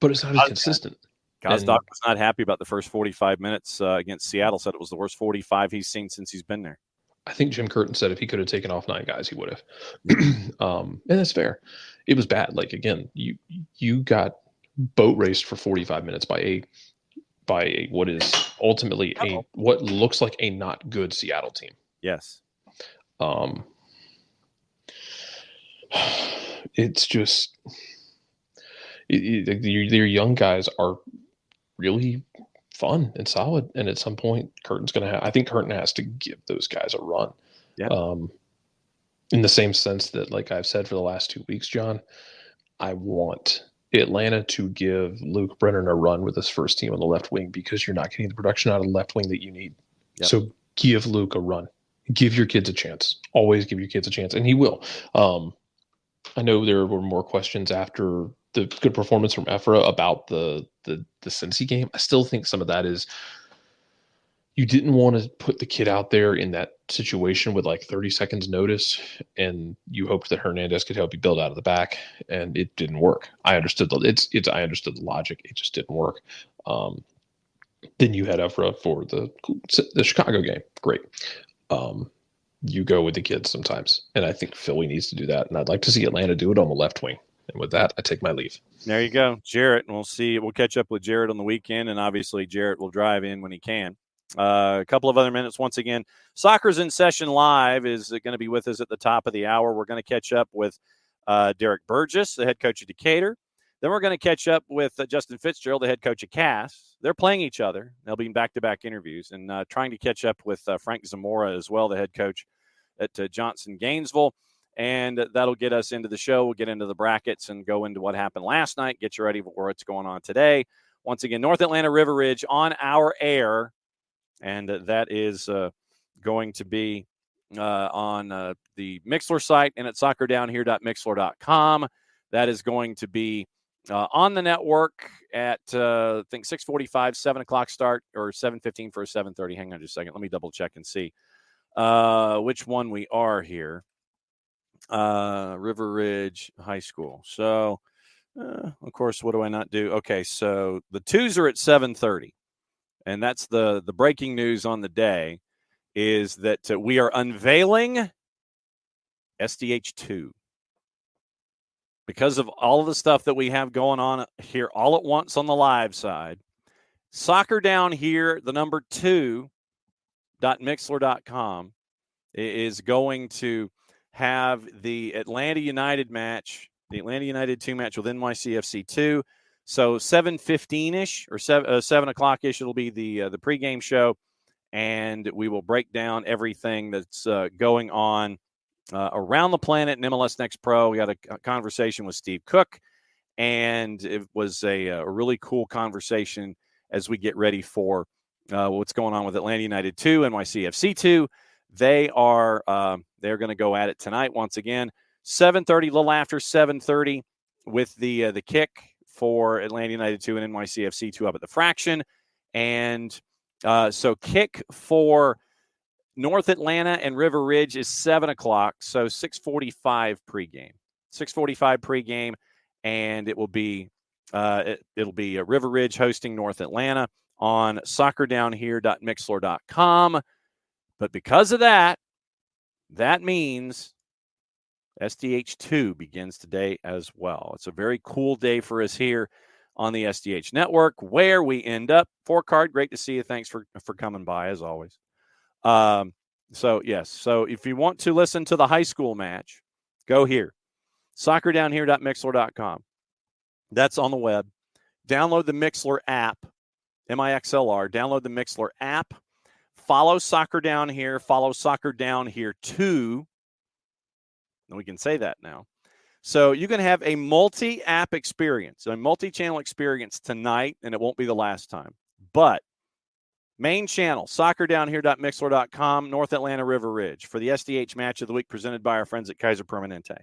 But it's not as consistent. Gazdag was not happy about the first 45 minutes against Seattle. Said it was the worst 45 he's seen since he's been there. I think Jim Curtin said if he could have taken off 9 guys, he would have. And that's fair. It was bad. Like, again, you got boat raced for 45 minutes by a what is ultimately what looks like a not good Seattle team. Yes. It's just their young guys are really fun and solid, and at some point I think Curtin has to give those guys a run. Yeah. In the same sense that, like I've said for the last 2 weeks, John, I want Atlanta to give Luke Brennan a run with his first team on the left wing, because you're not getting the production out of the left wing that you need. Yep. So give Luke a run. Give your kids a chance. Always give your kids a chance, and he will. I know there were more questions after the good performance from Ephra about the Cincy game. I still think some of that is you didn't want to put the kid out there in that situation with like 30 seconds notice, and you hoped that Hernandez could help you build out of the back, and it didn't work. I understood I understood the logic. It just didn't work. Then you had Ephra for the Chicago game. Great. You go with the kids sometimes, and I think Philly needs to do that, and I'd like to see Atlanta do it on the left wing. And with that, I take my leave. There you go, Jarrett. And we'll catch up with Jarrett on the weekend, and obviously Jarrett will drive in when he can. A couple of other minutes. Once again, Soccer's in Session Live is going to be with us at the top of the hour. We're going to catch up with Derek Burgess, the head coach of Decatur. Then we're going to catch up with Justin Fitzgerald, the head coach of Cass. They're playing each other. They'll be in back-to-back interviews, and trying to catch up with Frank Zamora as well, the head coach at Johnson Gainesville. And that'll get us into the show. We'll get into the brackets and go into what happened last night, get you ready for what's going on today. Once again, North Atlanta River Ridge on our air. And that is going to be on the Mixler site and at soccerdownhere.mixler.com. That is going to be on the network at, I think, 6:45, 7 o'clock start, or 7:15 for a 7:30. Hang on just a second. Let me double check and see which one we are here. River Ridge High School. So, of course, what do I not do? Okay, so the twos are at 7:30. And that's the breaking news on the day, is that we are unveiling SDH2. Because of all of the stuff that we have going on here all at once on the live side, Soccer Down Here, the number 2.mixler.com is going to have the Atlanta United match, the Atlanta United 2 match with NYCFC 2. So 7:15-ish or 7 o'clock-ish, it'll be the pregame show, and we will break down everything that's going on around the planet in MLS Next Pro. We had a conversation with Steve Cook, and it was a really cool conversation as we get ready for what's going on with Atlanta United 2, NYCFC 2. They're going to go at it tonight once again. 7:30, a little after 7:30, with the kick for Atlanta United 2 and NYCFC 2 up at the Fraction. And so kick for North Atlanta and River Ridge is 7 o'clock, so 6:45 pregame. 6:45 pregame, and it will be it'll be River Ridge hosting North Atlanta on soccerdownhere.mixlr.com. But because of that means SDH2 begins today as well. It's a very cool day for us here on the SDH Network, where we end up. Four-card, great to see you. Thanks for coming by, as always. So if you want to listen to the high school match, go here. soccerdownhere.mixlr.com. That's on the web. Download the Mixlr app, MIXLR. Download the Mixlr app. Follow Soccer Down Here. Follow Soccer Down Here 2. And we can say that now. So you can have a multi-app experience, a multi-channel experience tonight, and it won't be the last time. But main channel, soccerdownhere.mixlr.com, North Atlanta River Ridge for the SDH match of the week presented by our friends at Kaiser Permanente.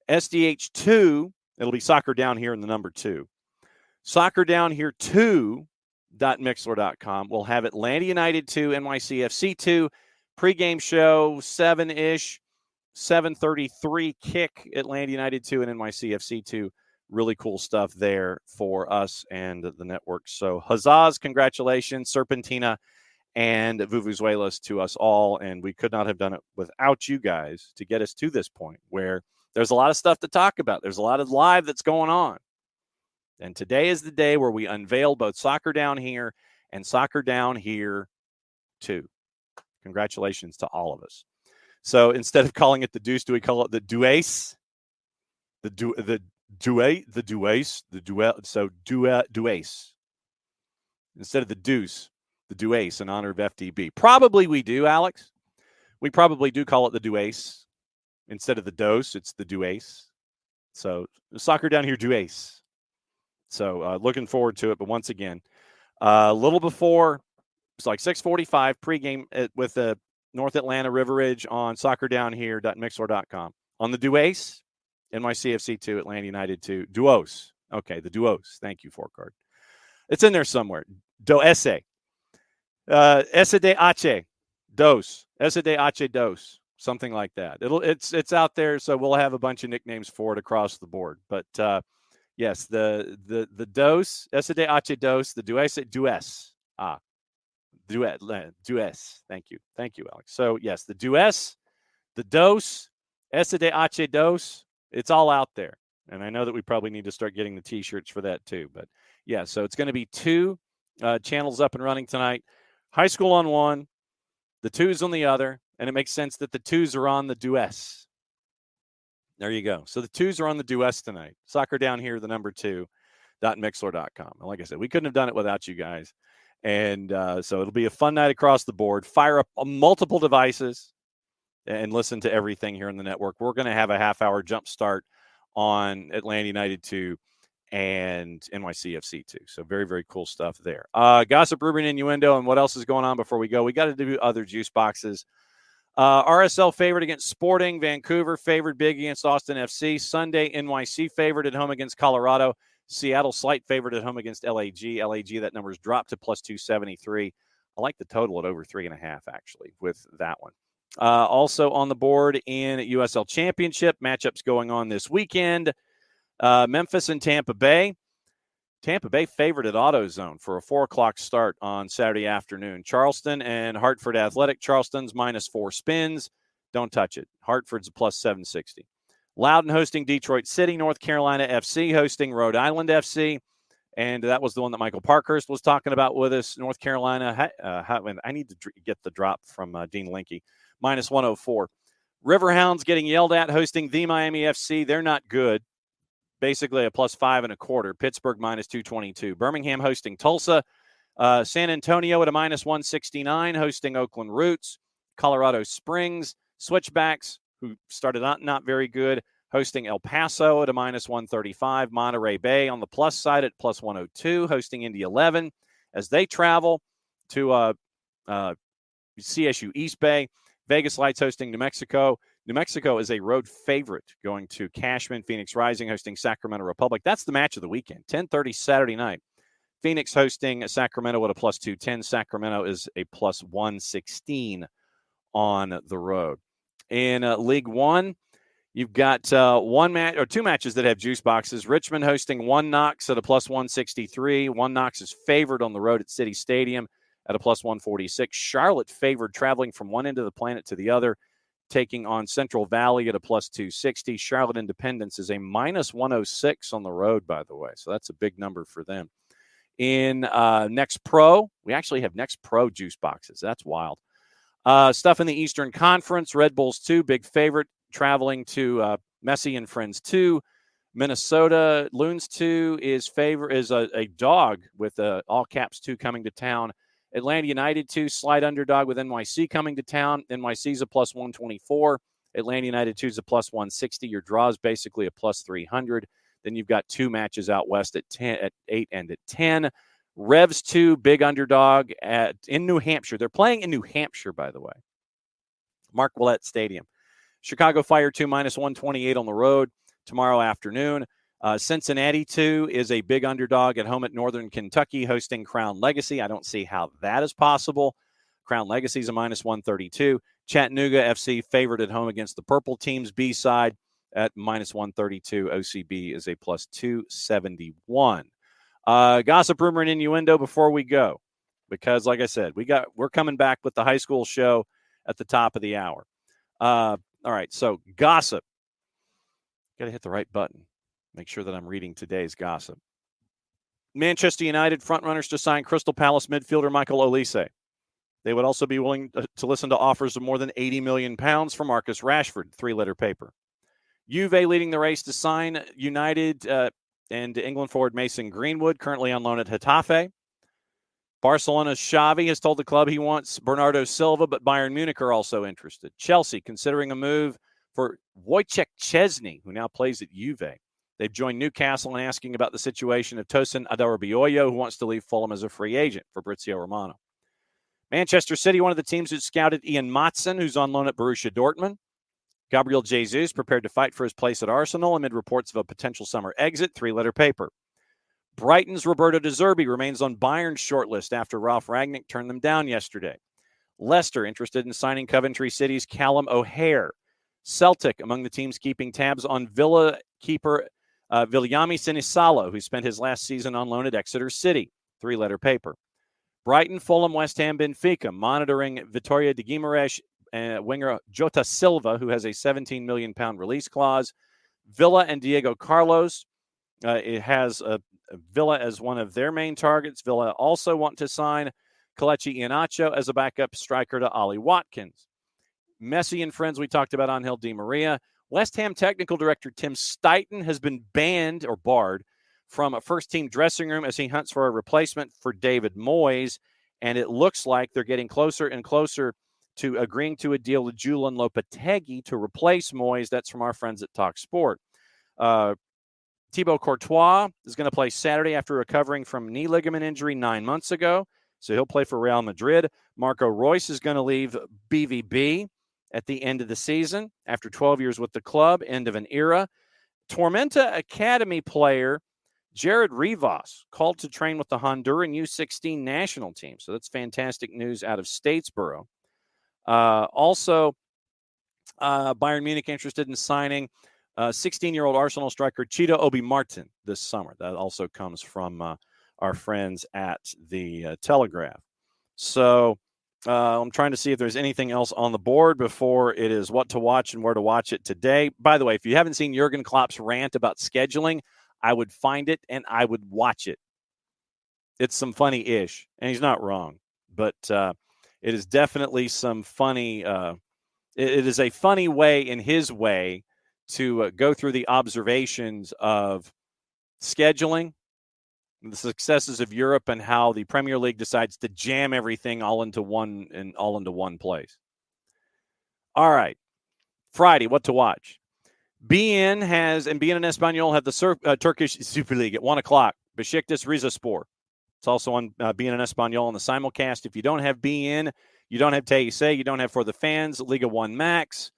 SDH 2, it'll be Soccer Down Here in the number 2. Soccer Down Here 2.mixlr.com. We'll have Atlanta United 2, NYCFC 2, pregame show, 7-ish, 7:33 kick, Atlanta United 2 and NYCFC 2. Really cool stuff there for us and the network. So huzzahs, congratulations, Serpentina and Vuvuzelas to us all. And we could not have done it without you guys to get us to this point where there's a lot of stuff to talk about. There's a lot of live that's going on. And today is the day where we unveil both Soccer Down Here and Soccer Down Here 2. Congratulations to all of us. So instead of calling it the Deuce, do we call it the Duace? Duace. Instead of the Deuce, the Duace in honor of FDB. Probably we do, Alex. We probably do call it the Duace. Instead of the Dose, it's the Duace. So Soccer Down Here, Duace. So looking forward to it. But once again, a little before, it's like 6:45 pregame with the North Atlanta River Ridge on soccerdownhere.mixlr.com. On the Duace, NYCFC 2, Atlanta United 2. Duos. Okay, the Duos. Thank you, Four-card. It's in there somewhere. Ese de Ache. Dos. Ese de Ache Dos. Something like that. It's out there, so we'll have a bunch of nicknames for it across the board. But yes, the Dos, Ese de Ache Dos, the Dues. Dues. Thank you, Alex. So yes, the Dues, the Dos, Ese de Ache Dos. It's all out there, and I know that we probably need to start getting the T-shirts for that too. But yeah, so it's going to be 2 channels up and running tonight. High school on one, the 2's on the other, and it makes sense that the 2's are on the Dues. There you go. So the 2's are on the Dues tonight. Soccer Down Here, the number 2.mixlr.com. And like I said, we couldn't have done it without you guys. And so it'll be a fun night across the board. Fire up multiple devices and listen to everything here in the network. We're going to have a half-hour jump start on Atlanta United 2 and NYCFC 2. So very, very cool stuff there. Gossip, rumor, and innuendo, and what else is going on before we go? We got to do other juice boxes. RSL favored against Sporting. Vancouver favored big against Austin FC. Sunday, NYC favored at home against Colorado. Seattle slight favorite at home against LAG. LAG, that number's dropped to plus 273. I like the total at over 3.5, actually, with that one. Also on the board in USL Championship, matchups going on this weekend. Memphis and Tampa Bay. Tampa Bay favored at AutoZone for a 4 o'clock start on Saturday afternoon. Charleston and Hartford Athletic. Charleston's -4 spins. Don't touch it. Hartford's a plus 760. Loudoun hosting Detroit City. North Carolina FC hosting Rhode Island FC. And that was the one that Michael Parkhurst was talking about with us. North Carolina, I need to get the drop from Dean Linke. -104. Riverhounds getting yelled at hosting the Miami FC. They're not good. Basically a plus 5.25. Pittsburgh -222. Birmingham hosting Tulsa. San Antonio at a -169 hosting Oakland Roots. Colorado Springs. Switchbacks, who started not very good, hosting El Paso at a -135. Monterey Bay on the plus side at plus 102, hosting Indy 11 as they travel to CSU East Bay. Vegas Lights hosting New Mexico. New Mexico is a road favorite going to Cashman. Phoenix Rising hosting Sacramento Republic. That's the match of the weekend, 10:30 Saturday night. Phoenix hosting Sacramento at a plus 210. Sacramento is a plus 116 on the road. In League One, you've got one match or two matches that have juice boxes. Richmond hosting One Knox at a plus 163. One Knox is favored on the road at City Stadium at a plus 146. Charlotte favored traveling from one end of the planet to the other, taking on Central Valley at a plus 260. Charlotte Independence is a minus 106 on the road, by the way. So that's a big number for them. In Next Pro, we actually have Next Pro juice boxes. That's wild. Stuff in the Eastern Conference, Red Bulls 2, big favorite, traveling to Messi and Friends 2. Minnesota Loons 2 is a dog with all caps 2 coming to town. Atlanta United 2, slight underdog with NYC coming to town. NYC is a plus 124. Atlanta United 2 is a plus 160. Your draw is basically a plus 300. Then you've got two matches out west at 10, at 8, and at 10. Revs 2, big underdog in New Hampshire. They're playing in New Hampshire, by the way. Mark Willett Stadium. Chicago Fire 2, minus 128 on the road tomorrow afternoon. Cincinnati 2 is a big underdog at home at Northern Kentucky, hosting Crown Legacy. I don't see how that is possible. Crown Legacy is a minus 132. Chattanooga FC favored at home against the Purple Team's B side at minus 132. OCB is a plus 271. Gossip, rumor, and innuendo before we go, because like I said, we're coming back with the high school show at the top of the hour. All right, so gossip. Got to hit the right button. Make sure that I'm reading today's gossip. Manchester United frontrunners to sign Crystal Palace midfielder Michael Olise. They would also be willing to listen to offers of more than £80 million for Marcus Rashford, 3-letter paper. Juve leading the race to sign United and England forward Mason Greenwood, currently on loan at Getafe. Barcelona's Xavi has told the club he wants Bernardo Silva, but Bayern Munich are also interested. Chelsea considering a move for Wojciech Szczesny, who now plays at Juve. They've joined Newcastle in asking about the situation of Tosin Adarabioyo, who wants to leave Fulham as a free agent, Fabrizio Romano. Manchester City, one of the teams that scouted Ian Maatsen, who's on loan at Borussia Dortmund. Gabriel Jesus prepared to fight for his place at Arsenal amid reports of a potential summer exit, 3-letter paper. Brighton's Roberto De Zerbi remains on Bayern's shortlist after Ralph Rangnick turned them down yesterday. Leicester interested in signing Coventry City's Callum O'Hare. Celtic among the teams keeping tabs on Villa keeper Viliami Sinisalo, who spent his last season on loan at Exeter City, 3-letter paper. Brighton, Fulham, West Ham, Benfica monitoring Vitória de Guimarães winger Jota Silva, who has a £17 million release clause. Villa and Diego Carlos. It has Villa as one of their main targets. Villa also want to sign Kelechi Iheanacho as a backup striker to Ollie Watkins. Messi and Friends, we talked about Angel Di Maria. West Ham technical director Tim Steichen has been banned or barred from a first-team dressing room as he hunts for a replacement for David Moyes, and it looks like they're getting closer and closer to agreeing to a deal with Julian Lopetegui to replace Moyes. That's from our friends at Talk Sport. Thibaut Courtois is going to play Saturday after recovering from knee ligament injury 9 months ago, so he'll play for Real Madrid. Marco Reus is going to leave BVB at the end of the season after 12 years with the club, end of an era. Tormenta Academy player Jared Rivas called to train with the Honduran U16 national team, so that's fantastic news out of Statesboro. Also, Bayern Munich interested in signing 16-year-old Arsenal striker Cheetah Obi Martin this summer. That also comes from our friends at the Telegraph. So I'm trying to see if there's anything else on the board before it is what to watch and where to watch it today. By the way, if you haven't seen Jurgen Klopp's rant about scheduling, I would find it and I would watch it. It's some funny-ish, and he's not wrong. But it is definitely some funny it is a funny way in his way to go through the observations of scheduling, the successes of Europe, and how the Premier League decides to jam everything all into one place. All right. Friday, what to watch? BN and Espanyol have the Turkish Super League at 1 o'clock. Besiktas Rizespor. It's also on BN Espanyol on the simulcast. If you don't have BN, You don't have TIC. You don't have For the Fans, Liga 1 Max,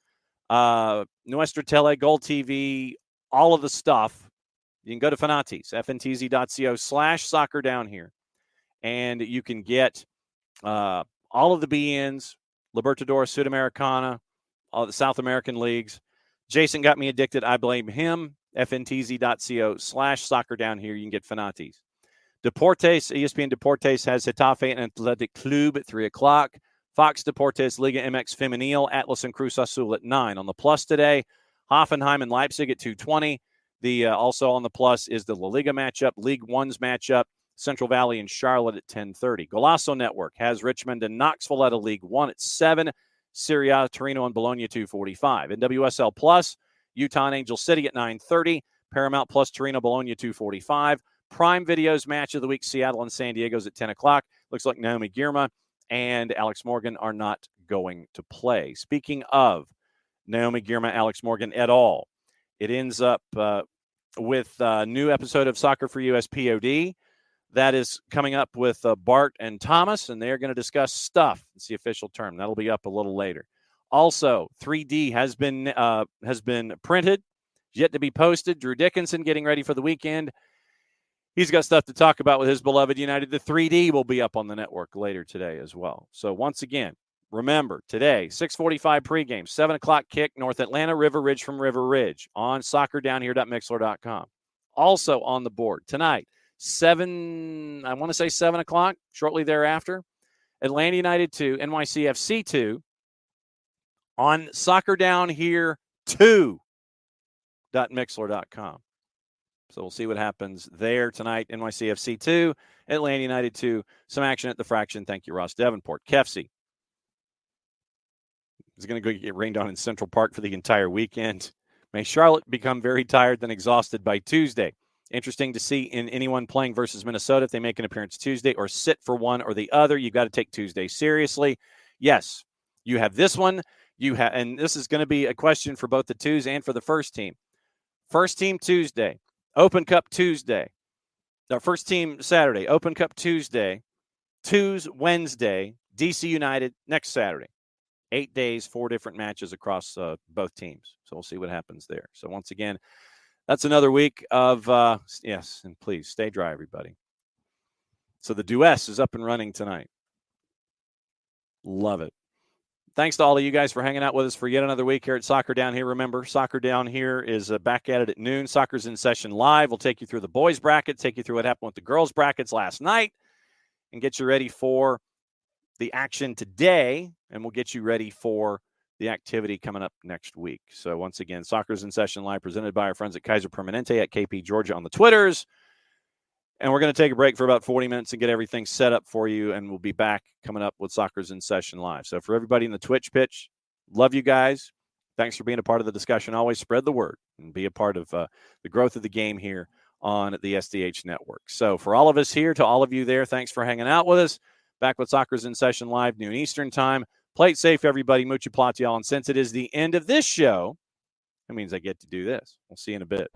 Nuestra Tele, Gold TV, all of the stuff. You can go to Fanatiz, fntz.co/soccer down here, and you can get all of the BNs, Libertadores, Sudamericana, all the South American leagues. Jason got me addicted. I blame him. fntz.co/soccer down here. You can get Fanatiz. Deportes, ESPN Deportes has Getafe and Athletic Club at 3 o'clock. Fox Deportes, Liga MX Femenil, Atlas and Cruz Azul at 9. On the Plus today, Hoffenheim and Leipzig at 2:20. Also on the Plus is the La Liga matchup, League One's matchup, Central Valley and Charlotte at 10:30. Golazo Network has Richmond and Knoxville at a League One at 7. Serie A, Torino and Bologna 2:45. NWSL Plus, Utah and Angel City at 9:30. Paramount Plus, Torino, Bologna 2:45. Prime Video's match of the week, Seattle and San Diego's at 10 o'clock. Looks like Naomi Girma and Alex Morgan are not going to play. Speaking of Naomi Girma, Alex Morgan et al., it ends up with a new episode of Soccer for US POD. That is coming up with Bart and Thomas, and they're going to discuss stuff. It's the official term. That'll be up a little later. Also, 3D has been printed, yet to be posted. Drew Dickinson getting ready for the weekend. He's got stuff to talk about with his beloved United. The 3D will be up on the network later today as well. So once again, remember, today, 6:45 pregame, 7 o'clock kick, North Atlanta, River Ridge from River Ridge on soccerdownhere.mixler.com. Also on the board tonight, 7 o'clock, shortly thereafter, Atlanta United 2, NYCFC 2 on soccerdownhere2.mixler.com. So we'll see what happens there tonight. NYCFC 2, Atlanta United 2. Some action at the Fraction. Thank you, Ross Davenport. Kefsey is going to go get rained on in Central Park for the entire weekend. May Charlotte become very tired and exhausted by Tuesday. Interesting to see in anyone playing versus Minnesota if they make an appearance Tuesday or sit for one or the other. You've got to take Tuesday seriously. Yes, you have this one. And this is going to be a question for both the twos and for the first team. First team Tuesday. Open Cup Tuesday. Our first team Saturday. Open Cup Tuesday. Twos Wednesday. DC United next Saturday. 8 days, 4 different matches across both teams. So we'll see what happens there. So once again, that's another week of, yes, and please stay dry, everybody. So the Duess is up and running tonight. Love it. Thanks to all of you guys for hanging out with us for yet another week here at Soccer Down Here. Remember, Soccer Down Here is back at it at noon. Soccer's in session live. We'll take you through the boys' bracket, take you through what happened with the girls' brackets last night, and get you ready for the action today, and we'll get you ready for the activity coming up next week. So once again, Soccer's in session live, presented by our friends at Kaiser Permanente at KP Georgia on the Twitters. And we're going to take a break for about 40 minutes and get everything set up for you, and we'll be back coming up with Soccer's in Session Live. So for everybody in the Twitch pitch, love you guys. Thanks for being a part of the discussion. Always spread the word and be a part of the growth of the game here on the SDH Network. So for all of us here, to all of you there, thanks for hanging out with us. Back with Soccer's in Session Live, noon Eastern time. Play it safe, everybody. Mucho plot, y'all. And since it is the end of this show, that means I get to do this. We'll see you in a bit.